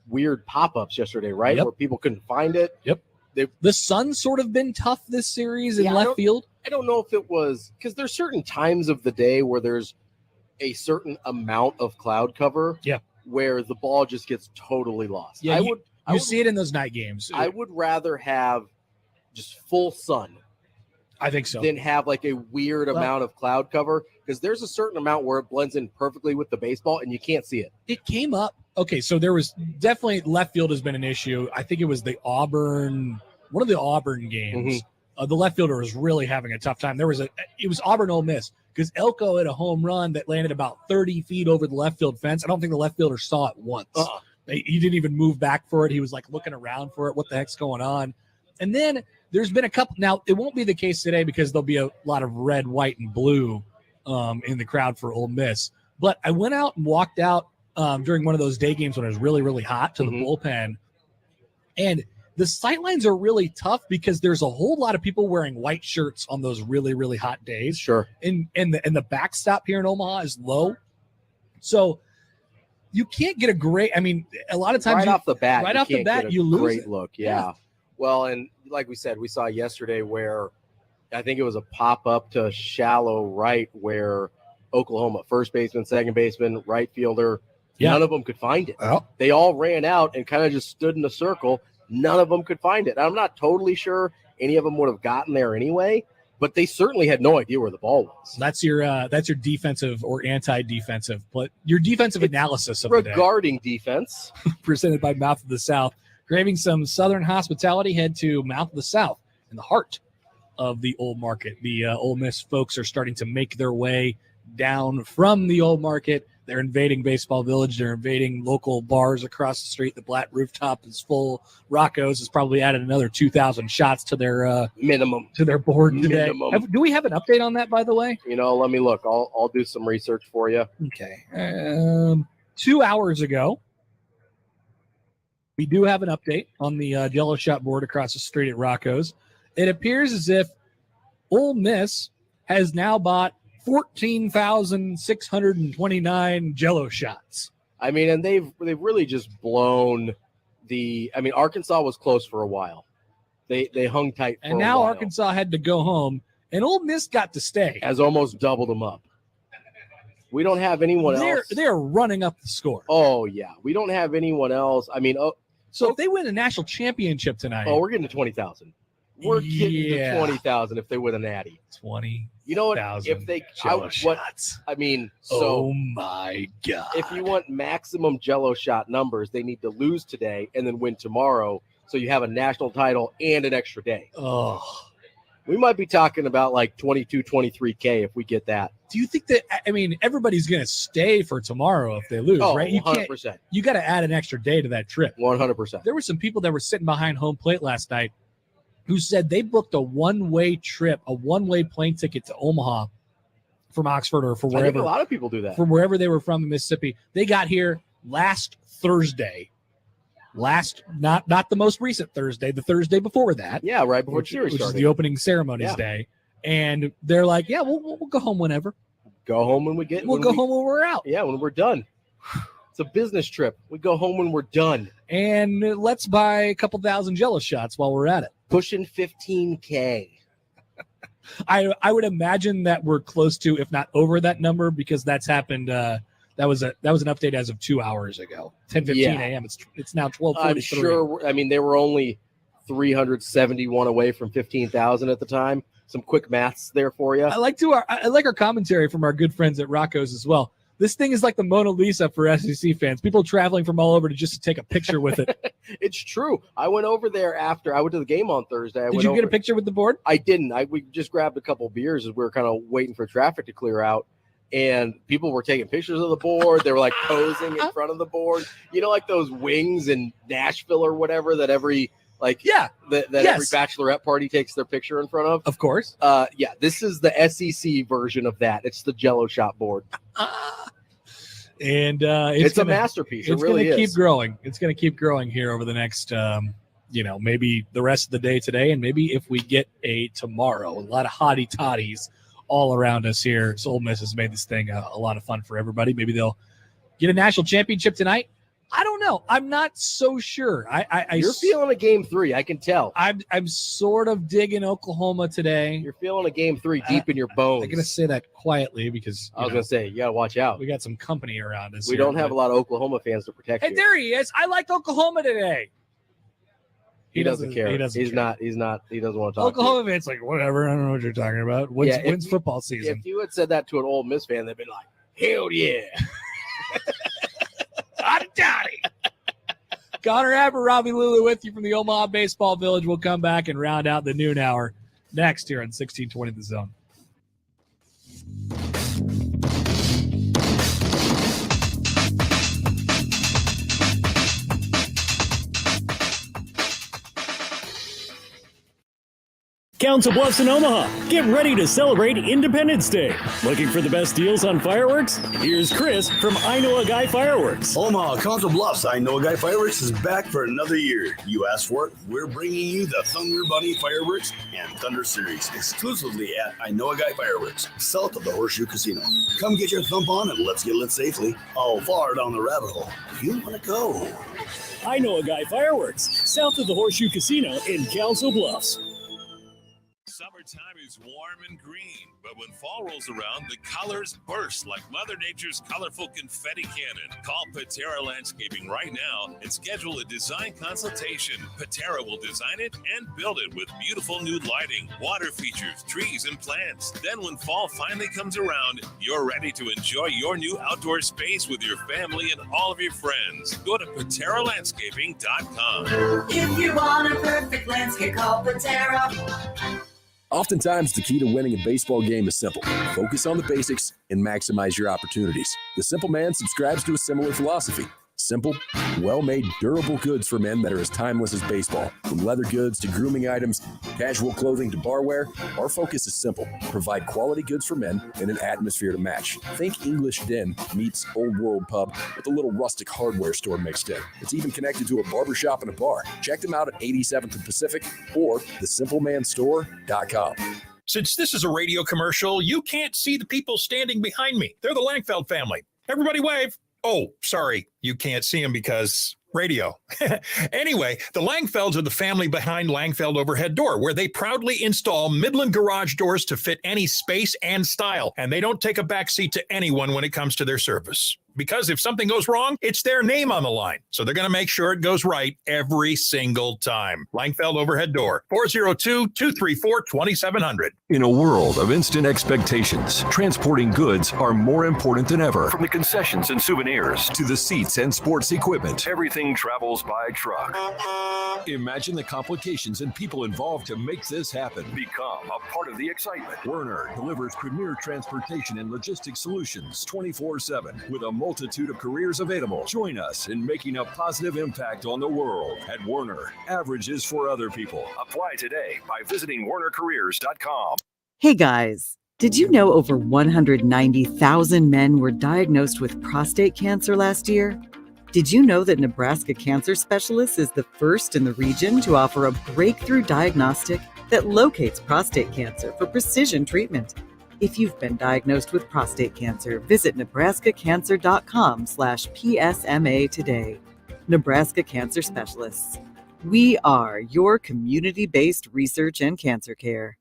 weird pop-ups yesterday, right? Yep. Where people couldn't find it. Yep. The sun's sort of been tough this series in left field. I don't know if it was because there's certain times of the day where there's a certain amount of cloud cover. Yeah. Where the ball just gets totally lost. Yeah, I would see it in those night games. I would rather have just full sun. I think so. Than have like a weird amount of cloud cover, because there's a certain amount where it blends in perfectly with the baseball and you can't see it. It came up. Okay, so there was definitely left field has been an issue. I think it was one of the Auburn games. The left fielder was really having a tough time. It was Auburn Ole Miss because Elko had a home run that landed about 30 feet over the left field fence. I don't think the left fielder saw it once. He didn't even move back for it. He was like looking around for it. What the heck's going on? And then there's been a couple. Now, it won't be the case today because there'll be a lot of red, white, and blue in the crowd for Ole Miss. But I went out and walked out during one of those day games when it was really, really hot to the bullpen. And the sightlines are really tough because there's a whole lot of people wearing white shirts on those really, really hot days. Sure. And the backstop here in Omaha is low. So you can't get a lot of times right off the bat, you lose great it. look. Yeah. Well, and like we said, we saw yesterday where I think it was a pop-up to shallow right where Oklahoma, first baseman, second baseman, right fielder, none of them could find it. Oh. They all ran out and kind of just stood in a circle. None of them could find it. I'm not totally sure any of them would have gotten there anyway, but they certainly had no idea where the ball was. That's your defensive or anti-defensive, but your defensive analysis of regarding defense. Presented by Mouth of the South. Craving some Southern hospitality, head to Mouth of the South in the heart of the Old Market. The Ole Miss folks are starting to make their way down from the Old Market. They're invading Baseball Village. They're invading local bars across the street. The Black Rooftop is full. Rocco's has probably added another 2,000 shots to their minimum to their board today. Minimum. Do we have an update on that, by the way? Let me look. I'll do some research for you. Okay. 2 hours ago, we do have an update on the Jello Shot board across the street at Rocco's. It appears as if Ole Miss has now bought 14,629 Jello shots. I mean, and they've really just blown Arkansas was close for a while. They hung tight for and now a while. Arkansas had to go home, and Ole Miss got to stay. Has almost doubled them up. We don't have anyone else. They're running up the score. Oh, yeah. We don't have anyone else. I mean, so if they win the national championship tonight. Oh, we're getting to 20,000. We're getting to 20,000 if they win a natty. 20. You know what? If they shots. So oh my God. If you want maximum Jello shot numbers, they need to lose today and then win tomorrow. So you have a national title and an extra day. Oh. We might be talking about like 22, 23K if we get that. Do you think that, everybody's going to stay for tomorrow if they lose, right? You 100%. You got to add an extra day to that trip. 100%. There were some people that were sitting behind home plate last night who said they booked a one-way trip, a one-way plane ticket to Omaha from Oxford or for wherever. I think a lot of people do that. From wherever they were from in Mississippi. They got here last Thursday. Not the most recent Thursday, the Thursday before that. Yeah, right before the series which started. is the opening ceremonies day. And they're like, yeah, we'll go home whenever. Go home when we get. We'll go home when we're out. Yeah, when we're done. It's a business trip. We go home when we're done. And let's buy a couple thousand Jello shots while we're at it. Pushing 15K. I would imagine that we're close to, if not over that number, because that's happened. That was an update as of 2 hours ago, 10:15 a.m. It's now 12:43. I'm sure. I mean, they were only 371 away from 15,000 at the time. Some quick maths there for you. I like our commentary from our good friends at Rocco's as well. This thing is like the Mona Lisa for SEC fans. People traveling from all over to take a picture with it. It's true. I went over there after I went to the game on Thursday. Did you get a picture with the board? I didn't. We just grabbed a couple beers as we were kind of waiting for traffic to clear out. And people were taking pictures of the board. They were like posing in front of the board. You know, like those wings in Nashville or whatever that every every bachelorette party takes their picture in front of. Of course. This is the SEC version of that. It's the Jello shot board. And it's a masterpiece. It's really going to keep growing. It's going to keep growing here over the next, maybe the rest of the day today, and maybe if we get a tomorrow. A lot of hottie toddies all around us here. So Ole Miss has made this thing a lot of fun for everybody. Maybe they'll get a national championship tonight. I don't know. I'm not so sure. You're feeling a game 3. I can tell. I'm sort of digging Oklahoma today. You're feeling a game 3 deep in your bones. I'm going to say that quietly because I was going to say, you got to watch out. We got some company around us. We don't have a lot of Oklahoma fans to protect you. Hey, there he is. I like Oklahoma today. He doesn't care. He doesn't want to talk. Oklahoma fans like, whatever. I don't know what you're talking about. When's football season? If you had said that to an Ole Miss fan, they'd be like, hell yeah. Hotty. Connor Happer, Robbie Lulu with you from the Omaha Baseball Village. We'll come back and round out the noon hour next here on 1620 The Zone. Council Bluffs in Omaha. Get ready to celebrate Independence Day. Looking for the best deals on fireworks? Here's Chris from I Know a Guy Fireworks. Omaha, Council Bluffs, I Know a Guy Fireworks is back for another year. You asked for it. We're bringing you the Thunder Bunny Fireworks and Thunder Series exclusively at I Know a Guy Fireworks, south of the Horseshoe Casino. Come get your thump on and let's get lit safely. How far down the rabbit hole you want to go? I Know a Guy Fireworks, south of the Horseshoe Casino in Council Bluffs. Summertime is warm and green, but when fall rolls around, the colors burst like Mother Nature's colorful confetti cannon. Call Patera Landscaping right now and schedule a design consultation. Patera will design it and build it with beautiful new lighting, water features, trees, and plants. Then when fall finally comes around, you're ready to enjoy your new outdoor space with your family and all of your friends. Go to PateraLandscaping.com. If you want a perfect landscape, call Patera. Oftentimes, the key to winning a baseball game is simple. Focus on the basics and maximize your opportunities. The Simple Man subscribes to a similar philosophy. Simple, well-made, durable goods for men that are as timeless as baseball. From leather goods to grooming items, casual clothing to barware, our focus is simple. Provide quality goods for men in an atmosphere to match. Think English Den meets Old World Pub with a little rustic hardware store mixed in. It's even connected to a barbershop and a bar. Check them out at 87th and Pacific or thesimplemanstore.com. Since this is a radio commercial, you can't see the people standing behind me. They're the Langfeld family. Everybody wave. Oh, sorry, you can't see them because radio. Anyway, the Langfelds are the family behind Langfeld Overhead Door, where they proudly install Midland garage doors to fit any space and style, and they don't take a backseat to anyone when it comes to their service. Because if something goes wrong, it's their name on the line. So they're going to make sure it goes right every single time. Langfeld Overhead Door, 402-234-2700. In a world of instant expectations, transporting goods are more important than ever. From the concessions and souvenirs to the seats and sports equipment, everything travels by truck. Imagine the complications and people involved to make this happen. Become a part of the excitement. Werner delivers premier transportation and logistics solutions 24/7 with a multitude of careers available. Join us in making a positive impact on the world. At Werner, average is for other people. Apply today by visiting wernercareers.com. Hey guys, did you know over 190,000 men were diagnosed with prostate cancer last year? Did you know that Nebraska Cancer Specialists is the first in the region to offer a breakthrough diagnostic that locates prostate cancer for precision treatment? If you've been diagnosed with prostate cancer, visit nebraskacancer.com/PSMA today. Nebraska Cancer Specialists. We are your community-based research and cancer care.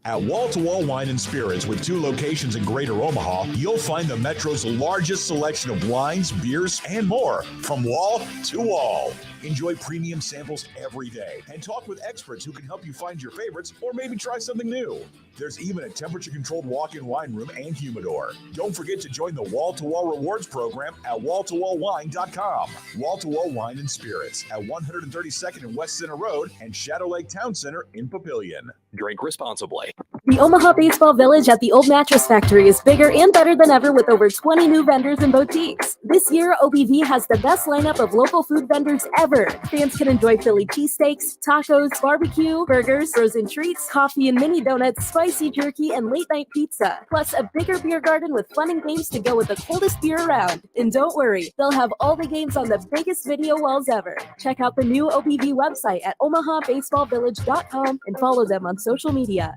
At Wall to Wall Wine and Spirits, with 2 locations in Greater Omaha, you'll find the Metro's largest selection of wines, beers, and more, from wall to wall. Enjoy premium samples every day and talk with experts who can help you find your favorites or maybe try something new. There's even a temperature-controlled walk-in wine room and humidor. Don't forget to join the Wall to Wall Rewards program at walltowallwine.com. Wall to Wall Wine and Spirits at 132nd and West Center Road and Shadow Lake Town Center in Papillion. Drink responsibly. The Omaha Baseball Village at the Old Mattress Factory is bigger and better than ever with over 20 new vendors and boutiques. This year, OBV has the best lineup of local food vendors ever. Fans can enjoy Philly cheesesteaks, tacos, barbecue, burgers, frozen treats, coffee and mini donuts, spicy jerky, and late-night pizza. Plus, a bigger beer garden with fun and games to go with the coldest beer around. And don't worry, they'll have all the games on the biggest video walls ever. Check out the new OBV website at omahabaseballvillage.com and follow them on social media.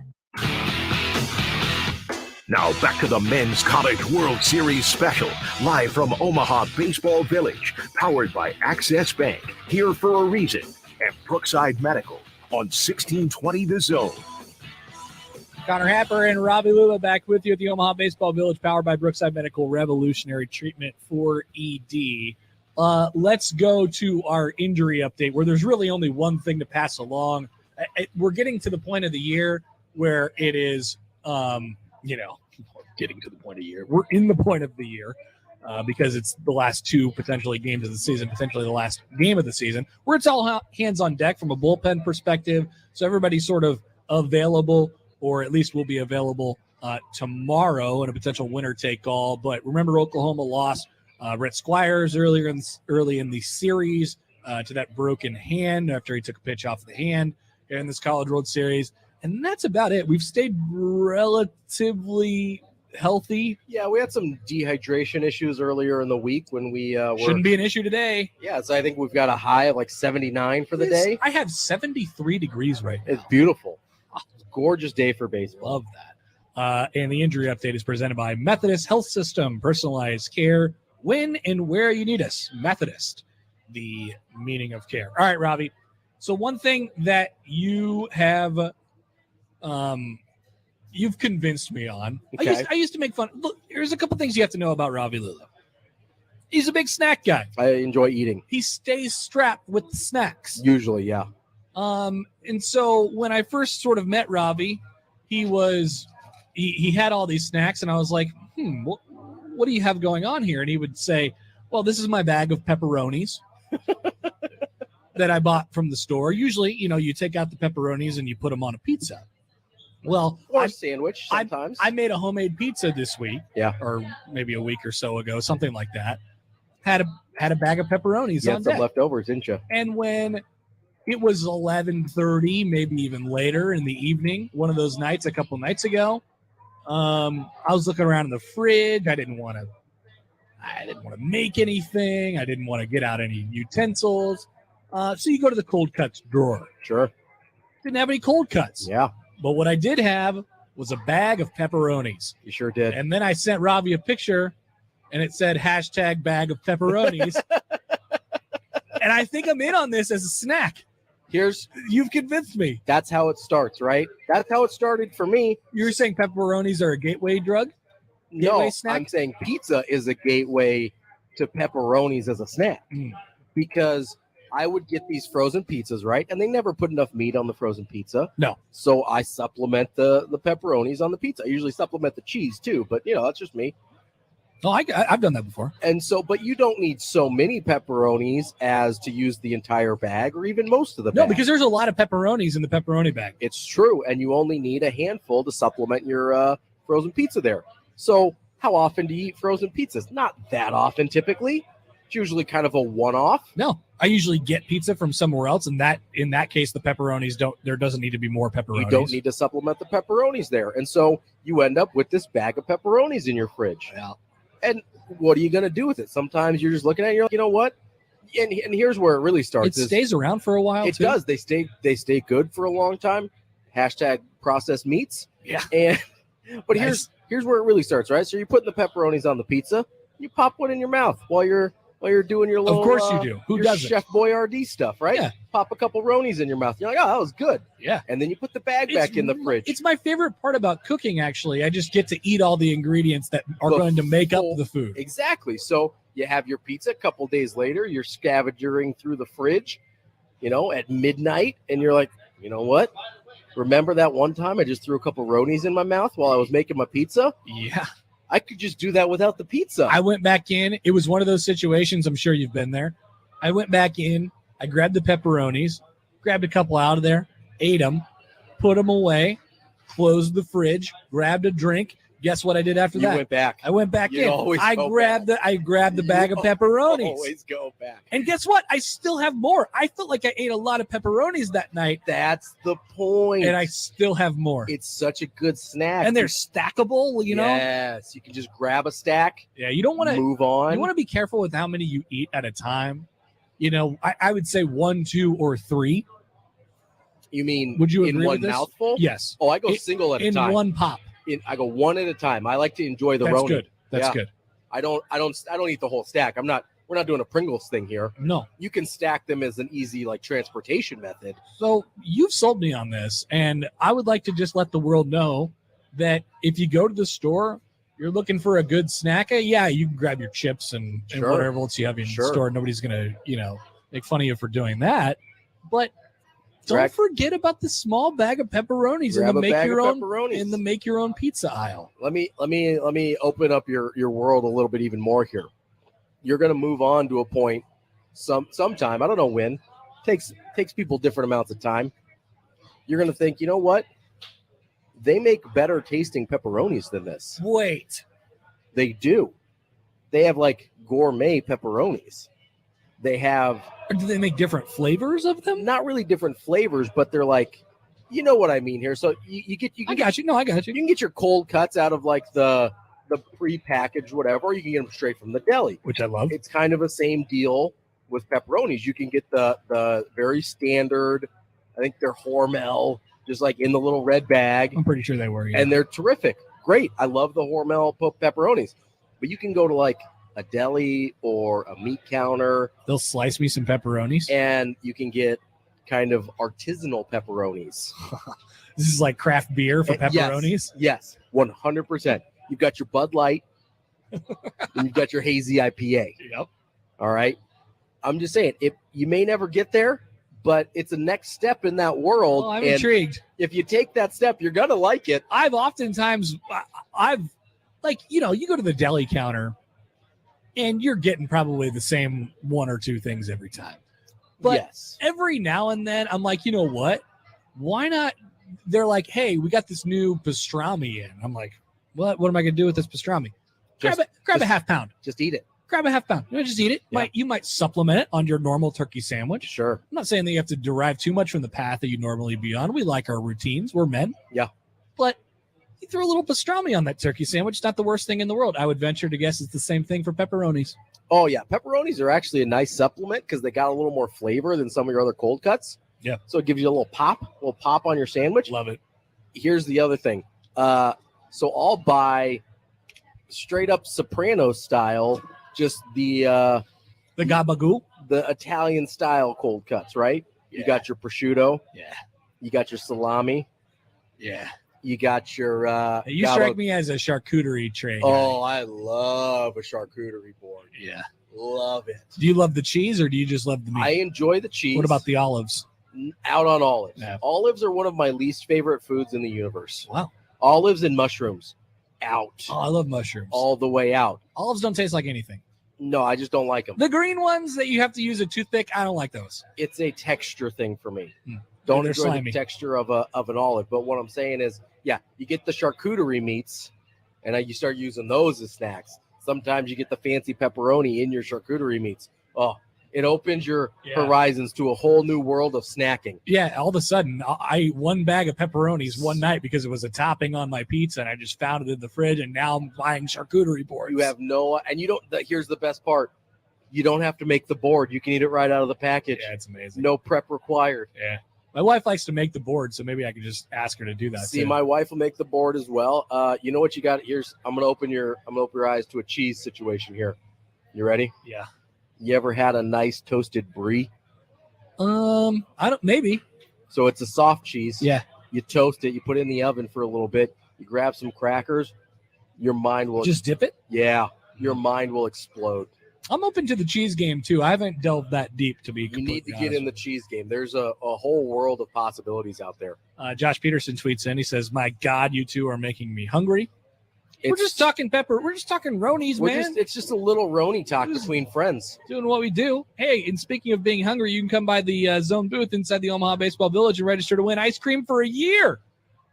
Now back to the Men's College World Series special, live from Omaha Baseball Village, powered by Access Bank, Here for a Reason, and Brookside Medical on 1620 The Zone. Connor Happer and Robbie Lula back with you at the Omaha Baseball Village, powered by Brookside Medical, revolutionary treatment for ED. Let's go to our injury update, where there's really only one thing to pass along. We're getting to the point of the year where it is, getting to the point of the year. We're in the point of the year because it's the last 2 potentially games of the season, potentially the last game of the season, where it's all hands on deck from a bullpen perspective. So everybody's sort of available, or at least will be available tomorrow in a potential winner take all. But remember, Oklahoma lost Rhett Squires early in the series to that broken hand after he took a pitch off the hand in this College World Series. And that's about it. We've stayed relatively healthy. Yeah, we had some dehydration issues earlier in the week when we shouldn't be an issue today. Yeah, so I think we've got a high of like 79 for the day. I have 73 degrees right now. It's beautiful. Gorgeous day for baseball. Love that. And the injury update is presented by Methodist Health System. Personalized care when and where you need us. Methodist, the meaning of care. All right, Robbie. So one thing that you have you've convinced me on. Okay. I used to make fun. Look, here's a couple things you have to know about Robbie Lula. He's a big snack guy. I enjoy eating. He stays strapped with the snacks. Usually, yeah. And so when I first sort of met Robbie, he had all these snacks, and I was like, what do you have going on here? And he would say, well, this is my bag of pepperonis that I bought from the store. Usually, you take out the pepperonis and you put them on a pizza. Well, or a sandwich sometimes. I made a homemade pizza this week, or maybe a week or so ago, something like that. Had a bag of pepperonis. You on had some deck. leftovers, didn't you? And when it was 11:30, maybe even later in the evening, one of those nights, a couple nights ago, I was looking around in the fridge. I didn't want to make anything. I didn't want to get out any utensils. So you go to the cold cuts drawer. Sure. Didn't have any cold cuts. Yeah. But what I did have was a bag of pepperonis. You sure did. And then I sent Robbie a picture, and it said #bag of pepperonis. And I think I'm in on this as a snack. You've convinced me. That's how it starts, right? That's how it started for me. You're saying pepperonis are a gateway drug? No, I'm saying pizza is a gateway to pepperonis as a snack. Because I would get these frozen pizzas, right? And they never put enough meat on the frozen pizza. No. So I supplement the pepperonis on the pizza. I usually supplement the cheese too, but that's just me. Oh, I've done that before. And so, but you don't need so many pepperonis as to use the entire bag or even most of the bag. No, because there's a lot of pepperonis in the pepperoni bag. It's true. And you only need a handful to supplement your frozen pizza there. So how often do you eat frozen pizzas? Not that often, typically. It's usually kind of a one-off. No, I usually get pizza from somewhere else, and in that case, the pepperonis there doesn't need to be more pepperonis. You don't need to supplement the pepperonis there. And so you end up with this bag of pepperonis in your fridge. Yeah. And what are you going to do with it? Sometimes you're just looking at it, you're like, you know what? And here's where it really starts. It stays around for a while, It too. does. They stay good for a long time. #processed meats. Yeah. And But here's where it really starts, right? So you're putting the pepperonis on the pizza. You pop one in your mouth while you're doing your little. Of course you do. Who doesn't? Chef Boyardee stuff, right? Yeah. Pop a couple Ronies in your mouth. You're like, oh, that was good. Yeah. And then you put the bag back in the fridge. It's my favorite part about cooking, actually. I just get to eat all the ingredients that are going to make up the food. Exactly. So you have your pizza. A couple days later, you're scavenging through the fridge, at midnight, and you're like, you know what? Remember that one time I just threw a couple Ronies in my mouth while I was making my pizza? Yeah. I could just do that without the pizza. I went back in. It was one of those situations. I'm sure you've been there. I went back in. I grabbed the pepperonis, grabbed a couple out of there, ate them, put them away, closed the fridge, grabbed a drink. Guess what I did after that? You went back. I went back in. I grabbed the bag of pepperonis. Always go back. And guess what? I still have more. I felt like I ate a lot of pepperonis that night. That's the point. And I still have more. It's such a good snack. And they're stackable, Yes. You can just grab a stack. Yeah, you don't want to move on. You want to be careful with how many you eat at a time. I would say 1, 2, or 3. You mean would you in agree one with this? mouthful? Yes. Oh, I go single at a time. In one pop. I go one at a time. I like to enjoy the That's Roni. good. That's good. I don't eat the whole stack. We're not doing a Pringles thing here. No. You can stack them as an easy transportation method. So you've sold me on this, and I would like to just let the world know that if you go to the store, you're looking for a good snack. Yeah, you can grab your chips and whatever else you have in the store. Nobody's gonna, make fun of you for doing that. But don't forget about the small bag of pepperonis in the make your own pizza aisle. Let me open up your world a little bit even more here. You're going to move on to a point sometime, I don't know when. Takes people different amounts of time. You're going to think, you know what? They make better tasting pepperonis than this. Wait. They do. They have gourmet pepperonis. They have. Or do they make different flavors of them? Not really different flavors, but they're you know what I mean here. So you get. I got you. No, I got you. You can get your cold cuts out of the pre-packaged whatever, or you can get them straight from the deli, which I love. It's kind of the same deal with pepperonis. You can get the very standard. I think they're Hormel, just in the little red bag. I'm pretty sure they were. Yeah. And they're terrific. Great. I love the Hormel pepperonis. But you can go to a deli or a meat counter. They'll slice me some pepperonis. And you can get kind of artisanal pepperonis. This is like craft beer for pepperonis? Yes, 100%. You've got your Bud Light and you've got your hazy IPA. Yep. All right. I'm just saying, you may never get there, but it's a next step in that world. Oh, I'm intrigued. If you take that step, you're going to like it. You go to the deli counter and you're getting probably the same 1 or 2 things every time. But every now and then I'm like, you know what? Why not? They're like, hey, we got this new pastrami in. I'm like, what am I going to do with this pastrami? Grab a half pound. Just eat it. Grab a half pound. Just eat it. Yeah. You might supplement it on your normal turkey sandwich. Sure. I'm not saying that you have to derive too much from the path that you normally be on. We like our routines. We're men. Yeah. But you throw a little pastrami on that turkey sandwich. Not the worst thing in the world. I would venture to guess it's the same thing for pepperonis. Oh, yeah. Pepperonis are actually a nice supplement because they got a little more flavor than some of your other cold cuts. Yeah. So it gives you a little pop on your sandwich. Love it. Here's the other thing. So I'll buy straight up Soprano style, just the gabagool, the Italian style cold cuts, right? Yeah. You got your prosciutto. Yeah. You got your salami. Yeah. You got your you strike me as a charcuterie tray guy. Oh, I love a charcuterie board. Yeah. Love it. Do you love the cheese or do you just love the meat? I enjoy the cheese. What about the olives? Out on olives. Yeah. Olives are one of my least favorite foods in the universe. Wow. Olives and mushrooms. Out. Oh, I love mushrooms. All the way out. Olives don't taste like anything. No, I just don't like them. The green ones that you have to use a toothpick, I don't like those. It's a texture thing for me. They're Don't enjoy slimy. the texture of an olive. But what I'm saying is, yeah, you get the charcuterie meats, and you start using those as snacks. Sometimes you get the fancy pepperoni in your charcuterie meats. Oh, it opens your horizons to a whole new world of snacking. Yeah, all of a sudden, I ate 1 bag of pepperonis one night because it was a topping on my pizza, and I just found it in the fridge, and now I'm buying charcuterie boards. You have and you don't. Here's the best part: you don't have to make the board. You can eat it right out of the package. Yeah, it's amazing. No prep required. Yeah. My wife likes to make the board, so maybe I could just ask her to do that. See, too. my wife will make the board as well. You know what you got? I'm gonna open your eyes to a cheese situation here. You ready? Yeah. You ever had a nice toasted brie? Maybe. So it's a soft cheese. Yeah. You toast it. You put it in the oven for a little bit. You grab some crackers. Your mind will just dip it. Yeah. Your mind will explode. I'm open to the cheese game too. I haven't delved that deep to be. You need to get in the cheese game. There's a whole world of possibilities out there. Josh Peterson tweets in. He says, "My God, you two are making me hungry." We're just talking pepper. We're just talking Ronies, man. It's just a little Roni talk between friends. Doing what we do. Hey, and speaking of being hungry, you can come by the Zone booth inside the Omaha Baseball Village and register to win ice cream for a year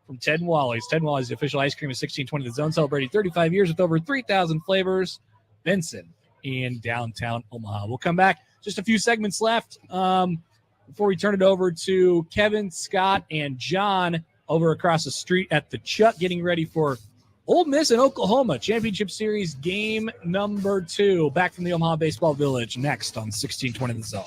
from Ted and Wally's. Ted and Wally's, the official ice cream of 1620. The Zone celebrating 35 years with over 3,000 flavors. Benson in downtown Omaha. We'll come back. Just a few segments left before we turn it over to Kevin, Scott, and John over across the street at the Chuck, getting ready for Ole Miss and Oklahoma Championship Series game number 2. Back from the Omaha Baseball Village next on 1620 The Zone.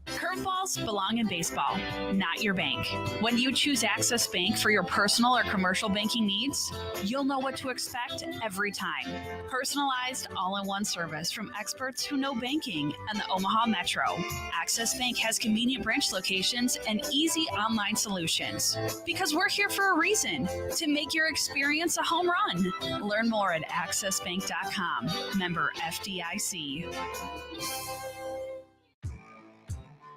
Curveballs belong in baseball, not your bank. When you choose Access Bank for your personal or commercial banking needs, you'll know what to expect every time. Personalized, all-in-one service from experts who know banking and the Omaha Metro. Access Bank has convenient branch locations and easy online solutions. Because we're here for a reason, to make your experience a home run. Learn more at accessbank.com. Member FDIC.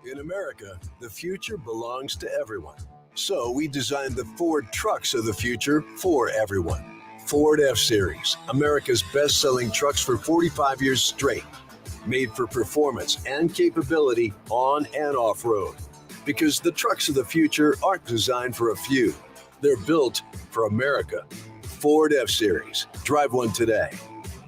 In America, the future belongs to everyone. So we designed the Ford trucks of the future for everyone. Ford F-Series, America's best-selling trucks for 45 years straight. Made for performance and capability on and off-road. Because the trucks of the future aren't designed for a few. They're built for America. Ford F-Series. Drive one today.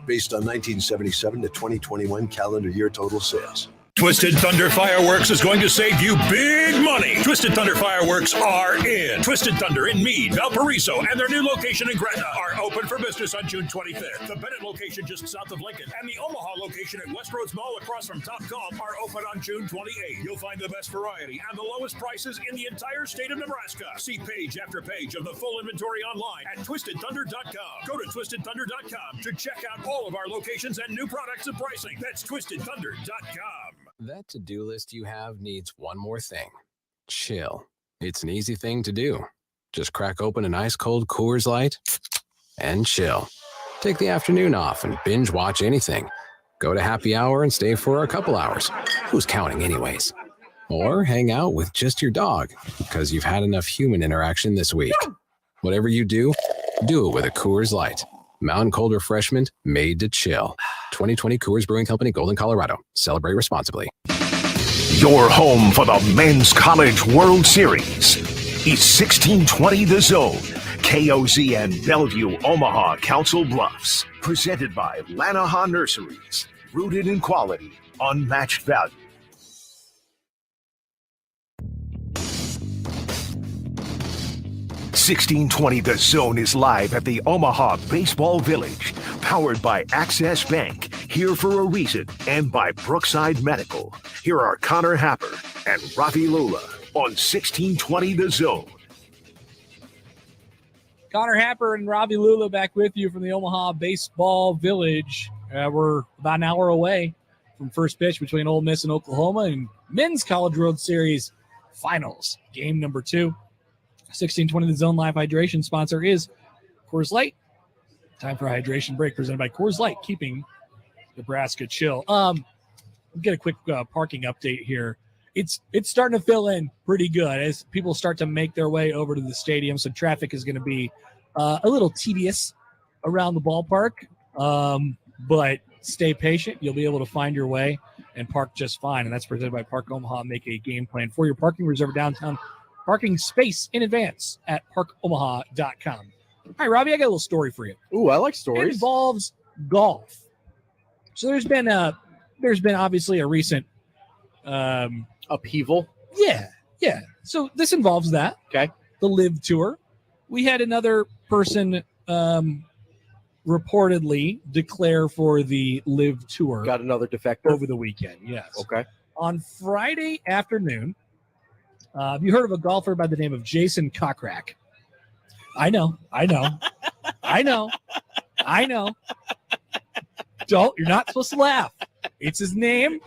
Based on 1977 to 2021 calendar year total sales. Twisted Thunder Fireworks is going to save you big money. Twisted Thunder Fireworks are in. Twisted Thunder in Meade, Valparaiso, and their new location in Gretna are open for business on June 25th. The Bennett location just south of Lincoln and the Omaha location at Westroads Mall across from Top Golf are open on June 28th. You'll find the best variety and the lowest prices in the entire state of Nebraska. See page after page of the full inventory online at twistedthunder.com. Go to twistedthunder.com to check out all of our locations and new products and pricing. That's twistedthunder.com. That to-do list you have needs one more thing. Chill. It's an easy thing to do. Just crack open an ice-cold Coors Light and chill. Take the afternoon off and binge watch anything. Go to happy hour and stay for a couple hours. Who's counting anyways? Or hang out with just your dog because you've had enough human interaction this week. Whatever you do it with a Coors Light. Mountain cold refreshment made to chill. 2020 Coors Brewing Company, Golden, Colorado. Celebrate responsibly. Your home for the Men's College World Series is 1620 The Zone. KOZ and Bellevue, Omaha, Council Bluffs. Presented by Lanaha Nurseries. Rooted in quality, unmatched value. 1620 The Zone is live at the Omaha Baseball Village, powered by Access Bank, here for a reason, and by Brookside Medical. Here are Connor Happer and Ravi Lula on 1620 The Zone. Connor Happer and Ravi Lula back with you from the Omaha Baseball Village. We're about an hour away from first pitch between Ole Miss and Oklahoma in Men's College World Series Finals, game number 2. 1620 The Zone Live hydration sponsor is Coors Light. Time for a hydration break presented by Coors Light, keeping Nebraska chill. Get a quick parking update here. It's starting to fill in pretty good as people start to make their way over to the stadium. So traffic is going to be a little tedious around the ballpark, but stay patient. You'll be able to find your way and park just fine. And that's presented by Park Omaha. Make a game plan for your parking. Reserve downtown parking space in advance at parkomaha.com. All right, Robbie, I got a little story for you. Ooh, I like stories. It involves golf. So there's been obviously a recent upheaval. Yeah. So this involves that. Okay. The Live Tour. we had another person reportedly declare for the Live Tour. Got another defector over the weekend. Yes. Okay. On Friday afternoon, have you heard of a golfer by the name of Jason Kokrak? I know. You're not supposed to laugh. It's his name.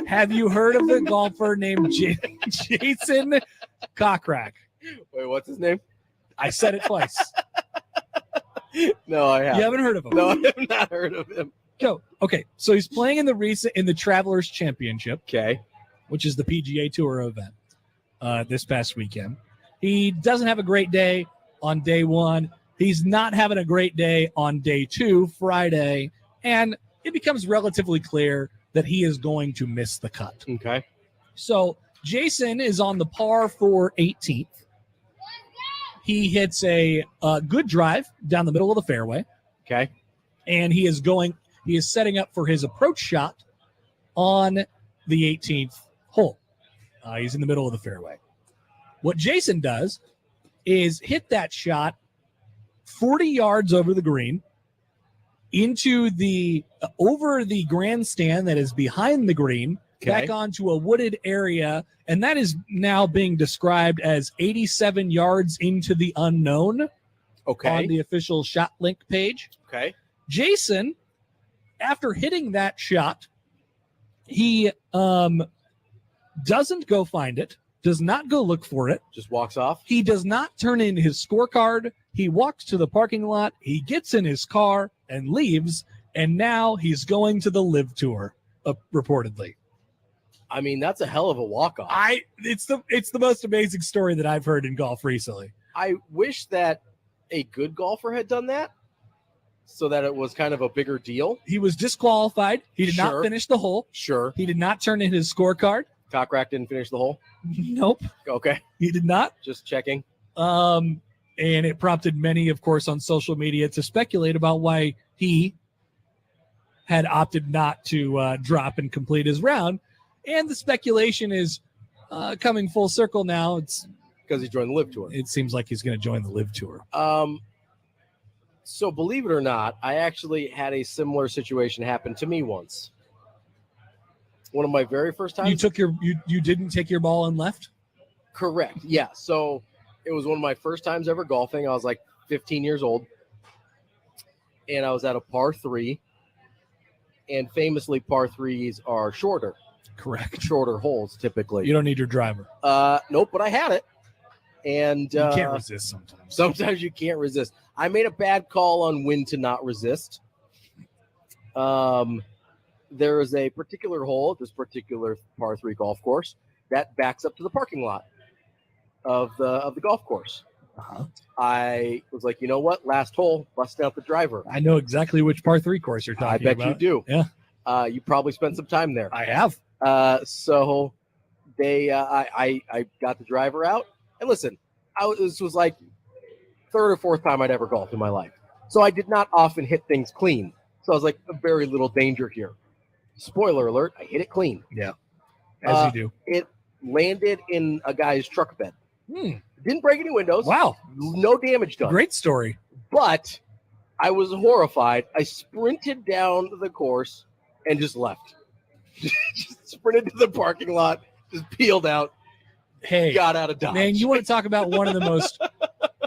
Have you heard of the golfer named Jason Kokrak? Wait, what's his name? I said it twice. No, I haven't. You haven't heard of him? No, I have not heard of him. Go. Okay, so he's playing in the Travelers Championship. Okay. Which is the PGA Tour event this past weekend. He doesn't have a great day on day one. He's not having a great day on day two, Friday, and it becomes relatively clear that he is going to miss the cut. Okay. So Jason is on the par for 18th. He hits a good drive down the middle of the fairway. Okay. And he is setting up for his approach shot on the 18th hole. He's in the middle of the fairway. What Jason does is hit that shot 40 yards over the green into over the grandstand that is behind the green, back onto a wooded area, and that is now being described as 87 yards into the unknown on the official shot link page. Okay. Jason, after hitting that shot, he doesn't go find it, does not go look for it. Just walks off. He does not turn in his scorecard. He walks to the parking lot. He gets in his car and leaves, and now he's going to the Live Tour, reportedly. I mean, that's a hell of a walk-off. It's the most amazing story that I've heard in golf recently. I wish that a good golfer had done that so that it was kind of a bigger deal. He was disqualified. He did not finish the hole. Sure. He did not turn in his scorecard. Kokrak didn't finish the hole? Nope. Okay. He did not. Just checking. And it prompted many, of course, on social media to speculate about why he had opted not to drop and complete his round. And the speculation is coming full circle now. It's because he joined the Live Tour. It seems like he's going to join the Live Tour. So believe it or not, I actually had a similar situation happen to me once. One of my very first times. You didn't take your ball and left? Correct. Yeah. So it was one of my first times ever golfing. I was like 15 years old. And I was at a par 3. And famously, par 3s are shorter. Correct. Shorter holes, typically. You don't need your driver. Nope, but I had it. And you can't resist sometimes. Sometimes you can't resist. I made a bad call on when to not resist. There is a particular hole at this particular par 3 golf course that backs up to the parking lot of the golf course. Uh-huh. I was like, you know what? Last hole, busting out the driver. I know exactly which par 3 course you're talking about. I bet you do. Yeah. You probably spent some time there. I have. So they, I got the driver out, and listen, this was like third or fourth time I'd ever golfed in my life. So I did not often hit things clean. So I was like, very little danger here. Spoiler alert, I hit it clean. Yeah. As you do. It landed in a guy's truck bed. Didn't break any windows. Wow. No damage done. Great story. But I was horrified. I sprinted down the course and just left. Just sprinted to the parking lot, just peeled out. Hey, got out of Dodge. Man, you want to talk about one of the most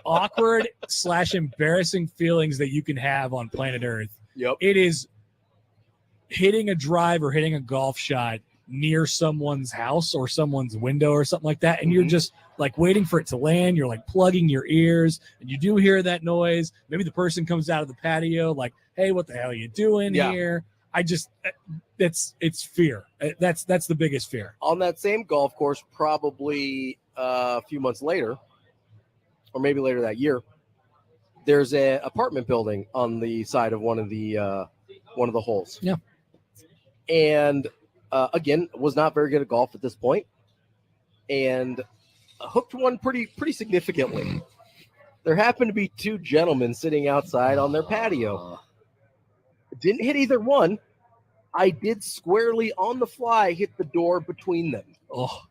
awkward / embarrassing feelings that you can have on planet Earth. Yep. It is hitting a drive or hitting a golf shot near someone's house or someone's window or something like that. And you're just like waiting for it to land. You're like plugging your ears and you do hear that noise. Maybe the person comes out of the patio like, hey, what the hell are you doing here? It's fear. That's the biggest fear. On that same golf course, probably a few months later, or maybe later that year, there's an apartment building on the side of one of the holes. Yeah. And again, was not very good at golf at this point, and hooked one pretty significantly. There happened to be two gentlemen sitting outside on their patio. Didn't hit either one. I did squarely on the fly hit the door between them. Oh,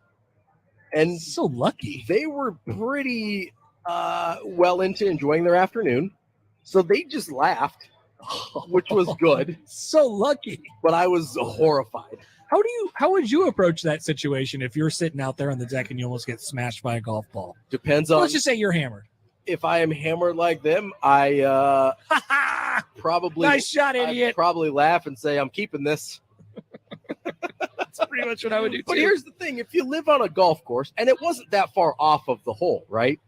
and so lucky. They were pretty well into enjoying their afternoon. So they just laughed, which was good. So lucky. But I was horrified. How would you approach that situation if you're sitting out there on the deck and you almost get smashed by a golf ball? Depends on. Let's just say you're hammered. If I am hammered like them, I probably nice shot, idiot. I'd probably laugh and say, I'm keeping this. That's pretty much what I would do too. But here's the thing. If you live on a golf course, and it wasn't that far off of the hole, right?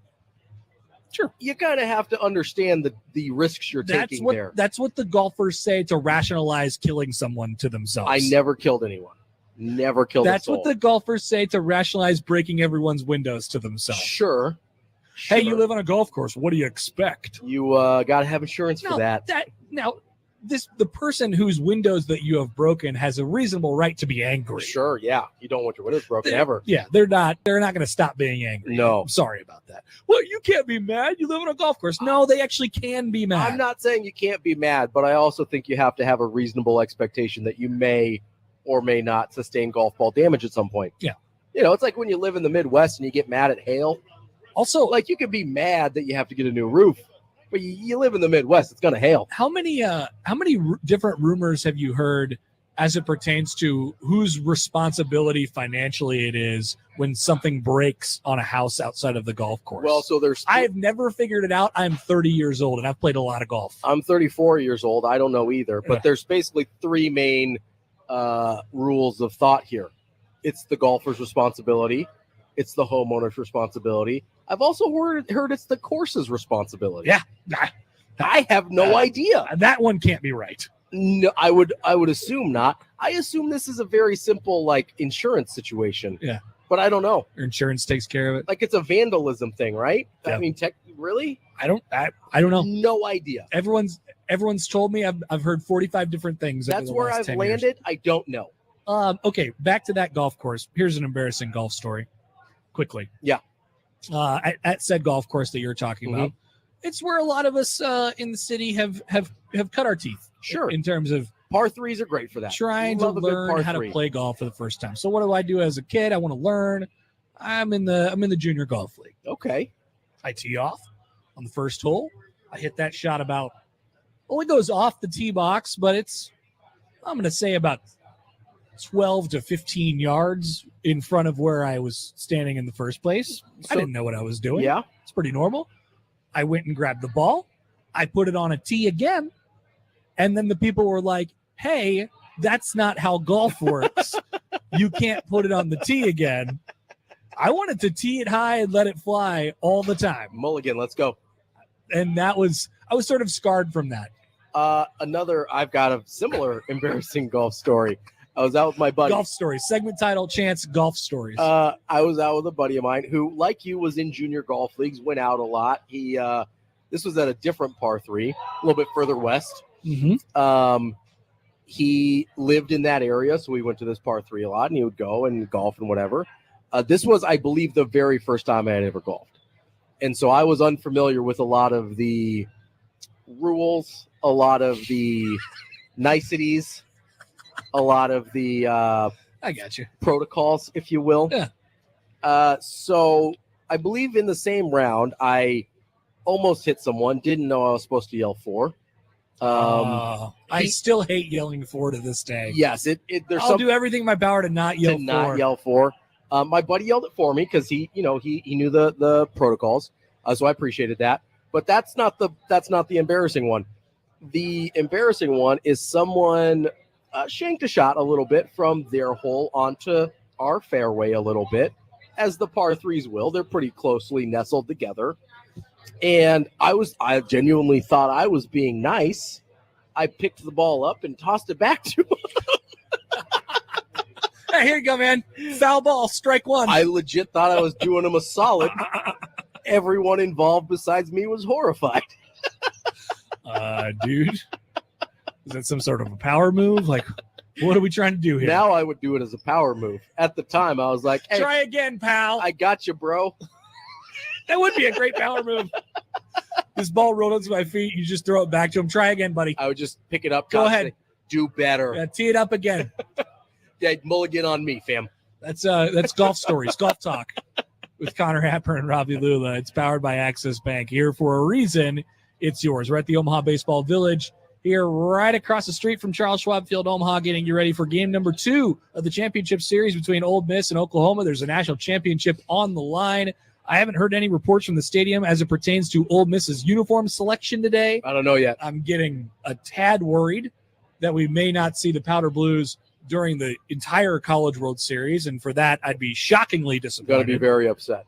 Sure. You kind of have to understand the risks you're taking there. That's what the golfers say to rationalize killing someone to themselves. I never killed anyone. Never killed That's a soul. what the golfers say to rationalize breaking everyone's windows to themselves. Sure. Hey, you live on a golf course. What do you expect? You got to have insurance for that. The person whose windows that you have broken has a reasonable right to be angry. Sure, yeah. You don't want your windows broken ever. Yeah, they're not going to stop being angry. No. I'm sorry about that. Well, you can't be mad. You live on a golf course. No, they actually can be mad. I'm not saying you can't be mad, but I also think you have to have a reasonable expectation that you may or may not sustain golf ball damage at some point. Yeah. It's like when you live in the Midwest and you get mad at hail. Also, like you can be mad that you have to get a new roof, but you live in the Midwest, it's going to hail. How many different rumors have you heard as it pertains to whose responsibility financially it is when something breaks on a house outside of the golf course? Well, so I have never figured it out. I'm 30 years old and I've played a lot of golf. I'm 34 years old. I don't know either, but there's basically three main rules of thought here. It's the golfer's responsibility. It's the homeowner's responsibility. I've also heard it's the course's responsibility. Yeah. I have no idea. That one can't be right. No, I would assume not. I assume this is a very simple insurance situation. Yeah. But I don't know. Your insurance takes care of it. Like it's a vandalism thing, right? Yeah. I mean, really? I don't know. No idea. Everyone's told me. I've heard 45 different things. That's where I've landed. I don't know. Okay, back to that golf course. Here's an embarrassing golf story. Quickly. Yeah. At said golf course that you're talking about, it's where a lot of us in the city have cut our teeth. Sure. In terms of par threes are great for that. Trying to learn how to play golf for the first time. So what do I do as a kid? I want to learn. I'm in the junior golf league. Okay. I tee off on the first hole. I hit that shot it goes off the tee box, but I'm going to say about 12 to 15 yards in front of where I was standing in the first place. I didn't know what I was doing. Yeah. It's pretty normal. I went and grabbed the ball. I put it on a tee again. And then the people were like, hey, that's not how golf works. You can't put it on the tee again. I wanted to tee it high and let it fly all the time. Mulligan, let's go. And I was sort of scarred from that. I've got a similar embarrassing golf story. I was out with my buddy. Golf stories. Segment title, Chance Golf Stories. I was out with a buddy of mine who, like you, was in junior golf leagues, went out a lot. This was at a different par three, a little bit further west. Mm-hmm. He lived in that area, so we went to this par three a lot, and he would go and golf and whatever. This was, I believe, the very first time I had ever golfed. And so I was unfamiliar with a lot of the rules, a lot of the niceties, a lot of the I got you. protocols, if you will. Yeah. So I believe in the same round, I almost hit someone, didn't know I was supposed to yell for. I still hate yelling for to this day. Yes, I'll do everything in my power to not yell for. My buddy yelled it for me because he knew the protocols, so I appreciated that. But that's not the embarrassing one. The embarrassing one is someone shanked a shot a little bit from their hole onto our fairway a little bit, as the par threes will. They're pretty closely nestled together. And I genuinely thought I was being nice. I picked the ball up and tossed it back to him. Hey, here you go, man. Foul ball, strike one. I legit thought I was doing him a solid. Everyone involved besides me was horrified. Dude, is that some sort of a power move? Like, what are we trying to do here? Now I would do it as a power move. At the time, I was like, hey, try again, pal. I got you, bro. That would be a great power move. This ball rolled onto my feet. You just throw it back to him. Try again, buddy. I would just pick it up. Go ahead. Do better. Yeah, tee it up again. Yeah, mulligan on me, fam. That's golf stories, golf talk with Connor Happer and Robbie Lula. It's powered by Access Bank. Here for a reason, it's yours. We're at the Omaha Baseball Village here right across the street from Charles Schwab Field, Omaha, getting you ready for game number 2 of the championship series between Ole Miss and Oklahoma. There's a national championship on the line. I haven't heard any reports from the stadium as it pertains to Ole Miss's uniform selection today. I don't know yet. I'm getting a tad worried that we may not see the Powder Blues during the entire College World Series, and for that, I'd be shockingly disappointed. Going to be very upset.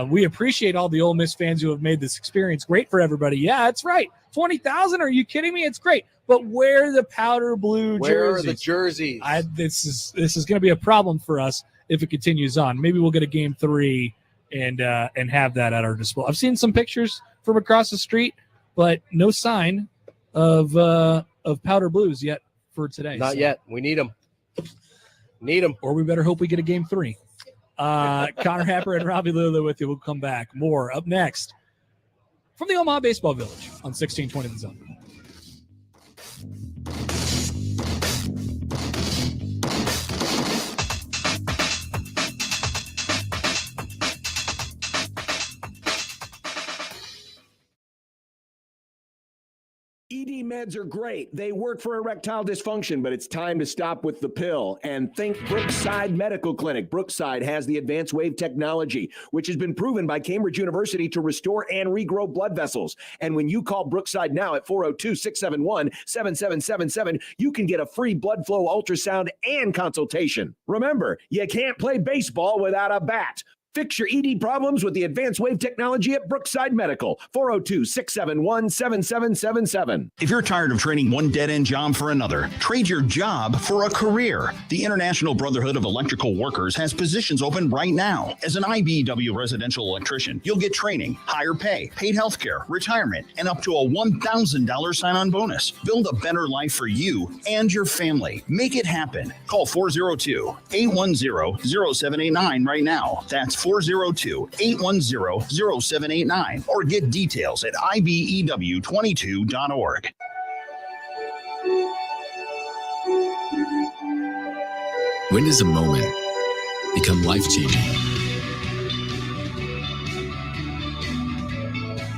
We appreciate all the Ole Miss fans who have made this experience great for everybody. Yeah, that's right. 20,000? Are you kidding me? It's great. But where are the powder blue jerseys? Where are the jerseys? This is going to be a problem for us if it continues on. Maybe we'll get a game 3 and have that at our display. I've seen some pictures from across the street, but no sign of powder blues yet for today. Not yet. We need them. Or we better hope we get a game 3. Connor Happer and Robbie Lula with you. We'll come back. More up next from the Omaha Baseball Village on 1620 The Zone. ED meds are great. They work for erectile dysfunction, but it's time to stop with the pill and think Brookside Medical Clinic. Brookside has the advanced wave technology, which has been proven by Cambridge University to restore and regrow blood vessels. And when you call Brookside now at 402-671-7777, you can get a free blood flow ultrasound and consultation. Remember, you can't play baseball without a bat. Fix your ED problems with the advanced wave technology at Brookside Medical. 402-671-7777. If you're tired of trading one dead-end job for another, trade your job for a career. The International Brotherhood of Electrical Workers has positions open right now. As an IBEW residential electrician, you'll get training, higher pay, paid health care, retirement, and up to a $1,000 sign-on bonus. Build a better life for you and your family. Make it happen. Call 402-810-0789 right now. That's 402-810-0789 or get details at IBEW22.org. When does a moment become life-changing?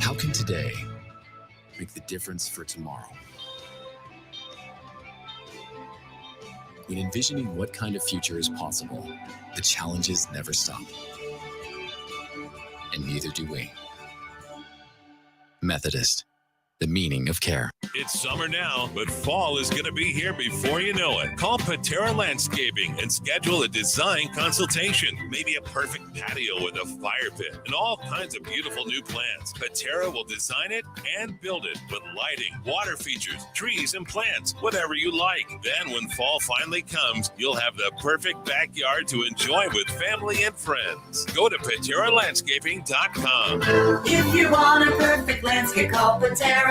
How can today make the difference for tomorrow? When envisioning what kind of future is possible, the challenges never stop. And neither do we. Methodist, the meaning of care. It's summer now, but fall is going to be here before you know it. Call Patera Landscaping and schedule a design consultation. Maybe a perfect patio with a fire pit and all kinds of beautiful new plants. Patera will design it and build it with lighting, water features, trees, and plants, whatever you like. Then when fall finally comes, you'll have the perfect backyard to enjoy with family and friends. Go to PateraLandscaping.com. If you want a perfect landscape, call Patera.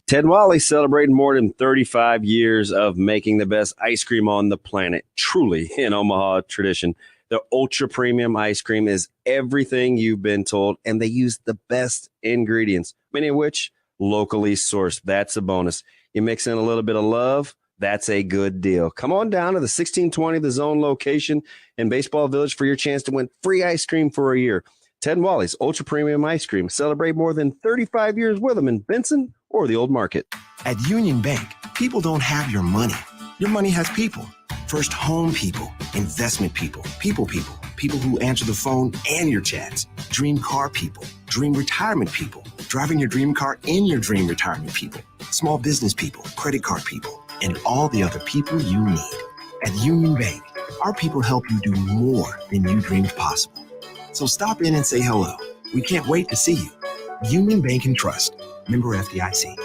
Ted Wally celebrating more than 35 years of making the best ice cream on the planet. Truly an Omaha tradition. The ultra premium ice cream is everything you've been told, and they use the best ingredients, many of which locally sourced. That's a bonus. You mix in a little bit of love, that's a good deal. Come on down to the 1620 The Zone location in Baseball Village for your chance to win free ice cream for a year. Ted Wally's Ultra Premium Ice Cream. Celebrate more than 35 years with them in Benson or the Old Market. At Union Bank, people don't have your money. Your money has people. First home people, investment people, people who answer the phone and your chats, dream car people, dream retirement people, driving your dream car in your dream retirement people, small business people, credit card people, and all the other people you need. At Union Bank, our people help you do more than you dreamed possible. So stop in and say hello. We can't wait to see you. Union Bank and Trust. Member FDIC.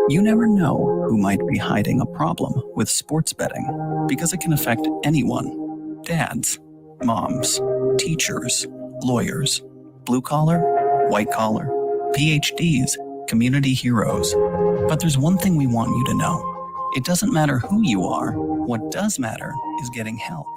You never know who might be hiding a problem with sports betting because it can affect anyone. Dads, moms, teachers, lawyers, blue collar, white collar, PhDs, community heroes. But there's one thing we want you to know. It doesn't matter who you are. What does matter is getting help.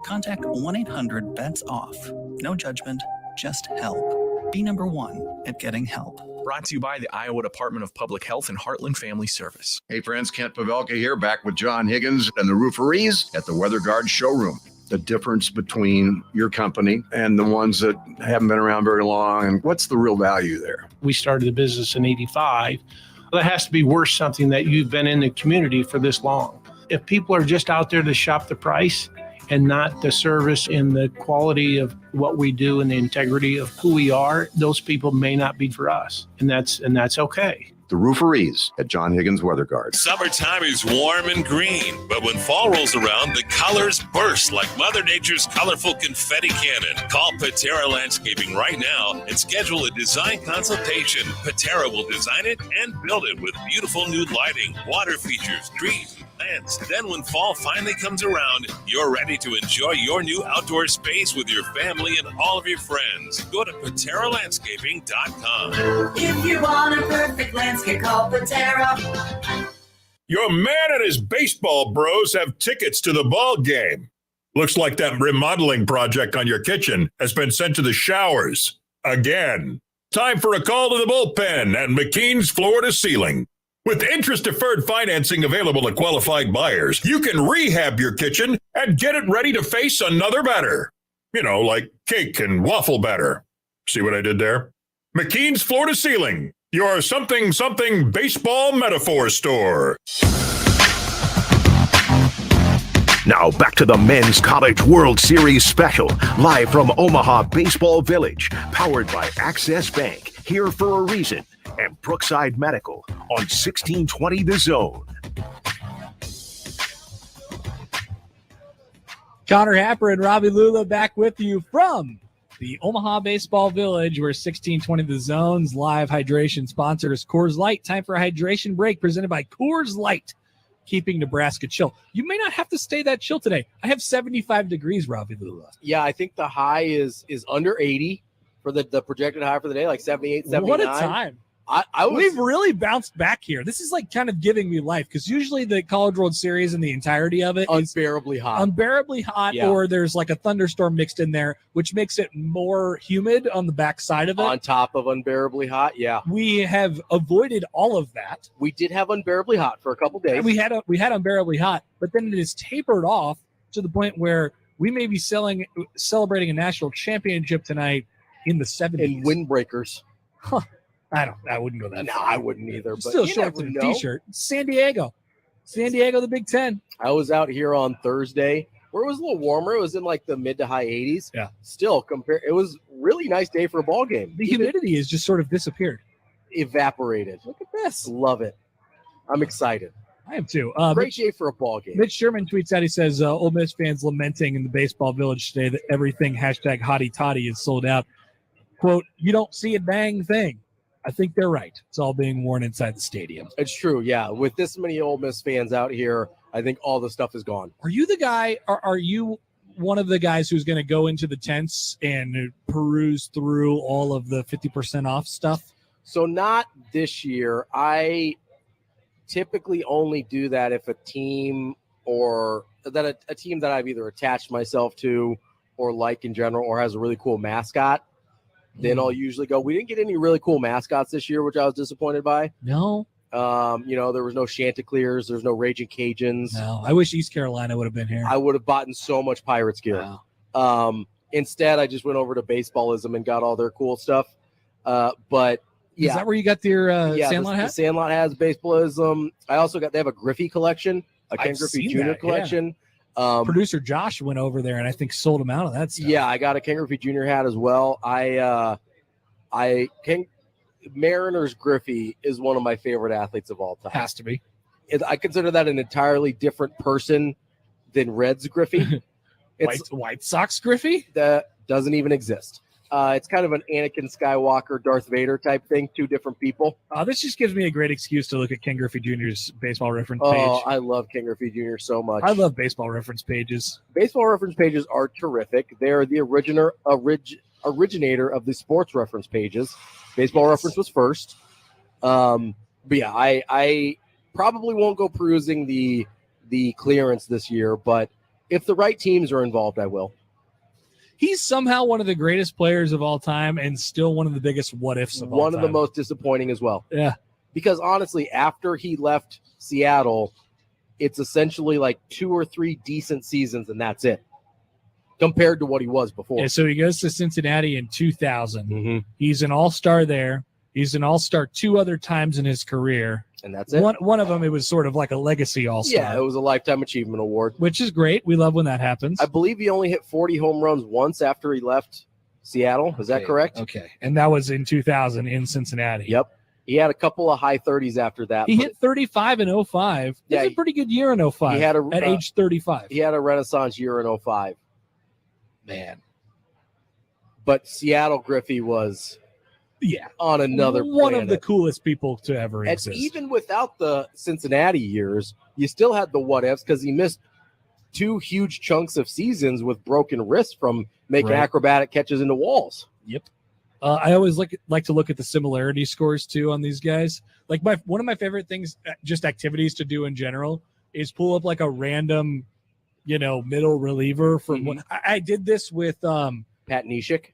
Contact 1-800-BETS-OFF. No judgment, just help. Be number one at getting help. Brought to you by the Iowa Department of Public Health and Heartland Family Service. Hey friends, Kent Pavelka here, back with John Higgins and the Rooferees at the Weather Guard Showroom. the difference between your company and the ones that haven't been around very long, and what's the real value there? We started the business in 85. That has to be worth something that you've been in the community for this long. If people are just out there to shop the price and not the service and the quality of what we do and the integrity of who we are, those people may not be for us. And that's okay. The Rooferees at John Higgins Weather Guard. Summertime is warm and green, but when fall rolls around, the colors burst like Mother Nature's colorful confetti cannon. Call Patera Landscaping right now and schedule a design consultation. Patera will design it and build it with beautiful new lighting, water features, trees, and plants. Then when fall finally comes around, you're ready to enjoy your new outdoor space with your family and all of your friends. Go to PateraLandscaping.com. If you want a perfect landscape, call Patera. Your man and his baseball bros have tickets to the ball game. Looks like that remodeling project on your kitchen has been sent to the showers again. Time for a call to the bullpen at McKean's Floor to Ceiling. With interest-deferred financing available to qualified buyers, you can rehab your kitchen and get it ready to face another batter. You know, like cake and waffle batter. See what I did there? McKean's Floor to Ceiling, your something baseball metaphor store. Now back to the Men's College World Series special, live from Omaha Baseball Village, powered by Access Bank, here for a reason, and Brookside Medical on 1620 The Zone. Connor Happer and Robbie Lula back with you from the Omaha Baseball Village, where 1620 The Zone's live hydration sponsor is Coors Light. Time for a hydration break presented by Coors Light, keeping Nebraska chill. You may not have to stay that chill today. I have 75 degrees, Robbie Lula. Yeah, I think the high is under 80 for the projected high for the day, like 78, 79. What a time. We've really bounced back here. This is like kind of giving me life, because usually the College World Series and the entirety of it unbearably hot, yeah. Or there's like a thunderstorm mixed in there, which makes it more humid on the backside of it. On top of unbearably hot, yeah. We have avoided all of that. We did have unbearably hot for a couple days. We had unbearably hot, but then it is tapered off to the point where we may be celebrating a national championship tonight in the 70s. In windbreakers. Huh. I wouldn't go that far. I wouldn't either. But still shorts and a t-shirt. San Diego, the Big Ten. I was out here on Thursday where it was a little warmer. It was in like the mid to high 80s. Yeah. Still, it was really nice day for a ball game. The humidity has just sort of disappeared. Evaporated. Look at this. Love it. I'm excited. I am too. Great day for a ball game. Mitch Sherman tweets out, he says, Ole Miss fans lamenting in the baseball village today that everything #hottie toddy is sold out. Quote, you don't see a dang thing. I think they're right. It's all being worn inside the stadium. It's true, yeah. With this many Ole Miss fans out here, I think all the stuff is gone. Are you the guy, are you one of the guys who's going to go into the tents and peruse through all of the 50% off stuff? So not this year. I typically only do that if a team or that a team that I've either attached myself to or like in general or has a really cool mascot. Then I'll usually go. We didn't get any really cool mascots this year, which I was disappointed by. No. There was no Chanticleers. There's no Raging Cajuns. No. I wish East Carolina would have been here. I would have bought so much Pirates gear. Wow. Instead, I just went over to Baseballism and got all their cool stuff. But yeah. Is that where you got your Sandlot hat? The Sandlot has Baseballism. I also they have a Griffey collection, a Ken Griffey Jr. collection. Yeah. Producer Josh went over there and I think sold him out of that stuff. Yeah, I got a Ken Griffey Jr. hat as well. Mariners Griffey is one of my favorite athletes of all time. Has to be. I consider that an entirely different person than Reds Griffey. It's White Sox Griffey? That doesn't even exist. It's kind of an Anakin Skywalker, Darth Vader type thing, two different people. This just gives me a great excuse to look at Ken Griffey Jr.'s baseball reference page. Oh, I love Ken Griffey Jr. so much. I love baseball reference pages. Baseball reference pages are terrific. They're the originator of the sports reference pages. Baseball reference was first. But yeah, I probably won't go perusing the clearance this year, but if the right teams are involved, I will. He's somehow one of the greatest players of all time and still one of the biggest what-ifs of all time. One of the most disappointing as well. Yeah. Because honestly, after he left Seattle, it's essentially like 2 or 3 decent seasons, and that's it. compared to what he was before. Yeah, so he goes to Cincinnati in 2000. Mm-hmm. He's an all-star there. He's an all-star 2 other times in his career. And that's it. One of them, it was sort of like a legacy all-star. Yeah, it was a Lifetime Achievement Award. Which is great. We love when that happens. I believe he only hit 40 home runs once after he left Seattle. Is that correct? Okay. And that was in 2000 in Cincinnati. Yep. He had a couple of high 30s after that. He hit 35 in 05. Yeah, It was a pretty good year in 05 he had at age 35. He had a renaissance year in 05. Man. But Seattle Griffey was on another one planet. of the coolest people to ever And exist. even without the Cincinnati years, you still had the what ifs because he missed 2 huge chunks of seasons with broken wrists from making Right. acrobatic catches into walls. Yep. I always like to look at the similarity scores too on these guys. Like one of my favorite things, just activities to do in general, is pull up like a random, middle reliever from one. I did this with Pat Neshek.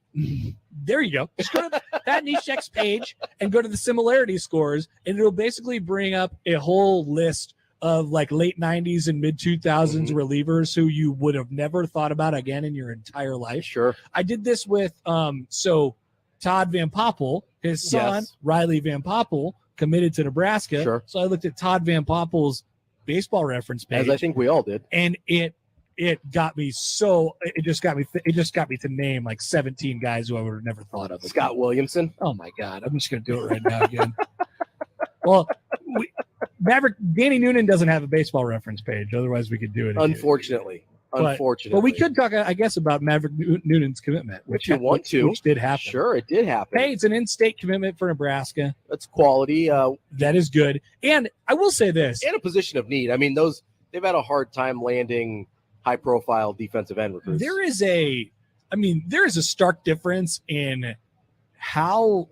There you go. Just go to Pat Neshek's page and go to the similarity scores, and it'll basically bring up a whole list of like late 90s and mid 2000s relievers who you would have never thought about again in your entire life. Sure. I did this with Todd Van Poppel, his son, Yes. Riley Van Poppel, committed to Nebraska. Sure. So I looked at Todd Van Poppel's baseball reference page. As I think we all did. And it got me it just got me to name like 17 guys who I would have never thought of. Scott Williamson. Oh my God. I'm just going to do it right now again. Well, Danny Noonan doesn't have a baseball reference page. Otherwise we could do it. Unfortunately. But we could talk, I guess, about Maverick Noonan's commitment, If you want to. which did happen. Sure, it did happen. Hey, it's an in-state commitment for Nebraska. That's quality. That is good. And I will say this. In a position of need. I mean, they've had a hard time landing high-profile defensive end recruits. There is a stark difference in how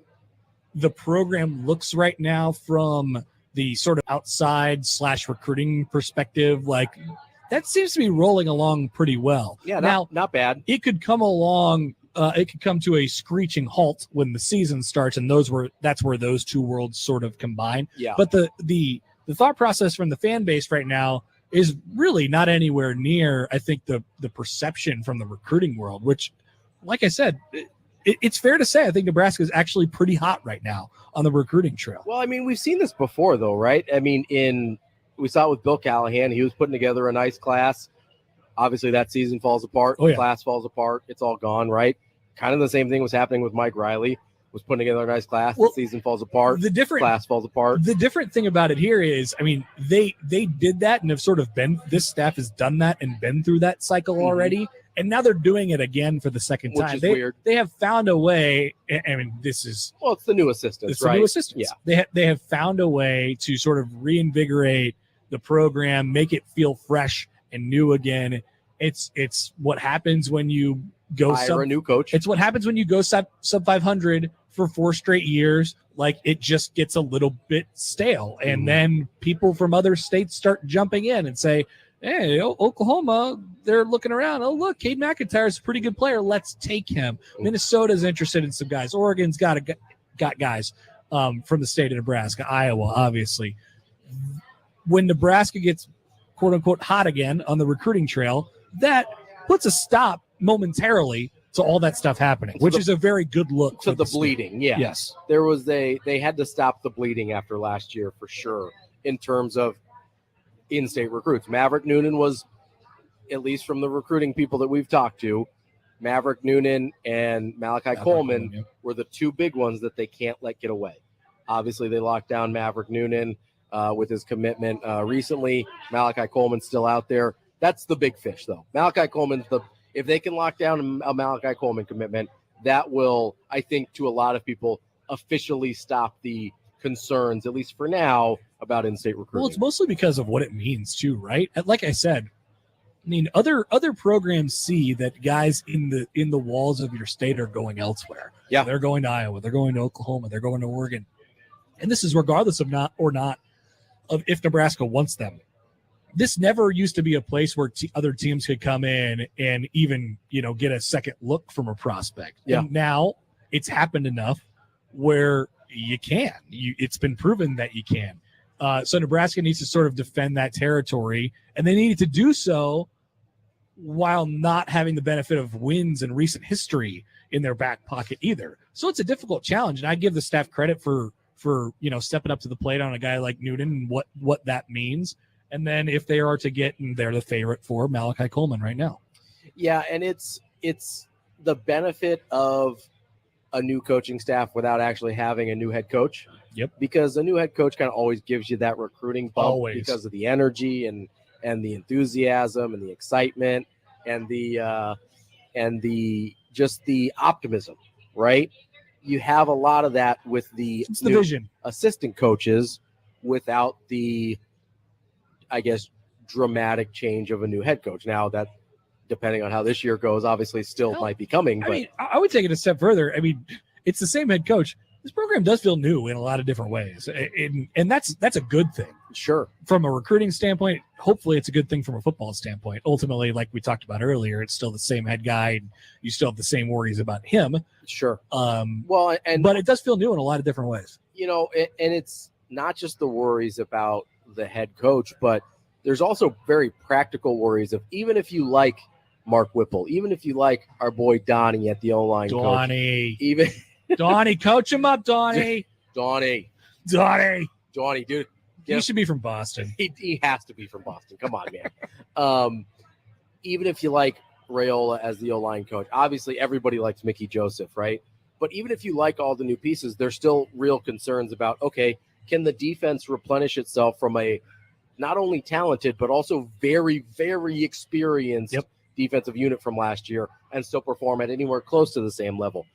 the program looks right now from the sort of outside / recruiting perspective. Like, that seems to be rolling along pretty well. Yeah, now not bad. It could come along. It could come to a screeching halt when the season starts, and that's where those two worlds sort of combine. Yeah. But the thought process from the fan base right now is really not anywhere near, I think, the perception from the recruiting world, which, like I said, it's fair to say I think Nebraska is actually pretty hot right now on the recruiting trail. Well, I mean, we've seen this before, though, right? I mean, we saw it with Bill Callahan. He was putting together a nice class. Obviously, that season falls apart. Oh, yeah. Class falls apart. It's all gone, right? Kind of the same thing was happening with Mike Riley. Was putting together a nice class. Well, the season falls apart. Class falls apart. The different thing about it here is, I mean, they did that and have sort of this staff has done that and been through that cycle already. And now they're doing it again for the second Which time. is weird. They have found a way. I mean, this is it's the new assistants. It's right? the new assistants. Yeah. They have found a way to sort of reinvigorate the program, make it feel fresh and new again. It's what happens when you go hire a new coach. It's what happens when you go sub 500 for 4 straight years. Like, it just gets a little bit stale, and then people from other states start jumping in and say, "Hey, Oklahoma, they're looking around. Oh, look, Cade McIntyre's a pretty good player. Let's take him." Minnesota's interested in some guys. Oregon's got guys from the state of Nebraska. Iowa, obviously. When Nebraska gets quote unquote hot again on the recruiting trail, that puts a stop momentarily to all that stuff happening, which is a very good look to for the state. bleeding. Yeah. Yes. There was they had to stop the bleeding after last year for sure in terms of in-state recruits. Maverick Noonan was, at least from the recruiting people that we've talked to, Maverick Noonan and Malachi Coleman were the two big ones that they can't let get away. Obviously, they locked down Maverick Noonan with his commitment recently. Malachi Coleman's still out there. That's the big fish, though. Malachi Coleman's if they can lock down a Malachi Coleman commitment, that will, I think, to a lot of people, officially stop the concerns, at least for now, about in-state recruiting. Well, it's mostly because of what it means too, right? Like I said, I mean, other programs see that guys in the walls of your state are going elsewhere. Yeah, they're going to Iowa, they're going to Oklahoma, they're going to Oregon, and this is regardless of not of if Nebraska wants them. This never used to be a place where other teams could come in and even, get a second look from a prospect. Yeah. And now it's happened enough where you can. It's been proven that you can. So Nebraska needs to sort of defend that territory, and they needed to do so while not having the benefit of wins and recent history in their back pocket either. So it's a difficult challenge, and I give the staff credit for stepping up to the plate on a guy like Newton and what that means. And then if they are to get, and they're the favorite for Malachi Coleman right now. Yeah, and it's the benefit of a new coaching staff without actually having a new head coach. Yep. Because a new head coach kind of always gives you that recruiting bump because of the energy and the enthusiasm and the excitement and the just the optimism, right? You have a lot of that with the vision assistant coaches without the, I guess, dramatic change of a new head coach. Now that, depending on how this year goes, obviously still might be coming. I mean, I would take it a step further. I mean, it's the same head coach. This program does feel new in a lot of different ways, and that's a good thing. Sure. From a recruiting standpoint, hopefully it's a good thing from a football standpoint. Ultimately, like we talked about earlier, it's still the same head guy, and you still have the same worries about him. Sure. But it does feel new in a lot of different ways. And it's not just the worries about the head coach, but there's also very practical worries of, even if you like Mark Whipple, even if you like our boy Donnie at the O-line coach, even Donnie, coach him up, Donnie. Donnie, dude. He should be from Boston. He has to be from Boston. Come on, man. Even if you like Raiola as the O-line coach, obviously everybody likes Mickey Joseph, right? But even if you like all the new pieces, there's still real concerns about, okay, can the defense replenish itself from a not only talented, but also very, very experienced defensive unit from last year and still perform at anywhere close to the same level?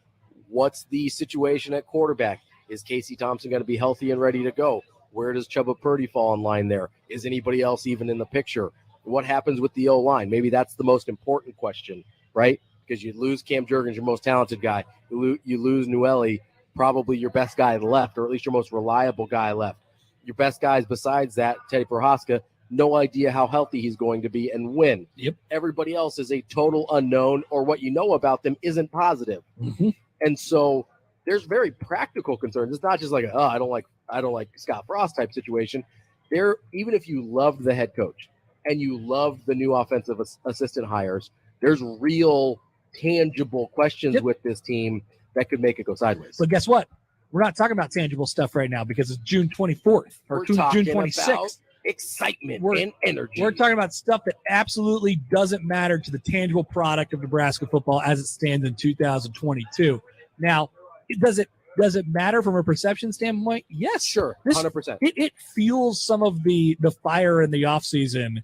What's the situation at quarterback? Is Casey Thompson going to be healthy and ready to go? Where does Chubba Purdy fall in line there? Is anybody else even in the picture? What happens with the O-line? Maybe that's the most important question, right? Because you lose Cam Jurgens, your most talented guy. You lose Nueli, probably your best guy left, or at least your most reliable guy left. Your best guys besides that, Teddy Prohaska, no idea how healthy he's going to be and when. Yep. Everybody else is a total unknown, or what you know about them isn't positive. Mm-hmm. And so there's very practical concerns. It's not just like, I don't like Scott Frost type situation. There, even if you loved the head coach and you loved the new offensive assistant hires, there's real tangible questions with this team that could make it go sideways. But guess what? We're not talking about tangible stuff right now because it's June 24th or June 26th. Excitement and energy. We're talking about stuff that absolutely doesn't matter to the tangible product of Nebraska football as it stands in 2022. Now, does it matter from a perception standpoint? Yes, sure, 100%. It fuels some of the fire in the offseason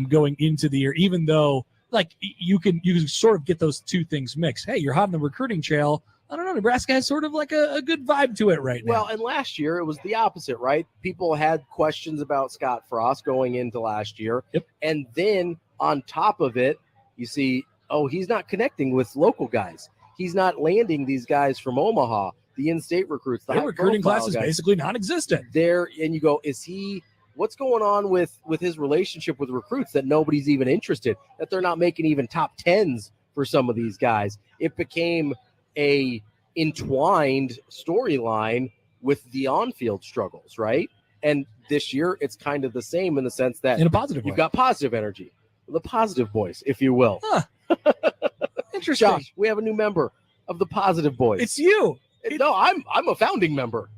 going into the year, even though like you can sort of get those two things mixed. Hey, you're hot on the recruiting trail. I don't know. Nebraska has sort of like a good vibe to it right now. Well, and last year it was the opposite, right? People had questions about Scott Frost going into last year. Yep. And then on top of it, you see, he's not connecting with local guys. He's not landing these guys from Omaha, the in-state recruits. The recruiting class is basically non-existent. There, and you go, what's going on with his relationship with recruits that nobody's even interested, that they're not making even top 10s for some of these guys? It became a entwined storyline with the on-field struggles, right? And this year it's kind of the same in the sense that in a positive you've way. got positive energy, the positive boys, if you will. Huh. Interesting. Josh, we have a new member of the positive boys. It's you. No, I'm a founding member.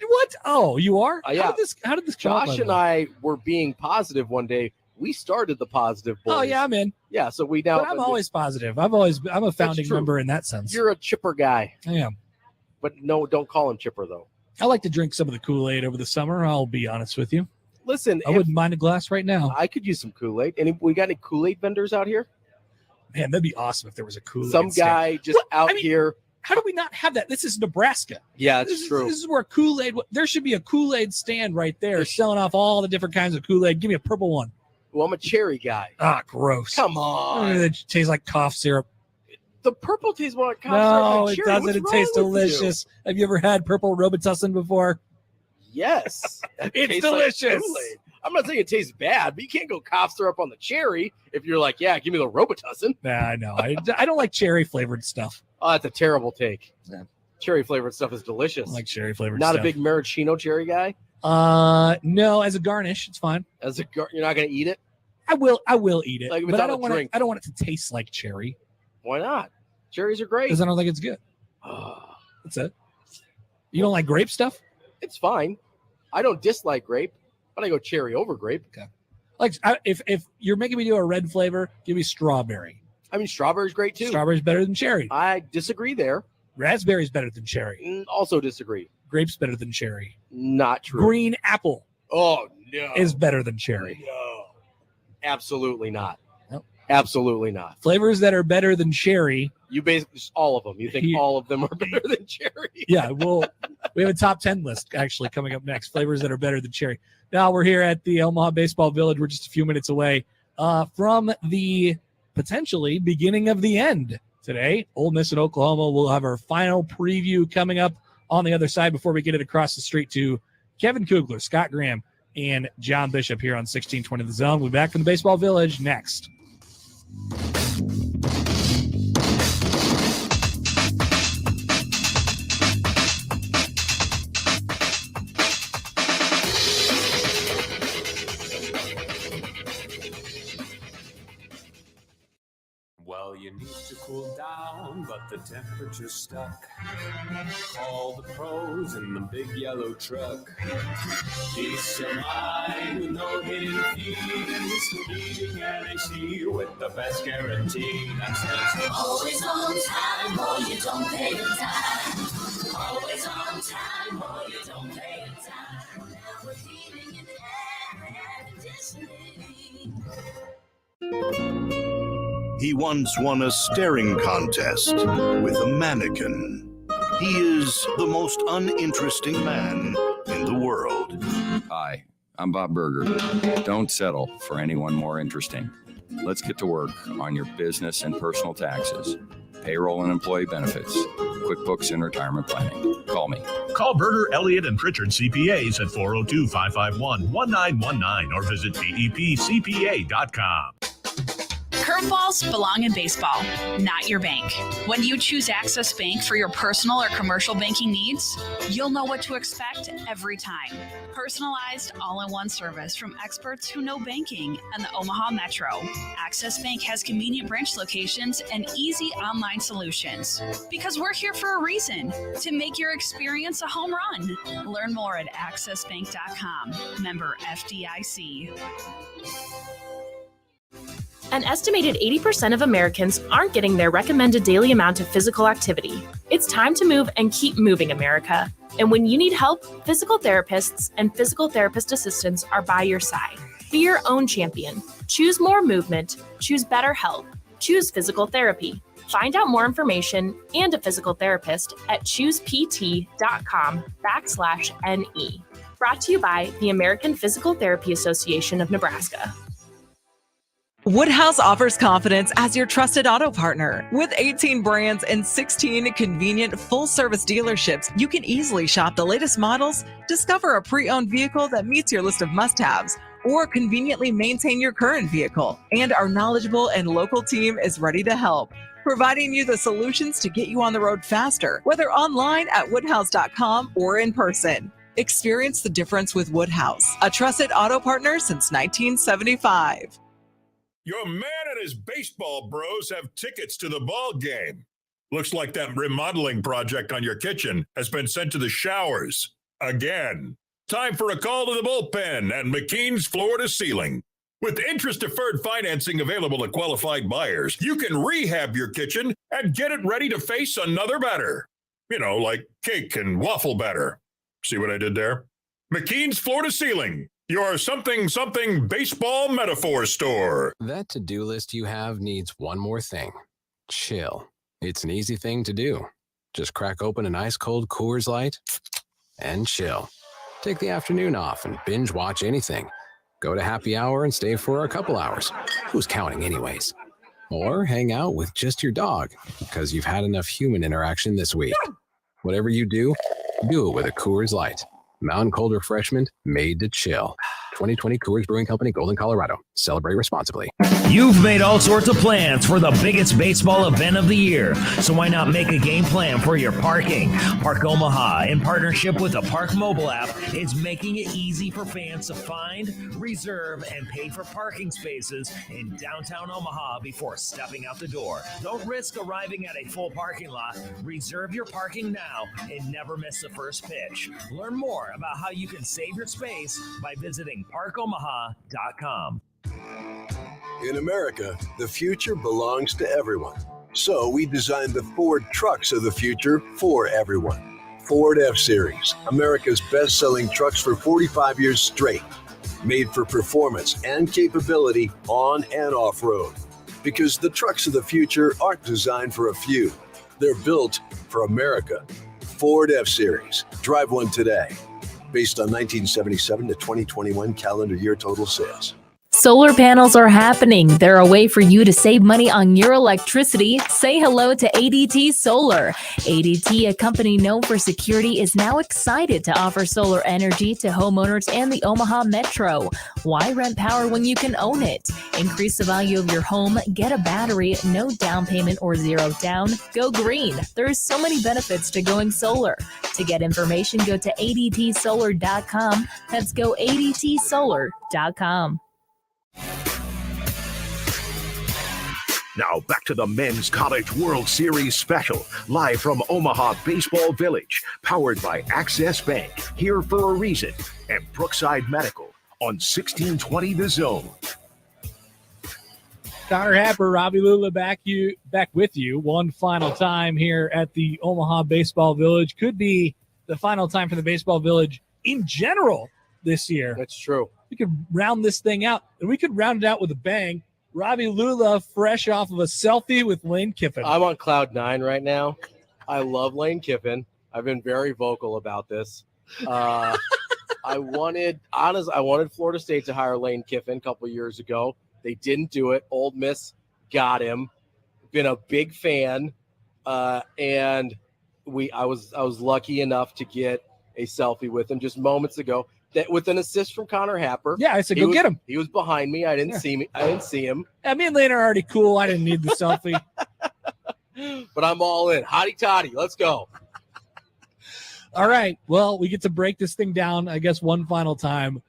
What? Oh, you are? Yeah. How did this come up? Josh and I were being positive one day. We started the positive boys. Oh yeah, I'm in. Yeah, so we now. But I'm always positive. I'm a founding member in that sense. You're a chipper guy. I am. But no, don't call him chipper though. I like to drink some of the Kool-Aid over the summer. I'll be honest with you. Listen, I wouldn't mind a glass right now. I could use some Kool-Aid. We got any Kool-Aid vendors out here? Man, that'd be awesome if there was a Kool-Aid. Some guy stand. out here. How do we not have that? This is Nebraska. Yeah, it's true. This is where Kool-Aid. There should be a Kool-Aid stand right there, selling off all the different kinds of Kool-Aid. Give me a purple one. Well, I'm a cherry guy. Ah, gross. Come on. It tastes like cough syrup. The purple tastes more like cough No, syrup. it doesn't. It tastes delicious. Have you ever had purple Robitussin before? Yes. It's delicious. Like I'm not saying it tastes bad, but you can't go cough syrup on the cherry if you're like, yeah, give me the Robitussin. Nah, I know. I don't like cherry flavored stuff. Oh, that's a terrible take. Yeah. Cherry flavored stuff is delicious. I like cherry flavored Not stuff. a big maraschino cherry guy? No, as a garnish, it's fine. You're not going to eat it? I will eat it, Like if but it's I on a don't want it. drink. I don't want it to taste like cherry Why not? Cherries are great. because I don't think it's good. That's it. You don't like grape stuff? It's fine. I don't dislike grape, but I go cherry over grape. Okay. Like if you're making me do a red flavor, give me strawberry. I mean, strawberry's great too. Strawberry's better than cherry. I disagree there. Raspberry's better than cherry. Also disagree. Grape's better than cherry. Not true. Green apple Oh no. is better than cherry. No. Absolutely not. Nope. Absolutely not. Flavors that are better than cherry. You basically just all of them. You think all of them are better than cherry? Yeah, we have a top 10 list actually coming up next. Flavors that are better than cherry. Now we're here at the Omaha Baseball Village. We're just a few minutes away from the potentially beginning of the end today. Ole Miss and Oklahoma will have our final preview coming up on the other side before we get it across the street to Kevin Kugler, Scott Graham, and John Bishop here on 1620 The Zone. We'll be back from the Baseball Village next. Well, you need to cool down, but the temperature's stuck. Call the pros in the big yellow truck. Peace of mind with no hidden fees. Heating and AC with the best guarantee. That says Always on time, or you don't pay the time. Always on time, or you don't pay the time. Now with heating and air conditioning. He once won a staring contest with a mannequin. He is the most uninteresting man in the world. Hi, I'm Bob Berger. Don't settle for anyone more interesting. Let's get to work on your business and personal taxes, payroll and employee benefits, QuickBooks and retirement planning. Call me. Call Berger, Elliott, and Pritchard CPAs at 402-551-1919 or visit bepcpa.com. Curveballs belong in baseball, not your bank. When you choose Access Bank for your personal or commercial banking needs, you'll know what to expect every time. Personalized, all-in-one service from experts who know banking and the Omaha Metro. Access Bank has convenient branch locations and easy online solutions. Because we're here for a reason, to make your experience a home run. Learn more at accessbank.com. Member FDIC. An estimated 80% of Americans aren't getting their recommended daily amount of physical activity. It's time to move and keep moving, America. And when you need help, physical therapists and physical therapist assistants are by your side. Be your own champion. Choose more movement. Choose better health. Choose physical therapy. Find out more information and a physical therapist at choosept.com/NE. Brought to you by the American Physical Therapy Association of Nebraska. Woodhouse offers confidence as your trusted auto partner. With 18 brands and 16 convenient full-service dealerships, you can easily shop the latest models, discover a pre-owned vehicle that meets your list of must-haves, or conveniently maintain your current vehicle. And our knowledgeable and local team is ready to help, providing you the solutions to get you on the road faster, whether online at woodhouse.com or in person. Experience the difference with Woodhouse, a trusted auto partner since 1975. Your man and his baseball bros have tickets to the ball game. Looks like that remodeling project on your kitchen has been sent to the showers again. Time for a call to the bullpen and McKean's Floor to Ceiling. With interest-deferred financing available to qualified buyers, you can rehab your kitchen and get it ready to face another batter. You know, like cake and waffle batter. See what I did there? McKean's Floor to Ceiling. Your something baseball metaphor store. That to-do list you have needs one more thing. Chill. It's an easy thing to do. Just crack open an ice cold Coors Light and chill. Take the afternoon off and binge watch anything. Go to happy hour and stay for a couple hours. Who's counting anyways? Or hang out with just your dog because you've had enough human interaction this week. Whatever you do it with a Coors Light. Mountain Cold Refreshment made to chill. 2020 Coors Brewing Company, Golden, Colorado. Celebrate responsibly. You've made all sorts of plans for the biggest baseball event of the year, so why not make a game plan for your parking? Park Omaha, in partnership with the Park mobile app, is making it easy for fans to find, reserve, and pay for parking spaces in downtown Omaha before stepping out the door. Don't risk arriving at a full parking lot. Reserve your parking now and never miss the first pitch. Learn more about how you can save your space by visiting parkomaha.com. In America, the future belongs to everyone. So we designed the Ford trucks of the future for everyone. Ford F-Series, America's best-selling trucks for 45 years straight. Made for performance and capability on and off-road. Because the trucks of the future aren't designed for a few. They're built for America. Ford F-Series. Drive one today. Based on 1977 to 2021 calendar year total sales. Solar panels are happening. They're a way for you to save money on your electricity. Say hello to ADT Solar. ADT, a company known for security, is now excited to offer solar energy to homeowners and the Omaha Metro. Why rent power when you can own it? Increase the value of your home, get a battery, no down payment or zero down. Go green. There's so many benefits to going solar. To get information, go to adtsolar.com. That's go adtsolar.com. Now back to the Men's College World Series special, live from Omaha Baseball Village, powered by Access Bank, Here for a Reason, and Brookside Medical on 1620 The Zone. Connor Happer, Robbie Lula back with you one final time here at the Omaha Baseball Village. Could be the final time for the Baseball Village in general this year. That's true. We could round this thing out, and we could round it out with a bang. Robbie Lula, fresh off of a selfie with Lane Kiffin. I'm on cloud 9 right now. I love Lane Kiffin. I've been very vocal about this. I wanted Florida State to hire Lane Kiffin a couple years ago. They didn't do it. Ole Miss got him. Been a big fan, and I was lucky enough to get a selfie with him just moments ago. That with an assist from Connor Happer. Yeah, I said, go get him. He was behind me. I didn't see him. Yeah, me and Lane are already cool. I didn't need the selfie. But I'm all in. Hotty toddy. Let's go. All right. Well, we get to break this thing down, I guess, one final time.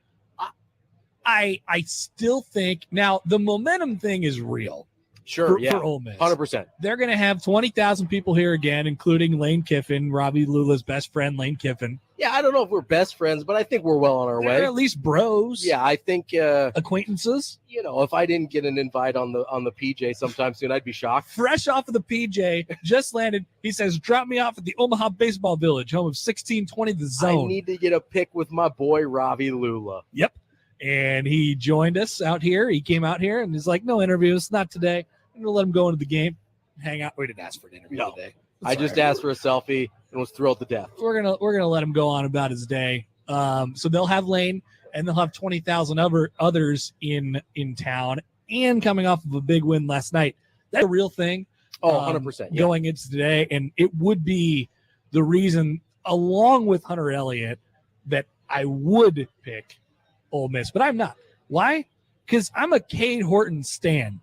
I still think now the momentum thing is real. Sure, for Ole Miss. 100%. They're going to have 20,000 people here again, including Lane Kiffin, Robbie Lula's best friend, Lane Kiffin. Yeah, I don't know if we're best friends, but I think we're well on our way. They're at least bros. Yeah, I think acquaintances. You know, if I didn't get an invite on the PJ sometime soon, I'd be shocked. Fresh off of the PJ, just landed. He says, "Drop me off at the Omaha Baseball Village, home of 1620 The Zone." I need to get a pic with my boy Robbie Lula. Yep, and he joined us out here. He came out here and he's like, "No interviews, not today. I'm gonna let him go into the game, hang out." We didn't ask for an interview today. I just asked for a selfie and was thrilled to death. We're gonna let him go on about his day. So they'll have Lane and they'll have 20,000 others in town, and coming off of a big win last night. That's a real thing. Oh, 100%. Yeah. Going into today, and it would be the reason, along with Hunter Elliott, that I would pick Ole Miss, but I'm not. Why? Because I'm a Cade Horton stan.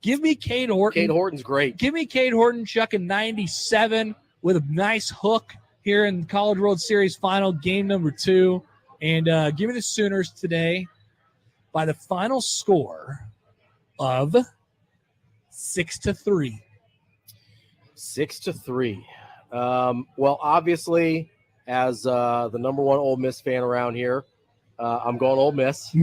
Give me Cade Horton. Cade Horton's great. Give me Cade Horton chucking 97 with a nice hook here in the College World Series final, game number 2. And give me the Sooners today by the final score of 6-3. 6-3. Well, obviously, as the number one Ole Miss fan around here, I'm going Ole Miss.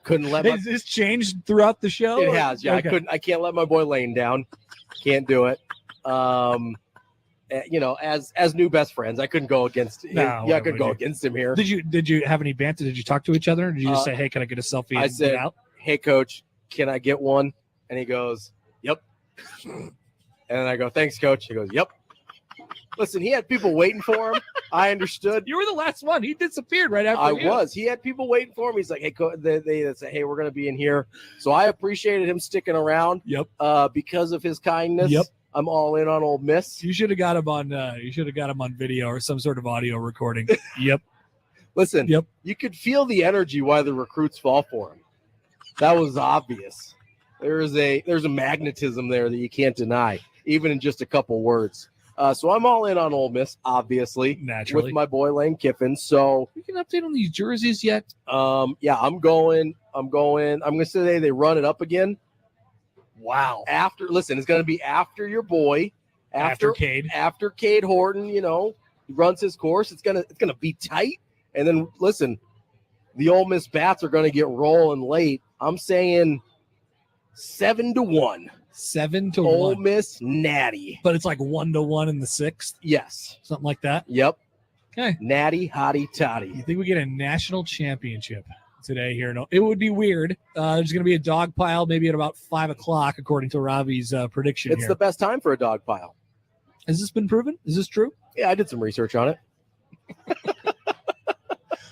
Couldn't let Has this changed throughout the show? It has, yeah. Okay. I can't let my boy Lane down. Can't do it. You know, as new best friends, I couldn't go against him. I couldn't go against him here. Did you have any banter? Did you talk to each other? Or did you just say, "Hey, can I get a selfie?" I said, "Hey, coach, can I get one?" And he goes, "Yep." And I go, "Thanks, coach." He goes, "Yep." Listen, he had people waiting for him. I understood. You were the last one. He disappeared right after I was. He had people waiting for him. He's like, "Hey, they say, hey, we're going to be in here." So I appreciated him sticking around. Yep. Because of his kindness. Yep. I'm all in on Ole Miss. You should have got him on. You should have got him on video or some sort of audio recording. Yep. Listen. Yep. You could feel the energy why the recruits fall for him. That was obvious. There's a magnetism there that you can't deny, even in just a couple words. So I'm all in on Ole Miss, obviously, naturally, with my boy Lane Kiffin. So you can update on these jerseys yet? Yeah, I'm going to say they run it up again. Wow. Listen, it's going to be after your boy, after Cade Horton. You know, he runs his course. It's gonna be tight. And then listen, the Ole Miss bats are going to get rolling late. I'm saying 7-1. 7-1. Ole Miss natty. But it's like 1-1 in the 6th. Yes. Something like that. Yep. Okay. Natty, hottie, toddy. You think we get a national championship today here? No, it would be weird. There's going to be a dog pile maybe at about 5 o'clock, according to Robbie's prediction. It's the best time for a dog pile. Has this been proven? Is this true? Yeah, I did some research on it.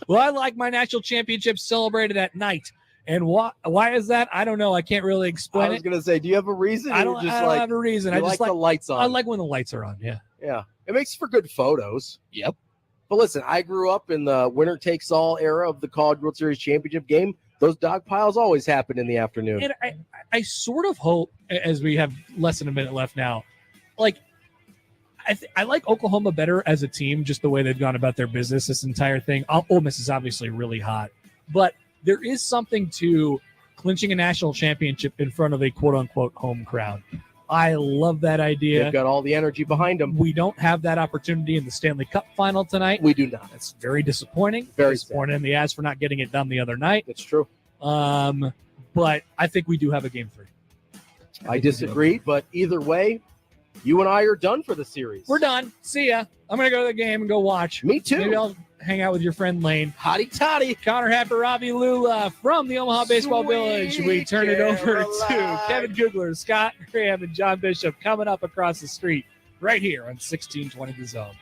Well, I like my national championship celebrated at night. And why is that? I don't know. I can't really explain it. I was going to say, do you have a reason? I don't have a reason. I just like the lights on. I like when the lights are on. Yeah. Yeah. It makes for good photos. Yep. But listen, I grew up in the winner takes all era of the College World Series championship game. Those dog piles always happen in the afternoon. And I sort of hope, as we have less than a minute left now, like I like Oklahoma better as a team, just the way they've gone about their business, this entire thing. Ole Miss is obviously really hot, but there is something to clinching a national championship in front of a quote-unquote home crowd. I love that idea. They've got all the energy behind them. We don't have that opportunity in the Stanley Cup final tonight. We do not. It's very disappointing. Very disappointing in the Avs for not getting it done the other night. It's true. But I think we do have a game 3. I disagree, but either way, you and I are done for the series. We're done. See ya. I'm going to go to the game and go watch. Me too. Maybe I'll hang out with your friend Lane. Hotty toddy. Connor Happer, Robbie Lula from the Omaha Baseball Village. We turn it over to Kevin Kugler, Scott Graham, and John Bishop coming up across the street right here on 1620 The Zone.